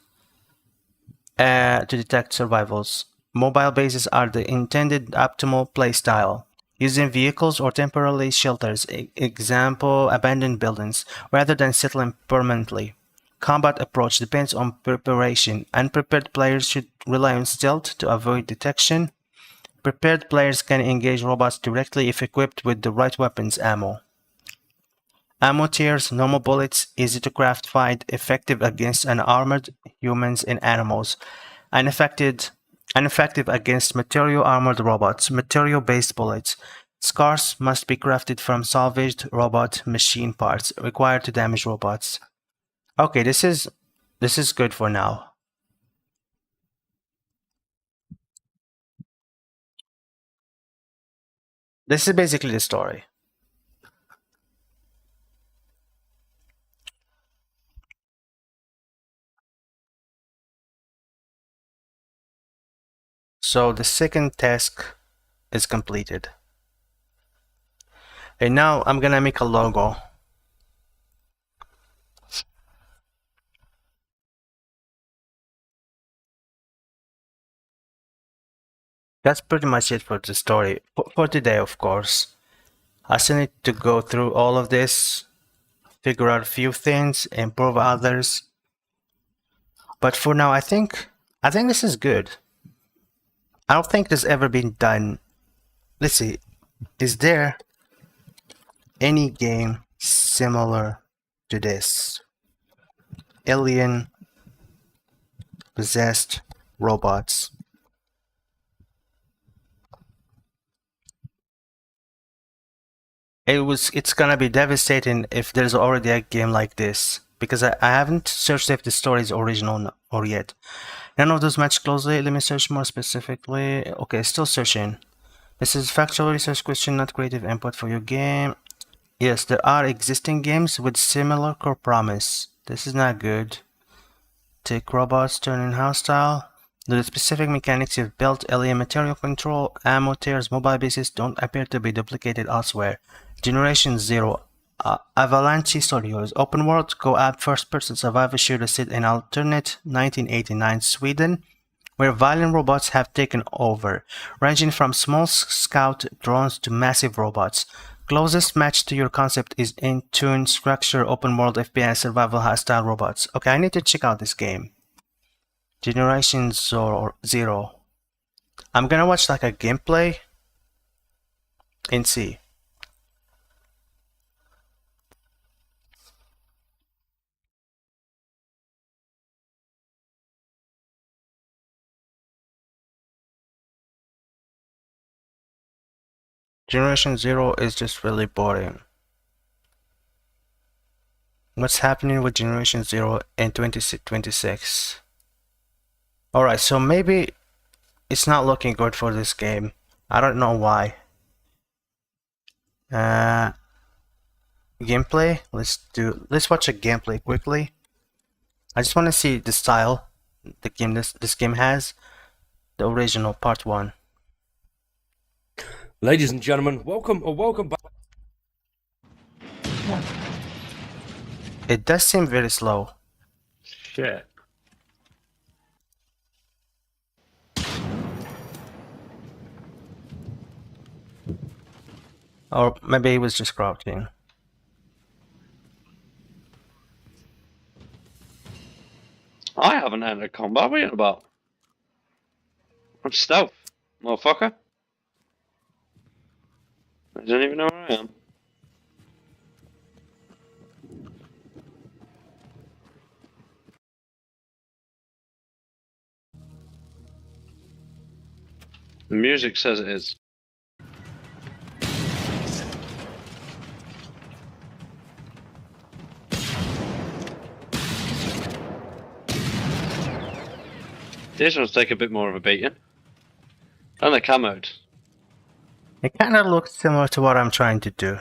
to detect survivals. Mobile bases are the intended optimal playstyle. Using vehicles or temporary shelters, example abandoned buildings, rather than settling permanently. Combat approach depends on preparation. Unprepared players should rely on stealth to avoid detection. Prepared players can engage robots directly if equipped with the right weapons ammo. Ammo tiers: normal bullets, easy to craft, find, effective against unarmored humans and animals. Ineffective against material armored robots. Material-based bullets. Scarce, must be crafted from salvaged robot machine parts, required to damage robots. Okay, this is good for now. This is basically the story. So the second task is completed. And now I'm gonna make a logo. That's pretty much it for the story. For today, of course. I still need to go through all of this, figure out a few things, improve others. But for now, I think this is good. I don't think this ever been done. Let's see. Is there any game similar to this? Alien possessed robots. It's gonna be devastating if there's already a game like this, because I haven't searched if the story is original or yet. None of those match closely. Let me search more specifically. Okay, still searching. This is factual research question, not creative input for your game. Yes, there are existing games with similar core promise. This is not good. Take robots, turning hostile. The specific mechanics you've built, alien material control, ammo tiers, mobile bases don't appear to be duplicated elsewhere. Generation 0. Avalanche Studios. Open world, co-op, first-person survival shooter set in alternate 1989 Sweden, where violent robots have taken over, ranging from small scout drones to massive robots. Closest match to your concept is in tune structure, open world FPS, survival hostile robots. Okay, I need to check out this game. Generation 0. I'm gonna watch like a gameplay and see. Generation 0 is just really boring. What's happening with Generation 0 in 2026? Alright, so maybe it's not looking good for this game. I don't know why. Gameplay. Let's watch a gameplay quickly. I just want to see the style the game this game has. The original part 1. Ladies and gentlemen, welcome back. It does seem very slow. Shit. Or maybe it was just crouching. I haven't entered combat. What are you about? I'm stealth, motherfucker. I don't even know where I am. The music says it is. These ones take a bit more of a beating. And they're camoed. It kind of looks similar to what I'm trying to do.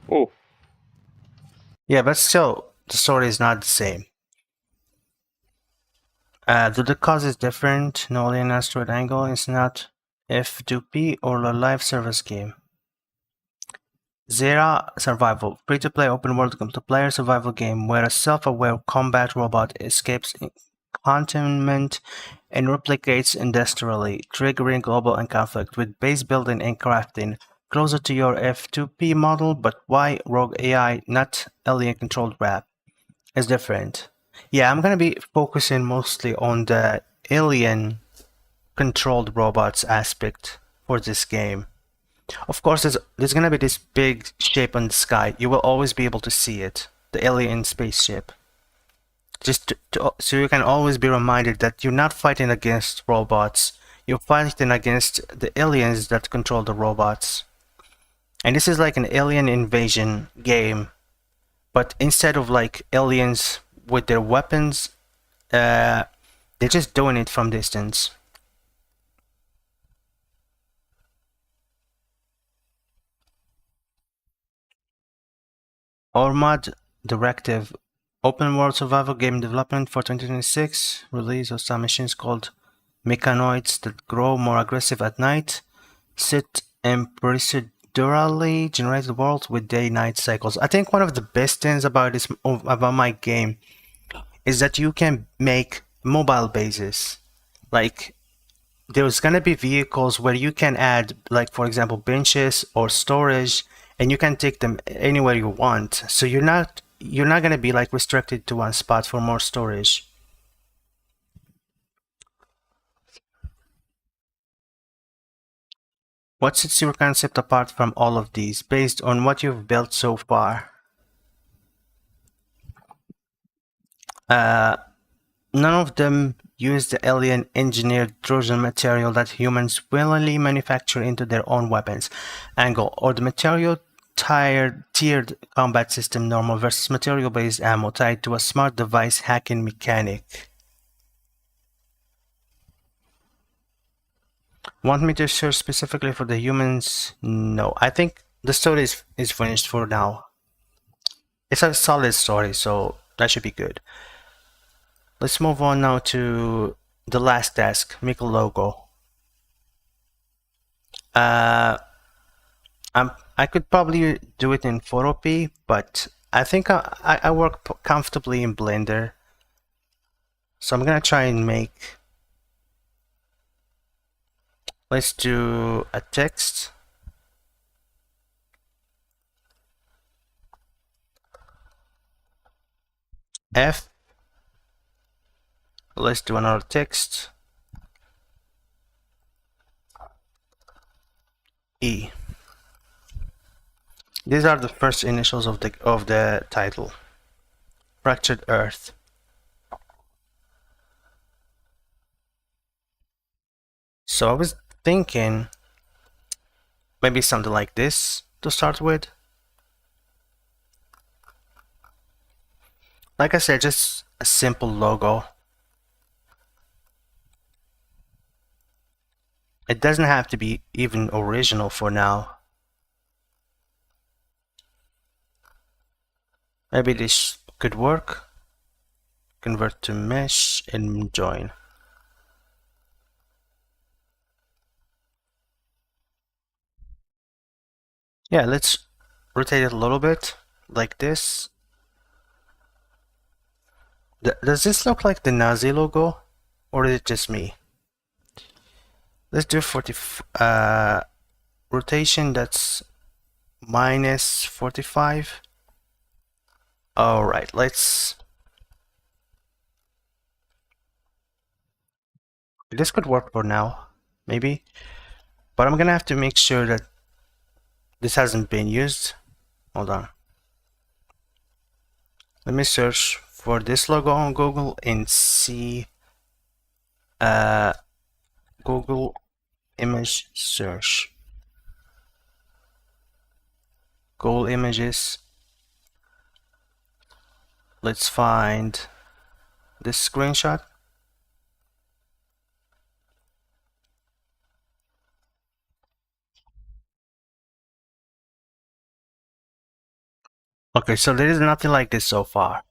Oh. Yeah, but still, the story is not the same. The cause is different. No alien asteroid angle is not F2P or a live service game. Zera Survival, free-to-play open-world multiplayer survival game where a self-aware combat robot escapes containment and replicates industrially, triggering global conflict with base building and crafting. Closer to your F2P model, but why rogue AI, not alien-controlled rap, is different. Yeah, I'm gonna be focusing mostly on the alien-controlled robots aspect for this game. Of course, there's gonna be this big shape on the sky. You will always be able to see it, the alien spaceship. Just so you can always be reminded that you're not fighting against robots. You're fighting against the aliens that control the robots. And this is like an alien invasion game, but instead of like aliens with their weapons, they're just doing it from distance. ORMAD Directive, Open World Survival Game Development for 2026, release of some machines called mechanoids that grow more aggressive at night, sit in procedurally generated world with day-night cycles. I think one of the best things about my game is that you can make mobile bases. Like, there's gonna be vehicles where you can add, like, for example, benches or storage, and you can take them anywhere you want. So you're not gonna be like restricted to one spot for more storage. What sets your concept apart from all of these, based on what you've built so far? None of them use the alien engineered Trojan material that humans willingly manufacture into their own weapons. Angle, or the material tiered combat system normal versus material based ammo tied to a smart device hacking mechanic. Want me to search specifically for the humans? No, I think the story is finished for now. It's a solid story, so that should be good. Let's move on now to the last task, make a logo. I could probably do it in Photopea, but I think I work comfortably in Blender. So I'm gonna try and make, let's do a text. F. Let's do another text. E. These are the first initials of the title. Fractured Earth. So I was thinking maybe something like this to start with. Like I said, just a simple logo. It doesn't have to be even original for now. Maybe this could work. Convert to mesh and join. Yeah, let's rotate it a little bit like this. Does this look like the Nazi logo, or is it just me? Let's do 40 rotation, that's minus 45. All right, this could work for now, maybe, but I'm gonna have to make sure that this hasn't been used. Hold on. Let me search for this logo on Google and see Google image search. Google images. Let's find this screenshot. Okay, so there is nothing like this so far.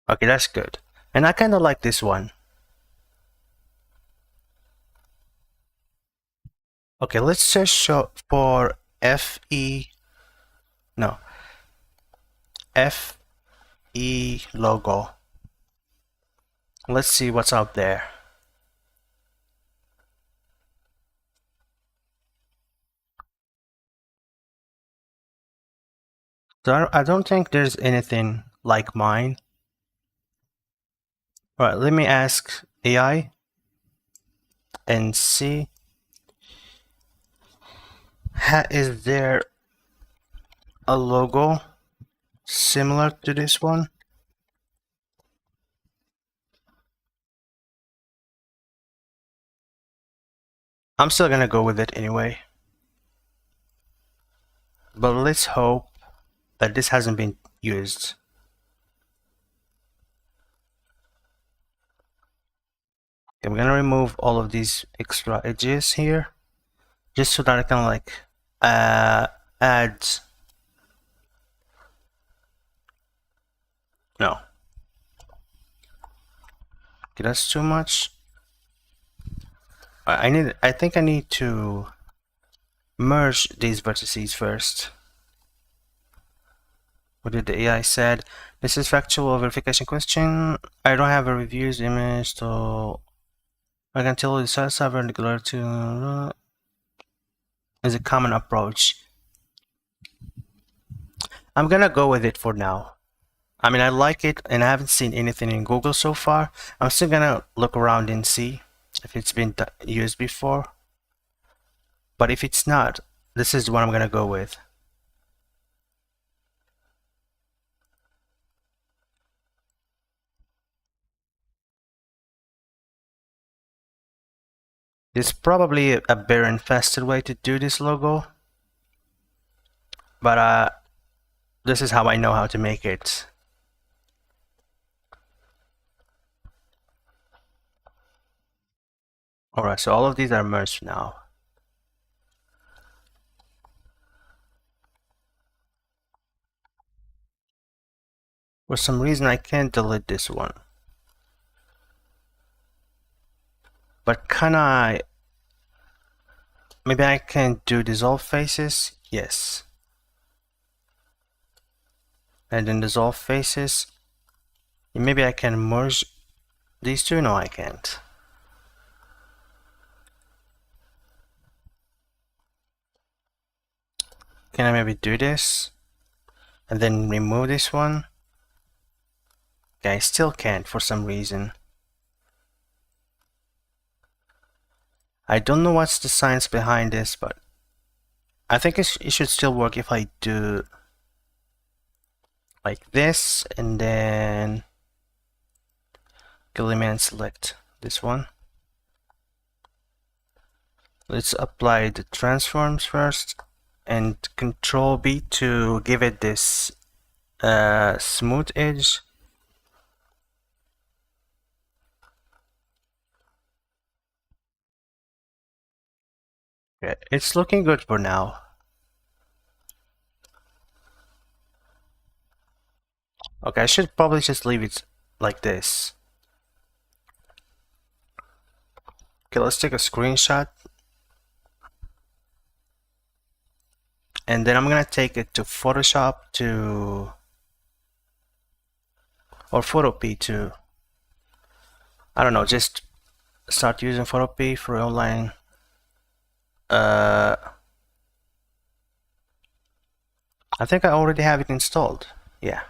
Okay, that's good. And I kind of like this one. Okay, let's search for FE logo. Let's see what's out there. So I don't think there's anything like mine. All right, let me ask AI and see. Is there a logo similar to this one? I'm still gonna go with it anyway. But let's hope that this hasn't been used. I'm gonna remove all of these extra edges here. just so that I can like add. No. Okay, that's too much. I think I need to merge these vertices first. What did the AI said? This is factual verification question. I don't have a reviews image, so I can tell the size server and glare to is a common approach. I'm gonna go with it for now. I mean, I like it, and I haven't seen anything in Google so far. I'm still gonna look around and see if it's been used before. But if it's not, this is what I'm gonna go with. There's probably a better and faster way to do this logo, but this is how I know how to make it. Alright, so all of these are merged now. For some reason I can't delete this one. But can I? Maybe I can do dissolve faces? Yes. And then dissolve faces. Maybe I can merge these two? No, I can't. Can I maybe do this? And then remove this one? Okay, I still can't for some reason. I don't know what's the science behind this, but I think it should still work if I do like this and then eliminate and select this one. Let's apply the transforms first and Control B to give it this smooth edge. Yeah, it's looking good for now. Okay, I should probably just leave it like this. Okay, let's take a screenshot. And then I'm gonna take it to Photoshop or Photopea to, I don't know, just start using Photopea for online. I think I already have it installed. Yeah.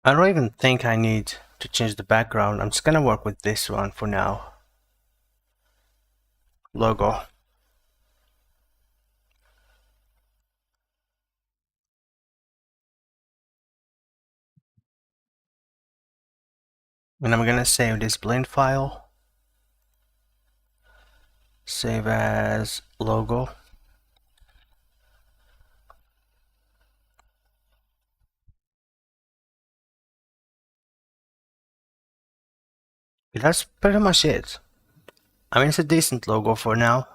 I don't even think I need to change the background. I'm just gonna work with this one for now. Logo. And I'm gonna save this blend file. Save as logo. That's pretty much it. I mean, it's a decent logo for now.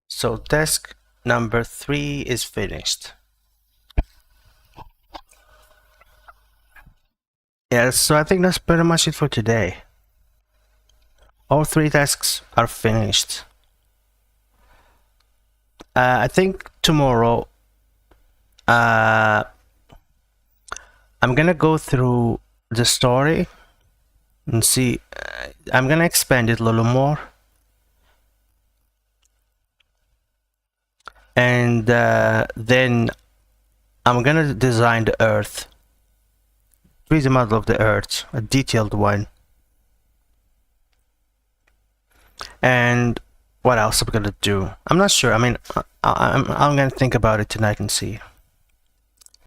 So task number 3 is finished. Yeah, so I think that's pretty much it for today. All 3 tasks are finished. I think tomorrow I'm gonna go through the story and see. I'm gonna expand it a little more, and then I'm gonna design the Earth, 3D model of the Earth, a detailed one. And what else I'm gonna do? I'm not sure. I mean, I'm gonna think about it tonight and see.